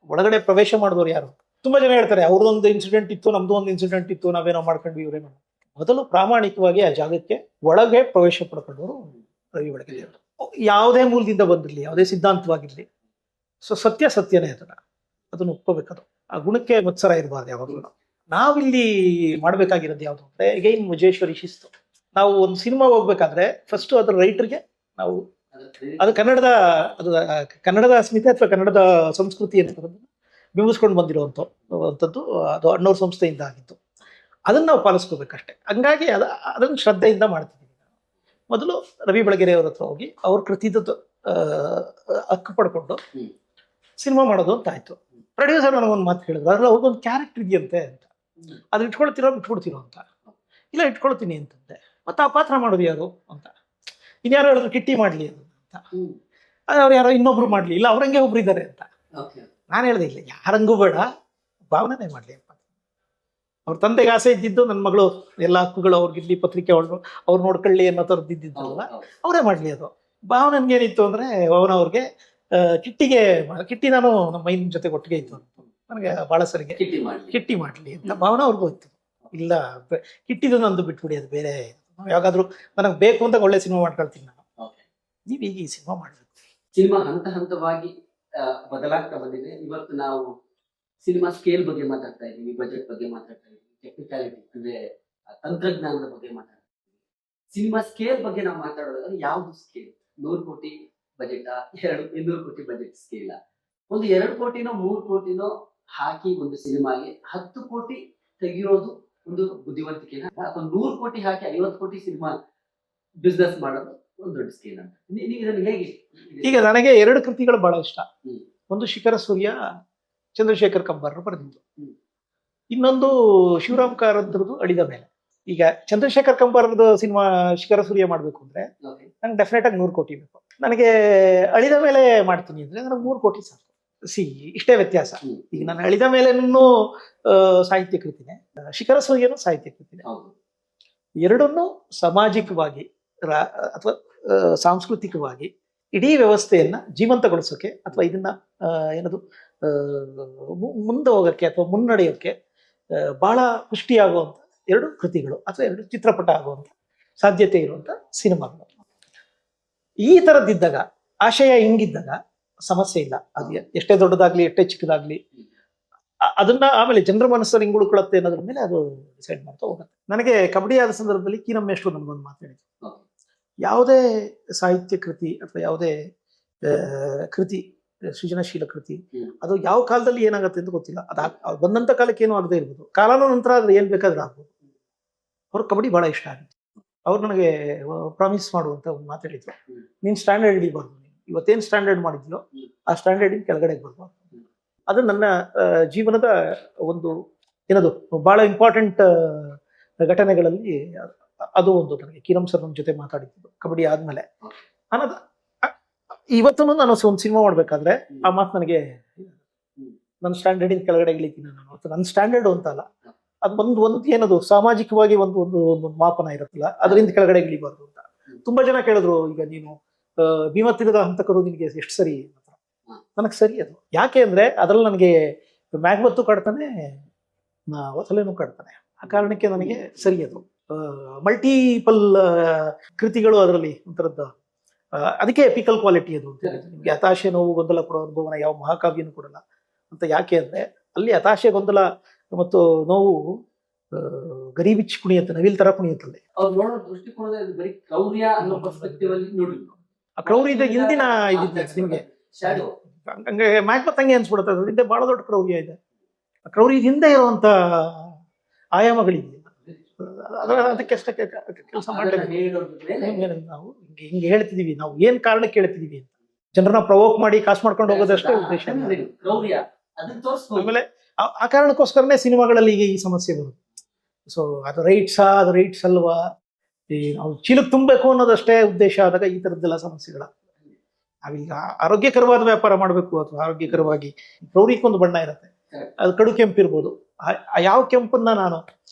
ಒಳಗಡೆ ಪ್ರವೇಶ ಮಾಡಿದವ್ರು ಯಾರು? ತುಂಬಾ ಜನ ಹೇಳ್ತಾರೆ ಅವ್ರದೊಂದು ಇನ್ಸಿಡೆಂಟ್ ಇತ್ತು, ನಮ್ದು ಒಂದು ಇನ್ಸಿಡೆಂಟ್ ಇತ್ತು, ನಾವೇನೋ ಮಾಡ್ಕೊಂಡ್ವಿ, ಇವರೇನೋ. ಮೊದಲು ಪ್ರಾಮಾಣಿಕವಾಗಿ ಆ ಜಾಗಕ್ಕೆ ಒಳಗೆ ಪ್ರವೇಶ ಪಡ್ಕೊಂಡವರು ರವಿ ಬೆಳಗೆರೆ ಅವರು. ಯಾವುದೇ ಮೂಲದಿಂದ ಬಂದಿರಲಿ, ಯಾವುದೇ ಸಿದ್ಧಾಂತವಾಗಿರ್ಲಿ, ಸತ್ಯ ಸತ್ಯನೇ. ಅದನ್ನ ಒಪ್ಕೋಬೇಕದು. ಆ ಗುಣಕ್ಕೆ ಮತ್ಸರ ಇರಬಾರ್ದು ಯಾವಾಗಲೂ. ನಾವಿಲ್ಲಿ ಮಾಡ್ಬೇಕಾಗಿರೋದು ಯಾವುದು ಅಂದ್ರೆ, ಎಗೈನ್ ಮುಜೇಶ್ವರಿ ಶಿಸ್ತು. ನಾವು ಒಂದು ಸಿನಿಮಾ ಹೋಗ್ಬೇಕಾದ್ರೆ ಫಸ್ಟ್ ಅದ್ರ ರೈಟರ್ಗೆ ನಾವು ಅದು ಕನ್ನಡದ ಅಸ್ಮಿತೆ ಅಥವಾ ಕನ್ನಡದ ಸಂಸ್ಕೃತಿ ಅಂತ ಬಿಂಬಿಸ್ಕೊಂಡು ಬಂದಿರುವಂಥದ್ದು ಅದು ಅಣ್ಣವ್ರ ಸಂಸ್ಥೆಯಿಂದ ಆಗಿತ್ತು. ಅದನ್ನ ನಾವು ಪಾಲಿಸ್ಕೋಬೇಕಷ್ಟೇ. ಹಂಗಾಗಿ ಅದನ್ನು ಶ್ರದ್ಧೆಯಿಂದ ಮಾಡ್ತಿದ್ದೀವಿ. ಮೊದಲು ರವಿ ಬೆಳಗೆರೆ ಅವ್ರ ಹತ್ರ ಹೋಗಿ ಅವ್ರ ಕೃತಿದ ಹಕ್ಕು ಪಡ್ಕೊಂಡು ಸಿನಿಮಾ ಮಾಡೋದು ಅಂತ ಆಯ್ತು. ಪ್ರೊಡ್ಯೂಸರ್ ನನಗೊಂದು ಮಾತು ಹೇಳಿದ್ರು, ಅದ್ರಲ್ಲಿ ಅವ್ರಿಗೊಂದು ಕ್ಯಾರೆಕ್ಟರ್ ಇದೆಯಂತೆ ಅಂತ. ಅದು ಬಿಟ್ಕೊಡ್ತೀರೋ ಅಂತ. ಇಲ್ಲ, ಇಟ್ಕೊಳ್ತೀನಿ ಅಂತಂದೆ. ಮತ್ತೆ ಆ ಪಾತ್ರ ಮಾಡೋದು ಯಾರು ಅಂತ. ಇನ್ಯಾರು ಹೇಳಿದ್ರು ಕಿಟ್ಟಿ ಮಾಡ್ಲಿ ಅದು ಅಂತ. ಅವ್ರು ಯಾರೋ ಇನ್ನೊಬ್ರು ಮಾಡ್ಲಿ, ಇಲ್ಲ ಅವ್ರಂಗೆ ಒಬ್ರು ಇದ್ದಾರೆ ಅಂತ. ನಾನು ಹೇಳ್ದೆ, ಇಲ್ಲ ಯಾರಂಗೂ ಬೇಡ, ಭಾವನೆ ಮಾಡ್ಲಿ ಅಂತ. ಅವ್ರ ತಂದೆಗೆ ಆಸೆ ಇದ್ದಿದ್ದು ನನ್ನ ಮಗಳು ಎಲ್ಲ ಹಕ್ಕುಗಳು ಅವ್ರಿಗಿರ್ಲಿ, ಪತ್ರಿಕೆ ಅವ್ರು ನೋಡ್ಕೊಳ್ಳಿ ಅನ್ನೋ ಥರದ್ದು ಇದ್ದಿದ್ದಲ್ಲ, ಅವರೇ ಮಾಡ್ಲಿ. ಅದು ಭಾವನನ್ಗೆ ಏನಿತ್ತು ಅಂದ್ರೆ, ಅವನ ಅವ್ರಿಗೆ ಕಿಟ್ಟಿ ನಾನು ನಮ್ಮ ಮೈನ್ ಜೊತೆ ಒಟ್ಟಿಗೆ ಇತ್ತು ಅಂತ ನನಗೆ ಬಹಳ ಸರಿಗೆ ಕಿಟ್ಟಿ ಮಾಡ್ಲಿ ಅಂತ ಭಾವನ ಅವ್ರಿಗೂ ಇತ್ತು. ಇಲ್ಲ ಕಿಟ್ಟಿದು ನಂದು ಬಿಟ್ಬಿಡಿ, ಅದು ಬೇರೆ. ಯಾವಾಗಾದ್ರೂ ನನಗೆ ಬೇಕು ಅಂತ ಒಳ್ಳೆ ಸಿನಿಮಾ ಮಾಡ್ಕೊಳ್ತೀನಿ ನಾನು, ನೀವ್ ಈಗ ಈ ಸಿನಿಮಾ ಮಾಡ್ಬೇಕು. ಸಿನಿಮಾ ಹಂತ ಹಂತವಾಗಿ ಬದಲಾಗ್ತಾ ಬಂದಿದೆ. ಇವತ್ತು ನಾವು ಸಿನಿಮಾ ಸ್ಕೇಲ್ ಬಗ್ಗೆ ಮಾತಾಡ್ತಾ ಇದೀವಿ, ಬಜೆಟ್ ಬಗ್ಗೆ ಮಾತಾಡ್ತಾ ಇದೀವಿ, ಟೆಕ್ನಿಕಾಲಿಟಿ ಅಂದ್ರೆ ತಂತ್ರಜ್ಞಾನದ ಬಗ್ಗೆ ಮಾತಾಡ್ತಾ ಇದೀವಿ. ಸಿನಿಮಾ ಸ್ಕೇಲ್ ಬಗ್ಗೆ ನಾವು ಮಾತಾಡೋದಾದ್ರೆ ಯಾವ್ದು ಸ್ಕೇಲ್? 100 ಕೋಟಿ ಬಜೆಟ್, 200 ಕೋಟಿ ಬಜೆಟ್ ಸ್ಕೇಲ್? ಒಂದು 2 ಕೋಟಿನೋ 3 ಕೋಟಿನೋ ಹಾಕಿ ಒಂದು ಸಿನಿಮಾಗೆ 10 ಕೋಟಿ ತೆಗಿಯೋದು ಒಂದು ಬುದ್ಧಿವಂತಿಕೆನ, ಅಥವಾ 100 ಕೋಟಿ ಹಾಕಿ 50 ಕೋಟಿ ಸಿನಿಮಾ ಬಿಸ್ನೆಸ್ ಮಾಡೋದು ಒಂದು ದೊಡ್ಡ ಸ್ಕೇಲ್ ಅಂತ ನೀವು ಇದನ್ನು ಹೇಗೆ? ಈಗ ನನಗೆ 2 ಕೃತಿಗಳು ಬಹಳ ಇಷ್ಟ. ಒಂದು ಶಿಖರ ಸೂರ್ಯ, ಚಂದ್ರಶೇಖರ್ ಕಂಬಾರ್ ಬರೆದಿದ್ದು. ಇನ್ನೊಂದು ಶಿವರಾಮ್ ಕಾರಂತರದ್ದು ಅಳಿದ ಮೇಲೆ. ಈಗ ಚಂದ್ರಶೇಖರ್ ಕಂಬಾರ್ದು ಸಿನಿಮಾ ಶಿಖರ ಸೂರ್ಯ ಮಾಡ್ಬೇಕು ಅಂದ್ರೆ ನಂಗೆ ಡೆಫಿನೆಟ್ ಆಗಿ 100 ಕೋಟಿ ಬೇಕು. ನನಗೆ ಅಳಿದ ಮೇಲೆ ಮಾಡ್ತೀನಿ ಅಂದ್ರೆ ನನಗೆ 3 ಕೋಟಿ ಸಾಕು. ಇಷ್ಟೇ ವ್ಯತ್ಯಾಸ. ಈಗ ನಾನು ಅಳಿದ ಮೇಲೆನೂ ಸಾಹಿತ್ಯ ಕೃತಿನೇ, ಶಿಖರ ಸೂರ್ಯನೂ ಸಾಹಿತ್ಯ ಕೃತಿನೇ. ಎರಡನ್ನೂ ಸಾಮಾಜಿಕವಾಗಿ ಅಥವಾ ಸಾಂಸ್ಕೃತಿಕವಾಗಿ ಇಡೀ ವ್ಯವಸ್ಥೆಯನ್ನ ಜೀವಂತಗೊಳಿಸೋಕೆ ಅಥವಾ ಇದನ್ನ ಏನದು ಮುಂದೆ ಹೋಗೋಕ್ಕೆ ಅಥವಾ ಮುನ್ನಡೆಯೋಕೆ ಬಹಳ ಪುಷ್ಟಿಯಾಗುವಂತ 2 ಕೃತಿಗಳು ಅಥವಾ 2 ಚಿತ್ರಪಟ ಆಗುವಂತ ಸಾಧ್ಯತೆ ಇರುವಂತ ಸಿನಿಮಾಗಳು. ಈ ತರದ್ದಿದ್ದಾಗ, ಆಶಯ ಹಿಂಗಿದ್ದಾಗ ಸಮಸ್ಯೆ ಇಲ್ಲ. ಅದು ಎಷ್ಟೇ ದೊಡ್ಡದಾಗ್ಲಿ ಎಷ್ಟೇ ಚಿಕ್ಕದಾಗ್ಲಿ ಅದನ್ನ ಆಮೇಲೆ ಜನರ ಮನಸ್ಸಲ್ಲಿ ಹಿಂಗ್ ಉಳ್ಕೊಳತ್ತೆ ಅನ್ನೋದ್ರ ಮೇಲೆ ಅದು ಡಿಸೈಡ್ ಮಾಡ್ತಾ ಹೋಗುತ್ತೆ. ನನಗೆ ಕಬಡ್ಡಿ ಆದ ಸಂದರ್ಭದಲ್ಲಿ ಕೀನಮ್ಮೇಶ್ವರು ನನಗೊಂದು ಮಾತಾಡಿದ್ರು, ಯಾವುದೇ ಸಾಹಿತ್ಯ ಕೃತಿ ಅಥವಾ ಯಾವುದೇ ಕೃತಿ, ಸೃಜನಶೀಲ ಕೃತಿ, ಅದು ಯಾವ ಕಾಲದಲ್ಲಿ ಏನಾಗುತ್ತೆ ಅಂತ ಗೊತ್ತಿಲ್ಲ. ಅದು ಬಂದಂತ ಕಾಲಕ್ಕೆ ಏನೂ ಆಗದೆ ಇರ್ಬೋದು, ಕಾಲಾನ ನಂತರ ಅದು ಏನ್ ಬೇಕಾದ್ರೂ ಆಗ್ಬೋದು. ಅವ್ರ ಕಬಡ್ಡಿ ಬಹಳ ಇಷ್ಟ ಆಗಿತ್ತು. ಅವ್ರು ನನಗೆ ಪ್ರಾಮಿಸ್ ಮಾಡುವಂತ ಒಂದು ಮಾತಾಡಿದ್ರು, ನೀನ್ ಸ್ಟ್ಯಾಂಡರ್ಡ್ ಹಿಡಿಬಾರ್ದು, ಇವತ್ತೇನ್ ಸ್ಟ್ಯಾಂಡರ್ಡ್ ಮಾಡಿದ್ಯೋ ಆ ಸ್ಟ್ಯಾಂಡರ್ಡ್ ಕೆಳಗಡೆ ಬರ್ಬಾರ್ದು. ಅದು ನನ್ನ ಜೀವನದ ಒಂದು ಏನದು ಬಹಳ ಇಂಪಾರ್ಟೆಂಟ್ ಘಟನೆಗಳಲ್ಲಿ ಅದು ಒಂದು. ನನಗೆ ಕಿರಂ ಸರ್ ನಮ್ಮ ಜೊತೆ ಮಾತಾಡಿದ್ದು ಕಬಡ್ಡಿ ಆದ್ಮೇಲೆ. ಅನ್ನೋದು ಇವತ್ತು ನಾನು ಒಂದು ಸಿನಿಮಾ ಮಾಡ್ಬೇಕಾದ್ರೆ ಆ ಮಾತು ನನಗೆ, ನನ್ನ ಸ್ಟ್ಯಾಂಡರ್ಡ್ ಕೆಳಗಡೆ ಇಳಿತೀನಿ ನಾನು. ನನ್ನ ಸ್ಟ್ಯಾಂಡರ್ಡ್ ಅಂತ ಅಲ್ಲ, ಅದು ಒಂದು ಏನದು ಸಾಮಾಜಿಕವಾಗಿ ಒಂದು ಒಂದು ಒಂದು ಮಾಪನ ಇರುತ್ತಲ್ಲ, ಅದರಿಂದ ಕೆಳಗಡೆ ಇಳಿಬಾರ್ದು ಅಂತ. ತುಂಬಾ ಜನ ಕೇಳಿದ್ರು, ಈಗ ನೀನು ಭೀಮತ್ತಿರದ ಹಂತಕರು ನಿನಗೆ ಎಷ್ಟು ಸರಿ? ನನಗೆ ಸರಿ ಅದು. ಯಾಕೆ ಅಂದ್ರೆ ಅದ್ರಲ್ಲಿ ನನಗೆ ಮ್ಯಾಗ್ಮತ್ತು ಕಾಡ್ತಾನೆ, ವಸಲೇನು ಕಾಡ್ತಾನೆ. ಆ ಕಾರಣಕ್ಕೆ ನನಗೆ ಸರಿ ಅದು. ಮಲ್ಟಿಪಲ್ ಕೃತಿಗಳು ಅದರಲ್ಲಿ ಒಂಥರದ್ದು, ಅದಕ್ಕೆ ಎಪಿಕಲ್ ಕ್ವಾಲಿಟಿ ಅದು ಅಂತ. ನಿಮ್ಗೆ ಹತಾಶೆ, ನೋವು, ಗೊಂದಲ ಕೊಡೋ ಅನುಭವನ ಯಾವ ಮಹಾಕಾವ್ಯನೂ ಕೊಡಲ್ಲ ಅಂತ. ಯಾಕೆ ಅಂದ್ರೆ ಅಲ್ಲಿ ಹತಾಶೆ, ಗೊಂದಲ ಮತ್ತು ನೋವು ಗರಿಬಿಚ್ಚಿ ಕುಣಿಯುತ್ತೆ, ನವಿಲ್ ತರ ಕುಣಿಯುತ್ತಲ್ಲಿ. ಅವ್ರು ನೋಡೋ ದೃಷ್ಟಿಕೋನದಲ್ಲಿ ಬರೀ ಕ್ರೌರ್ಯ ಅನ್ನೋ ಪರ್ಸ್ಪೆಕ್ಟಿವ್ ಅಲ್ಲಿ ನೋಡಿದ್ರು. ಆ ಕ್ರೌರ್ಯದ ಹಿಂದಿನ ಇದಿದೆ ನಿಮ್ಗೆ, ಹಂಗೆ ಮ್ಯಾಗ್ಮತ್ ಹಂಗೆ ಅನ್ಸ್ಬಿಡುತ್ತೆ. ಅದ್ರ ಹಿಂದೆ ಬಹಳ ದೊಡ್ಡ ಕ್ರೌರ್ಯ ಇದೆ. ಆ ಕ್ರೌರ್ಯದ ಹಿಂದೆ ಇರುವಂತ ಆಯಾಮಗಳಿದೆ. ಅದಕ್ಕೆ ಕೆಲಸ ಮಾಡಲೇಬೇಕು. ನಾವು ಹಿಂಗೆ ಹೇಳ್ತಿದೀವಿ, ನಾವು ಏನ್ ಕಾರಣಕ್ಕೆ ಹೇಳ್ತಿದೀವಿ ಅಂತ. ಜನರನ್ನ ಪ್ರವೋಕ್ ಮಾಡಿ ಕಾಸು ಮಾಡ್ಕೊಂಡು ಹೋಗೋದಷ್ಟೇ ಉದ್ದೇಶ. ಆಮೇಲೆ ಆ ಕಾರಣಕ್ಕೋಸ್ಕರನೇ ಸಿನಿಮಾಗಳಲ್ಲಿ ಈಗ ಈ ಸಮಸ್ಯೆ ಬರುತ್ತೆ. ಸೊ ಅದು ರೈಟ್ಸಾ ಅದು ರೈಟ್ಸ್ ಅಲ್ವಾ, ಈ ನಾವು ಚೀಲಕ್ಕೆ ತುಂಬಬೇಕು ಅನ್ನೋದಷ್ಟೇ ಉದ್ದೇಶ ಆದಾಗ ಈ ಥರದ್ದೆಲ್ಲ ಸಮಸ್ಯೆಗಳ. ನಾವೀಗ ಆರೋಗ್ಯಕರವಾದ ವ್ಯಾಪಾರ ಮಾಡಬೇಕು ಅಥವಾ ಆರೋಗ್ಯಕರವಾಗಿ ಪ್ರೌಢಿಕೊಂದು ಬಣ್ಣ ಇರುತ್ತೆ, ಅದು ಕಡು ಕೆಂಪು ಇರ್ಬೋದು. ಯಾವ ಕೆಂಪನ್ನ ನಾನು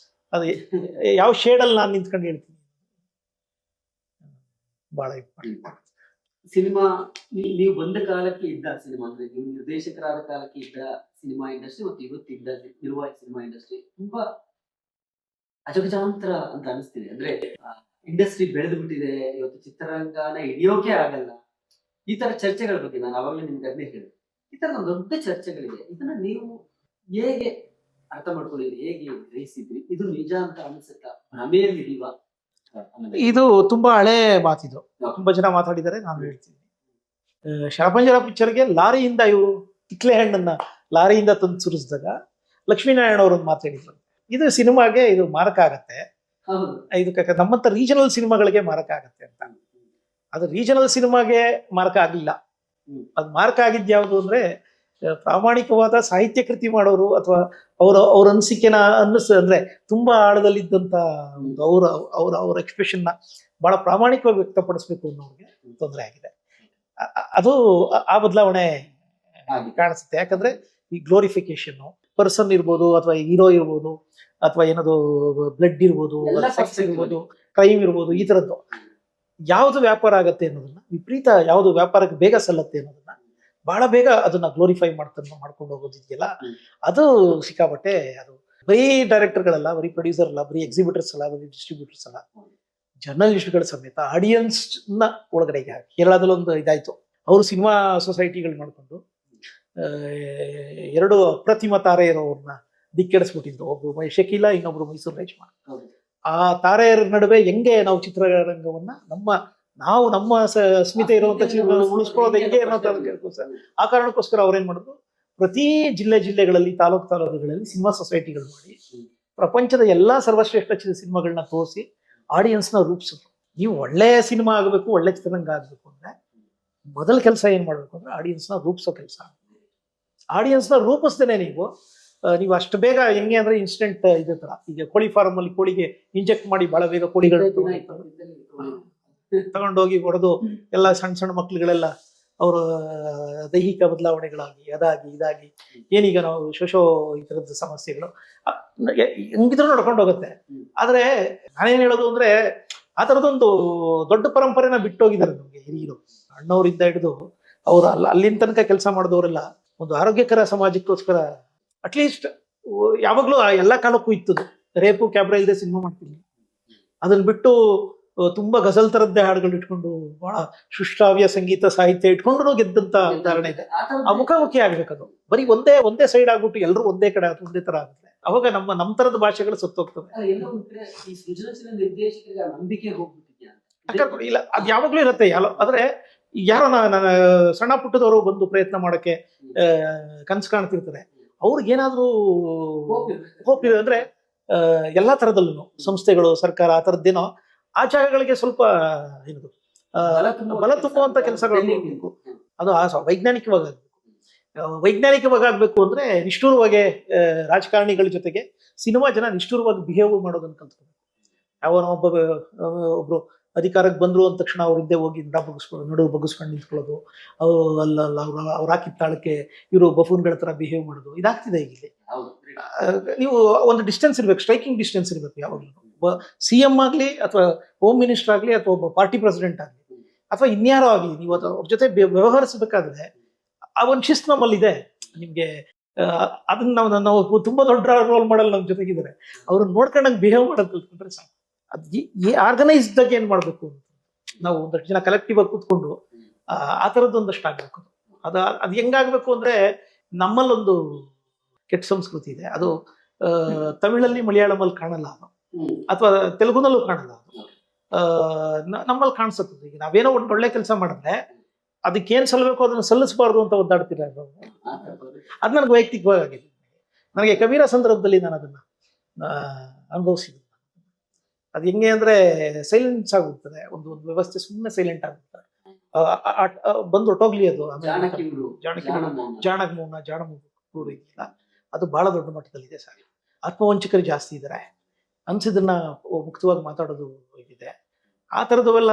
ಅದು ಯಾವ ಶೇಡಲ್ಲಿ ನಾನು ನಿಂತ್ಕೊಂಡು ಹೇಳ್ತೀನಿ, ಬಹಳ ಇಂಪಾರ್ಟೆಂಟ್. ಸಿನಿಮಾ ನೀವು ಬಂದ ಕಾಲಕ್ಕೆ ಇದ್ದ ಸಿನಿಮಾ ಅಂದ್ರೆ ನೀವು ನಿರ್ದೇಶಕರಾದ ಕಾಲಕ್ಕೆ ಇದ್ದ ಸಿನಿಮಾ ಇಂಡಸ್ಟ್ರಿ ಮತ್ತು ಇವತ್ತಿದ್ದ ಇರುವ ಸಿನಿಮಾ ಇಂಡಸ್ಟ್ರಿ ತುಂಬಾ ಅಜಗಜಾಂತರ ಅಂತ ಅನಿಸ್ತಿದೆ. ಅಂದ್ರೆ ಇಂಡಸ್ಟ್ರಿ ಬೆಳೆದು ಬಿಟ್ಟಿದೆ, ಇವತ್ತು ಚಿತ್ರರಂಗನ ಹಿಡಿಯೋಕೆ ಆಗಲ್ಲ. ಈ ತರ ಚರ್ಚೆಗಳ ಬಗ್ಗೆ ನಾನು ಅವಾಗಲೇ ನಿಮ್ಗೆ ಅದನ್ನೇ ಹೇಳಿದೆ. ಈ ತರ ಒಂದು ದೊಡ್ಡ ಚರ್ಚೆಗಳಿದೆ. ಇದನ್ನ ನೀವು ಹೇಗೆ ಅರ್ಥ ಮಾಡ್ಕೊಂಡಿದ್ರಿ, ಹೇಗೆ ಗ್ರಹಿಸಿದ್ರಿ? ಇದು ನಿಜ ಅಂತ ಅನ್ಸುತ್ತಾ, ಭ್ರಮೆಯಲ್ಲಿ ಇದೀವ? ಇದು ತುಂಬಾ ಹಳೆ ಮಾತಿದು, ತುಂಬಾ ಜನ ಮಾತಾಡಿದ್ದಾರೆ, ನಾನು ಹೇಳ್ತೀನಿ. ಶರಪಂಜರ ಪಿಕ್ಚರ್ಗೆ ಲಾರಿಯಿಂದ ಇವರು ಕಿತ್ಲೆ ಹಣ್ಣನ್ನ ಲಾರಿಯಿಂದ ತಂದು ಸುರಿಸಿದಾಗ ಲಕ್ಷ್ಮೀನಾರಾಯಣ ಅವರೊಂದು ಮಾತಾಡಿದ್ರು, ಇದು ಸಿನಿಮಾಗೆ ಇದು ಮಾರಕ ಆಗತ್ತೆ, ಇದು ನಮ್ಮಂತ ರೀಜನಲ್ ಸಿನಿಮಾಗಳಿಗೆ ಮಾರಕ ಆಗತ್ತೆ ಅಂತ. ಅದು ರೀಜನಲ್ ಸಿನಿಮಾಗೆ ಮಾರಕ ಆಗ್ಲಿಲ್ಲ. ಅದು ಮಾರಕ ಆಗಿದ್ ಯಾವುದು ಅಂದ್ರೆ ಪ್ರಾಮಾಣಿಕವಾದ ಸಾಹಿತ್ಯ ಕೃತಿ ಮಾಡೋರು ಅಥವಾ ಅವ್ರ ಅನಿಸಿಕೆನ ಅಂದ್ರೆ ತುಂಬಾ ಆಳದಲ್ಲಿದ್ದಂತ ಒಂದು ಅವ್ರ ಎಕ್ಸ್ಪ್ರೆಷನ್ ನ ಬಹಳ ಪ್ರಾಮಾಣಿಕವಾಗಿ ವ್ಯಕ್ತಪಡಿಸ್ಬೇಕು ಅನ್ನೋರಿಗೆ ತೊಂದರೆ ಆಗಿದೆ. ಅದು ಆ ಬದಲಾವಣೆ ಕಾಣಿಸುತ್ತೆ. ಯಾಕಂದ್ರೆ ಈ ಗ್ಲೋರಿಫಿಕೇಶನ್ ಪರ್ಸನ್ ಇರ್ಬೋದು ಅಥವಾ ಹೀರೋ ಇರ್ಬೋದು ಅಥವಾ ಏನದು ಬ್ಲಡ್ ಇರ್ಬೋದು, ಸೆಕ್ಸ್ ಇರ್ಬೋದು, ಕ್ರೈಮ್ ಇರ್ಬೋದು, ಈ ತರದ್ದು ಯಾವ್ದು ವ್ಯಾಪಾರ ಆಗತ್ತೆ ಅನ್ನೋದನ್ನ, ವಿಪರೀತ ಯಾವ್ದು ವ್ಯಾಪಾರಕ್ಕೆ ಬೇಗ ಸಲ್ಲತ್ತೆ ಅನ್ನೋದನ್ನ ಬಹಳ ಬೇಗ ಅದನ್ನ ಗ್ಲೋರಿಫೈ ಮಾಡ್ಕೊಂಡು ಹೋಗೋದಿದೆಯಲ್ಲ, ಅದು ಸಿಕ್ಕಾಪಟ್ಟೆ. ಅದು ಬರೀ ಡೈರೆಕ್ಟರ್ಗಳಲ್ಲ, ಬರೀ ಪ್ರೊಡ್ಯೂಸರ್ ಅಲ್ಲ, ಬರೀ ಎಕ್ಸಿಬಿಟರ್ಸ್ ಅಲ್ಲ, ಬರೀ ಡಿಸ್ಟ್ರಿಬ್ಯೂಟರ್ಸ್ ಅಲ್ಲ, ಜರ್ನಲಿಸ್ಟ್ಗಳ ಸಮೇತ ಆಡಿಯನ್ಸ್ ನ ಒಳಗಡೆಗೆ ಹಾಕಿ ಕೇರಳದಲ್ಲಿ ಒಂದು ಇದಾಯ್ತು. ಅವರು ಸಿನಿಮಾ ಸೊಸೈಟಿಗಳು ಮಾಡ್ಕೊಂಡು ಎರಡು ಅಪ್ರತಿಮ ತಾರೆ ಇರೋವ್ರನ್ನ ದಿಕ್ಕೆಡಿಸ್ಬಿಟ್ಟಿದ್ರು. ಒಬ್ರು ಶಕೀಲಾ, ಇನ್ನೊಬ್ರು ಮೈಸೂರು ರೇಷ್ಮಾ. ಆ ತಾರೆಯರ ನಡುವೆ ಹೆಂಗೆ ನಾವು ಚಿತ್ರರಂಗವನ್ನ ನಮ್ಮ ಸ್ಮಿತೆ ಇರುವಂತ ಉಳಿಸ್ಕೊಳ್ಳೋದು ಹೆಂಗೆ ಅನ್ನೋ ಆ ಕಾರಣಕ್ಕೋಸ್ಕರ ಅವ್ರೇನ್ ಮಾಡಿದ್ರು, ಪ್ರತಿ ಜಿಲ್ಲೆಗಳಲ್ಲಿ ತಾಲೂಕುಗಳಲ್ಲಿ ಸಿನಿಮಾ ಸೊಸೈಟಿಗಳು ಮಾಡಿ ಪ್ರಪಂಚದ ಎಲ್ಲಾ ಸರ್ವಶ್ರೇಷ್ಠ ಸಿನಿಮಾಗಳನ್ನ ತೋರಿಸಿ ಆಡಿಯನ್ಸ್ನ ರೂಪಿಸಿದ್ರು. ನೀವು ಒಳ್ಳೆ ಸಿನಿಮಾ ಆಗಬೇಕು, ಒಳ್ಳೆ ಚಿತ್ರರಂಗ ಆಗ್ಬೇಕು ಅಂದ್ರೆ ಮೊದಲ ಕೆಲಸ ಏನ್ ಮಾಡ್ಬೇಕು ಅಂದ್ರೆ ಆಡಿಯನ್ಸ್ನ ರೂಪಿಸೋ ಕೆಲಸ. ಆಡಿಯನ್ಸ್ನ ರೂಪಿಸ್ದೇನೆ ನೀವು ಅಷ್ಟು ಬೇಗ ಹೆಂಗೆ ಅಂದ್ರೆ ಇನ್ಸ್ಟೆಂಟ್ ಇದೇ ತರ, ಈಗ ಕೋಳಿ ಫಾರ್ಮ್ ಅಲ್ಲಿ ಕೋಳಿಗೆ ಇಂಜೆಕ್ಟ್ ಮಾಡಿ ಬಹಳ ಬೇಗ ಕೋಳಿಗಳು ತಗೊಂಡೋಗಿ ಹೊಡೆದು ಎಲ್ಲ ಸಣ್ಣ ಮಕ್ಳುಗಳೆಲ್ಲ ಅವರ ದೈಹಿಕ ಬದಲಾವಣೆಗಳಾಗಿ ಇದಾಗಿ ಏನೀಗ ನಾವು ಈ ತರದ ಸಮಸ್ಯೆಗಳು ಹೆಂಗಿದ್ರು ನಡ್ಕೊಂಡು ಹೋಗುತ್ತೆ. ಆದ್ರೆ ನಾನೇನ್ ಹೇಳೋದು ಅಂದ್ರೆ ಆ ತರದೊಂದು ದೊಡ್ಡ ಪರಂಪರೆನ ಬಿಟ್ಟೋಗಿದ್ದಾರೆ ನಮ್ಗೆ ಹಿರಿಯರು. ಅಣ್ಣವರಿಂದ ಹಿಡಿದು ಅವ್ರು ಅಲ್ಲಿನ ತನಕ ಕೆಲಸ ಮಾಡಿದವರೆಲ್ಲ ಒಂದು ಆರೋಗ್ಯಕರ ಸಮಾಜಕ್ಕೋಸ್ಕರ ಅಟ್ಲೀಸ್ಟ್ ಯಾವಾಗ್ಲೂ ಎಲ್ಲಾ ಕಾಲಕ್ಕೂ ಇತ್ತದು. ರೇಪು ಕ್ಯಾಬ್ರಾ ಇಲ್ಲದೆ ಸಿನಿಮಾ ಮಾಡ್ತೀನಿ, ಅದನ್ನ ಬಿಟ್ಟು ತುಂಬಾ ಗಜಲ್ ತರದ್ದೇ ಹಾಡುಗಳು ಇಟ್ಕೊಂಡು ಬಹಳ ಸುಶ್ರಾವ್ಯ ಸಂಗೀತ ಸಾಹಿತ್ಯ ಇಟ್ಕೊಂಡು ಗೆದ್ದಂತ ಉದಾಹರಣೆ ಇದೆ. ಆ ಮುಖಾಮುಖಿ ಆಗ್ಬೇಕದು. ಬರೀ ಒಂದೇ ಸೈಡ್ ಆಗ್ಬಿಟ್ಟು ಎಲ್ಲರೂ ಒಂದೇ ಕಡೆ ಒಂದೇ ತರ ಆಗುತ್ತೆ. ಅವಾಗ ನಮ್ಮ ತರದ ಭಾಷೆಗಳು ಸತ್ತೋಗ್ತವೆ. ಇಲ್ಲ, ಅದ್ ಯಾವಾಗ್ಲೂ ಇರುತ್ತೆ. ಆದ್ರೆ ಯಾರೋ ಸಣ್ಣ ಪುಟ್ಟದವರು ಬಂದು ಪ್ರಯತ್ನ ಮಾಡಕ್ಕೆ ಕನ್ಸು ಕಾಣ್ತಿರ್ತಾರೆ. ಅವ್ರಿಗೇನಾದ್ರೂ ಹೋಪ್ ಇದೆ ಅಂದ್ರೆ ಎಲ್ಲಾ ತರದಲ್ಲೂ ಸಂಸ್ಥೆಗಳು, ಸರ್ಕಾರ ಆ ತರದ್ದೇನೋ ಆ ಜಾಗಗಳಿಗೆ ಸ್ವಲ್ಪ ಏನದು ಬಲ ತುಂಬುವಂತ ಕೆಲಸಗಳು ಮಾಡಬೇಕು. ಅದು ವೈಜ್ಞಾನಿಕವಾಗಿ ಆಗ್ಬೇಕು ಅಂದ್ರೆ ನಿಷ್ಠೂರವಾಗಿ ರಾಜಕಾರಣಿಗಳ ಜೊತೆಗೆ ಸಿನಿಮಾ ಜನ ನಿಷ್ಠೂರವಾಗಿ ಬಿಹೇವ್ ಮಾಡೋದನ್ನ ಕಲ್ತ್ಕೋಬೇಕು. ಒಬ್ರು ಅಧಿಕಾರಕ್ಕೆ ಬಂದ್ರು ಅಂದ ತಕ್ಷಣ ಅವ್ರ ಹಿಂದೆ ಹೋಗಿ ನಡು ಬಗ್ಗಿಸ್ಕೊಂಡು ನಿಂತ್ಕೊಳ್ಳೋದು, ಅವ್ರು ಹಾಕಿದ ತಾಳಕ್ಕೆ ಇವರು ಬಫೂನ್ಗಳ ತರ ಬಿಹೇವ್ ಮಾಡೋದು, ಇದಾಗ್ತಿದೆ ಈಗ ಇಲ್ಲಿ. ನೀವು ಒಂದು ಡಿಸ್ಟೆನ್ಸ್ ಇರ್ಬೇಕು, ಸ್ಟ್ರೈಕಿಂಗ್ ಡಿಸ್ಟೆನ್ಸ್ ಇರ್ಬೇಕು ಯಾವಾಗಲೂ. CM ಆಗ್ಲಿ ಅಥವಾ ಹೋಮ್ ಮಿನಿಸ್ಟರ್ ಆಗ್ಲಿ ಅಥವಾ ಒಬ್ಬ ಪಾರ್ಟಿ ಪ್ರೆಸಿಡೆಂಟ್ ಆಗ್ಲಿ ಅಥವಾ ಇನ್ಯಾರೋ ಆಗ್ಲಿ, ನೀವು ಅವ್ರ ಜೊತೆ ವ್ಯವಹರಿಸಬೇಕಾದ್ರೆ ಆ ಒಂದು ಶಿಸ್ತು ನಮ್ಮಲ್ಲಿದೆ. ನಿಮ್ಗೆ ಅದನ್ನ ನಾವು ತುಂಬಾ ದೊಡ್ಡ ರೋಲ್ ಮಾಡಲ್ ನಮ್ ಜೊತೆಗಿದ್ದಾರೆ, ಅವ್ರನ್ನ ನೋಡ್ಕೊಂಡಂಗೆ ಬಿಹೇವ್ ಮಾಡೋದು ಕಲ್ತ್ಕೊಂಡ್ರೆ ಸಾಕು. ಆರ್ಗನೈಸ್ಡ್ ಏನ್ ಮಾಡ್ಬೇಕು, ನಾವು ಒಂದಷ್ಟು ಜನ ಕಲೆಕ್ಟಿವ್ ಆಗಿ ಕೂತ್ಕೊಂಡು ಆ ತರದ್ದು ಒಂದಷ್ಟು ಆಗ್ಬೇಕು. ಅದು ಹೆಂಗಾಗ್ಬೇಕು ಅಂದ್ರೆ, ನಮ್ಮಲ್ಲೊಂದು ಕೆಟ್ಟ ಸಂಸ್ಕೃತಿ ಇದೆ. ಅದು ತಮಿಳಲ್ಲಿ ಮಲಯಾಳಮಲ್ಲಿ ಕಾಣಲ್ಲ, ಅದು ಅಥವಾ ತೆಲುಗುನಲ್ಲೂ ಕಾಣಲ್ಲ. ನಮ್ಮಲ್ಲಿ ಕಾಣಿಸುತ್ತೆ. ಈಗ ನಾವೇನೋ ಒಂದು ಒಳ್ಳೆ ಕೆಲಸ ಮಾಡಿದ್ರೆ ಅದಕ್ಕೇನ್ ಸಲ್ಲಬೇಕು ಅದನ್ನ ಸಲ್ಲಿಸಬಾರ್ದು ಅಂತ ಒದ್ದಾಡ್ತೀರ. ಅದು ನನಗೆ ವೈಯಕ್ತಿಕವಾಗಿ ಆಗಿದೆ. ನನಗೆ ಕಬೀರ ಸಂದರ್ಭದಲ್ಲಿ ನಾನು ಅದನ್ನ ಅನುಭವಿಸಿದ್ದೆ. ಅದು ಹೆಂಗೆ ಅಂದ್ರೆ ಸೈಲೆನ್ಸ್ ಆಗುತ್ತದೆ, ಒಂದು ವ್ಯವಸ್ಥೆ ಸುಮ್ಮನೆ ಸೈಲೆಂಟ್ ಆಗುತ್ತೆ. ಬಂದು ಹೊಟ್ಟೋಗ್ಲಿ ಅದು. ಜಾಣಮೂನ ಇದೆಯಲ್ಲ, ಅದು ಬಹಳ ದೊಡ್ಡ ಮಟ್ಟದಲ್ಲಿದೆ ಸರ್. ಆತ್ಮವಂಚಕರು ಜಾಸ್ತಿ ಇದ್ದಾರೆ. ಅನ್ಸಿದ್ದನ್ನ ಮುಕ್ತವಾಗಿ ಮಾತಾಡೋದು ಇದೆ. ಆ ಥರದವೆಲ್ಲ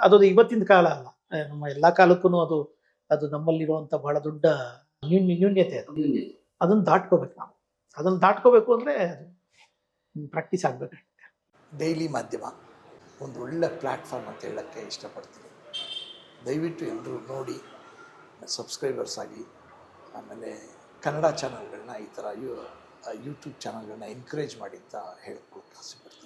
ಅದು ಇವತ್ತಿನ ಕಾಲ ಅಲ್ಲ, ನಮ್ಮ ಎಲ್ಲ ಕಾಲಕ್ಕೂ ಅದು ನಮ್ಮಲ್ಲಿರುವಂಥ ಬಹಳ ದೊಡ್ಡ ನ್ಯೂನ್ಯತೆ ಅದು. ಅದನ್ನು ದಾಟ್ಕೋಬೇಕು ನಾವು. ಅದನ್ನು ದಾಟ್ಕೋಬೇಕು ಅಂದರೆ ಪ್ರಾಕ್ಟೀಸ್ ಆಗಬೇಕಾಗುತ್ತೆ. ಡೈಲಿ ಮಾಧ್ಯಮ ಒಂದು ಒಳ್ಳೆ ಪ್ಲ್ಯಾಟ್ಫಾರ್ಮ್ ಅಂತ ಹೇಳೋಕ್ಕೆ ಇಷ್ಟಪಡ್ತೀನಿ. ದಯವಿಟ್ಟು ಎಲ್ಲರೂ ನೋಡಿ, ಸಬ್ಸ್ಕ್ರೈಬರ್ಸ್ ಆಗಿ, ಆಮೇಲೆ ಕನ್ನಡ ಚಾನಲ್ಗಳನ್ನ ಈ ಥರ ಯೂಟ್ಯೂಬ್ ಚಾನಲ್ಗಳನ್ನ ಎನ್ಕರೇಜ್ ಮಾಡಿ ಅಂತ ಹೇಳ್ಕೊಳಕ್ಕೆ ಆಸೆಪಡ್ತೀನಿ.